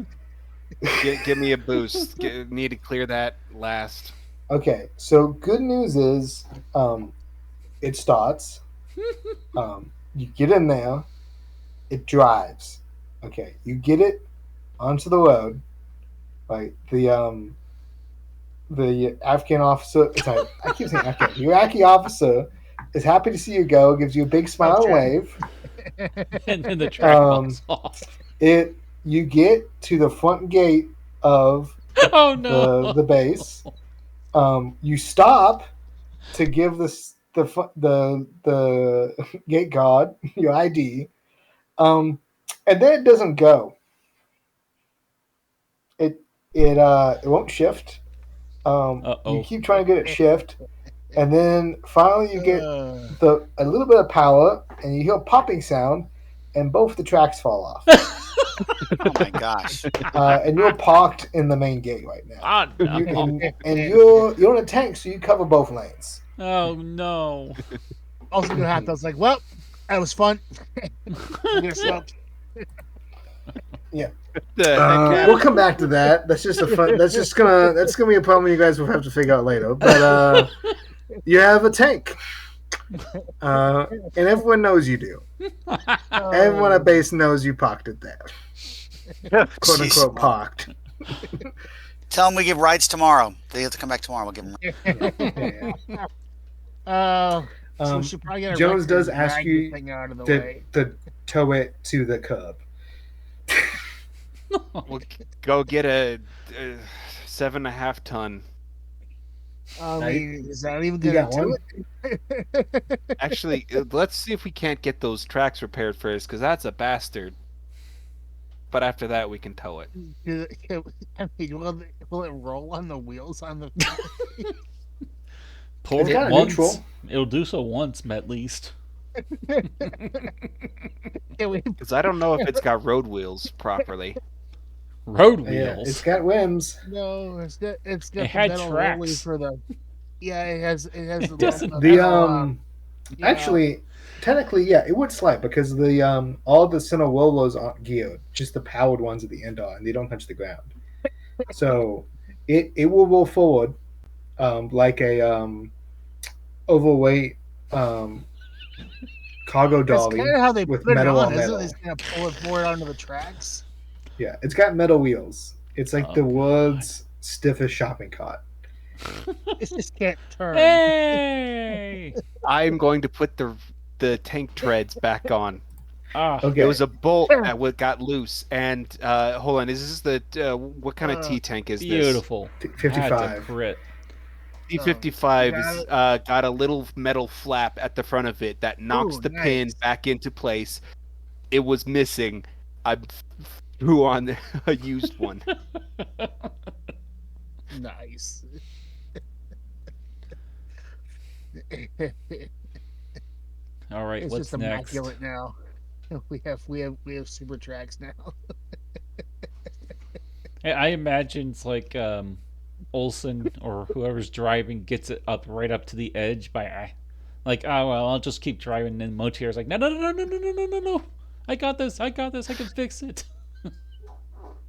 Give me a boost. Need to clear that last. Okay, so good news is it starts. You get in there, it drives. Okay, you get it onto the road. Right, the Afghan officer. Sorry, I keep saying Afghan. The Iraqi officer is happy to see you go. Gives you a big smile and wave. And then the track falls off. You get to the front gate of Oh, no. the base. You stop to give the gate guard your ID, and then it doesn't go. It won't shift. You keep trying to get it shift, and then finally you get a little bit of power, and you hear a popping sound, and both the tracks fall off. Oh my gosh. And you're parked in the main gate right now. Ah, no. And you're in a tank, so you cover both lanes. Oh no. Also gonna happen. I was like, well, that was fun. I'm gonna stop. Yeah. The We'll come back to that. That's just a fun. That's gonna be a problem you guys will have to figure out later. But you have a tank, and everyone knows you do. Everyone at base knows you parked it there. "Quote unquote" parked. Tell them we give rides tomorrow. They have to come back tomorrow. We'll give them. So we should probably get a Jones record does and ask drag you the thing out of the to way. tow it to the curb. We'll go get a 7.5 ton. I mean, is that even You gonna got do one? it? Actually, let's see if we can't get those tracks repaired first, because that's a bastard. But after that, we can tow it. I mean, will it roll on the wheels on the? Pour It's it kinda once. neutral. It'll do so once, at least. Because I don't know if it's got road wheels properly. Road Yeah, wheels. it's got rims. No, it's got It the had metal tracks. rolling for the. Yeah, it has the doesn't. yeah. Actually, technically, yeah, it would slide because the all the center rollers aren't geared, just the powered ones at the end are, and they don't touch the ground. So it will roll forward, like a overweight cargo That's dolly kind of how they with put it metal on, on isn't metal. it? It's gonna pull it forward onto the tracks. Yeah, it's got metal wheels. It's like Oh, the God. world's stiffest shopping cart. It just can't turn. Hey! I'm going to put the tank treads back on. Ah, Okay. It was a bolt that got loose. And hold on, is this the what kind of T tank is this? beautiful. Had to 55. crit. T55 got is got a little metal flap at the front of it that knocks Ooh, the nice. pin back into place. It was missing. I threw on a used one. Nice. All right, It's what's just next? immaculate now. We have super tracks now. Hey, I imagine it's like Olsen or whoever's driving gets it right up to the edge by like, oh well, I'll just keep driving. And then Motir's like, no, I got this, I can fix it.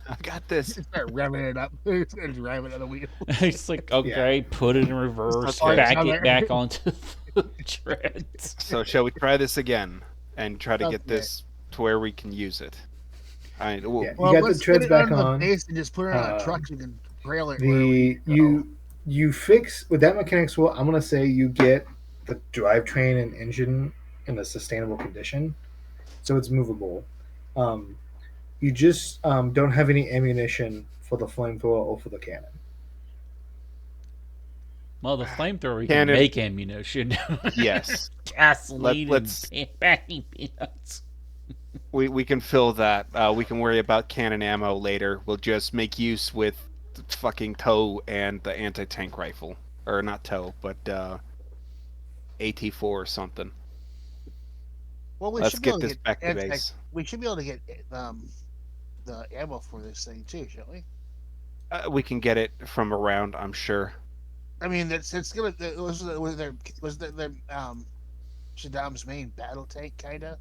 I got this. Start revving it up. It's gonna drive it on the wheel. It's like, okay, put it in reverse, Parts back on it there. back onto the treads. So shall we try this again and try to get Okay. this to where we can use it? Yeah. Well, You got the let's treads put it back on on. the base and just put it on a truck. You can trail it. You fix with that mechanics wheel. I'm gonna say you get the drivetrain and engine in a sustainable condition, so it's movable. You just don't have any ammunition for the flamethrower or for the cannon. Well, the flamethrower you can Cannon. make ammunition. Yes. Gasoline Let's- and packing peanuts. We can fill that. We can worry about cannon ammo later. We'll just make use with the fucking tow and the anti-tank rifle. Or not tow, but AT-4 or something. Well, we Let's should be able get to this back to anti- base. We should be able to get the ammo for this thing too, shouldn't we? We can get it from around, I'm sure. I mean, it's gonna was their Saddam's main battle tank, kinda.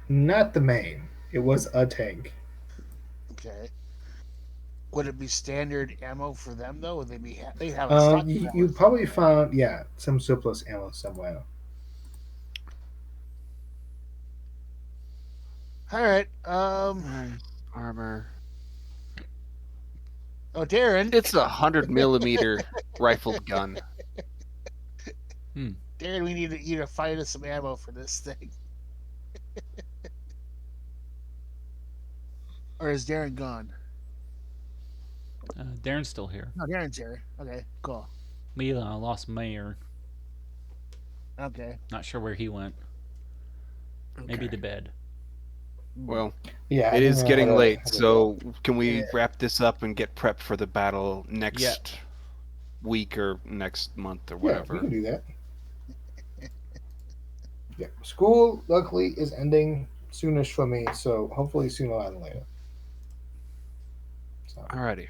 Not the main. It was a tank. Okay. Would it be standard ammo for them though? Would they have a stock You probably found some surplus ammo somewhere. All right. Armor. Oh, Darren. It's a 100mm rifled gun. Darren, we need you to find us some ammo for this thing. Or is Darren gone? Darren's still here. No, Darren's here. Okay, cool. We lost Mayor. Okay. Not sure where he went. Maybe to bed. Well, Yeah, it is getting late, how to- so can we wrap this up and get prepped for the battle next week or next month or Yeah, whatever? we can do that. Yeah, school luckily is ending soonish for me, so hopefully sooner rather than later. So. Alrighty.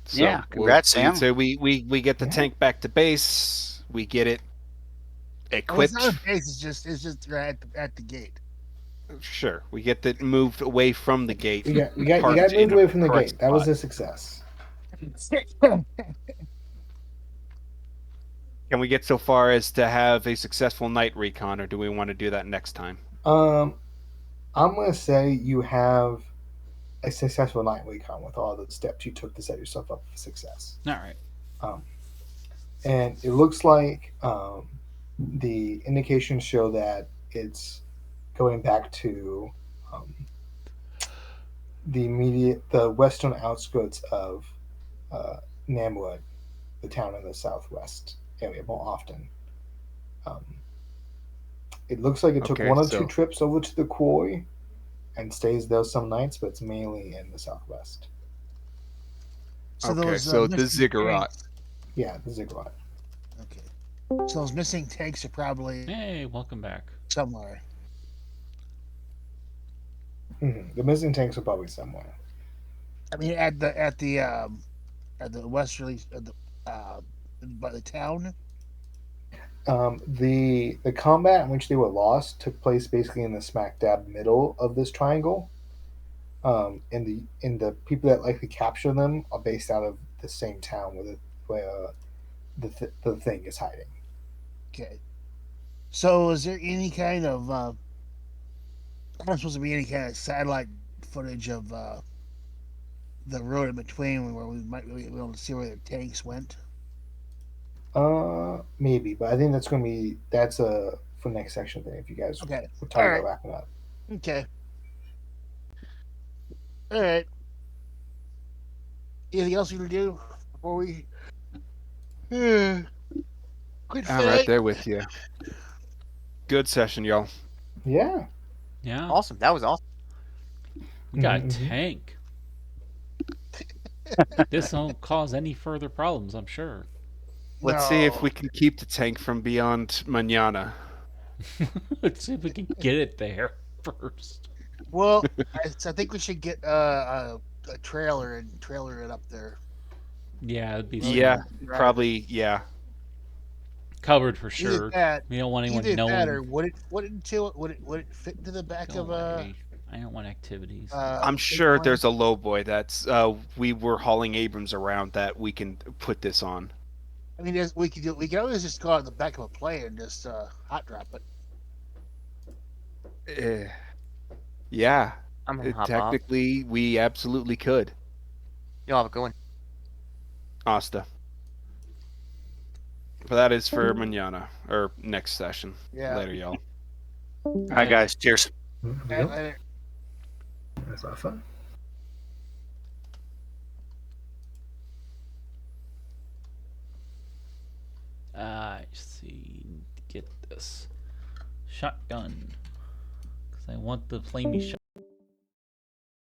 So Yeah, congrats, Sam. So we get the tank back to base. We get it equipped. Well, it's not a base. It's just right at the gate. Sure, we get that moved away from the gate. You got moved away from the gate. That was a success. Can we get so far as to have a successful night recon, or do we want to do that next time? I'm gonna say you have a successful night recon with all the steps you took to set yourself up for success. All right. And it looks like the indications show that it's going back to the western outskirts of Namwood, the town in the southwest area, more often. It looks like it took one or two trips over to the quarry and stays there some nights, but it's mainly in the southwest. So the ziggurat. Yeah, the ziggurat. Okay. So those missing tanks are probably welcome back somewhere. The missing tanks are probably somewhere. I mean, at the westerly by the town. The combat in which they were lost took place basically in the smack dab middle of this triangle. And the people that likely capture them are based out of the same town where the thing is hiding. Okay. So is there any kind of not supposed to be any kind of satellite footage of the road in between where we might be able to see where the tanks went? Maybe, but I think that's for next section thing. If you guys were talking about wrapping up. Okay. All right. Anything else you can do before we? I'm right there with you. Good session, y'all. Yeah. Yeah. Awesome. That was awesome. We got a tank. This won't cause any further problems, I'm sure. Let's see if we can keep the tank from beyond manana. Let's see if we can get it there first. Well, I think we should get a trailer and trailer it up there. Yeah, it'd be probably yeah. Covered for sure. We don't want anyone knowing. Or would it fit into the back of a? I don't want activities. I'm sure there's a low boy that's we were hauling Abrams around that we can put this on. I mean, we can always just go out the back of a plane and just hot drop it. Yeah. Technically, we absolutely could. You'll have a good one. Asta. But that is for manana, or next session. Yeah. Later, y'all. All right, guys. Cheers. Later. That's a lot of fun. I see. Get this shotgun because I want the flamey shot.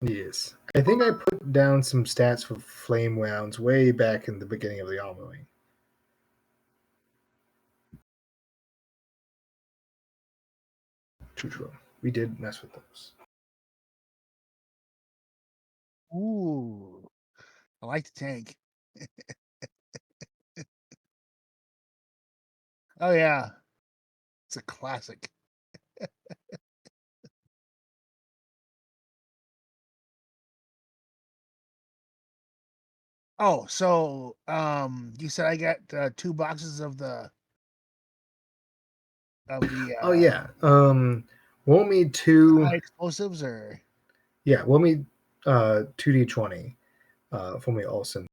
Yes, I think I put down some stats for flame rounds way back in the beginning of the armory. True. We did mess with those. Ooh, I like the tank. Oh yeah, it's a classic. Oh, so you said I got 2 boxes of the. Oh yeah. We'll need 2 high explosives or. Yeah, we'll need 2d20 for me also.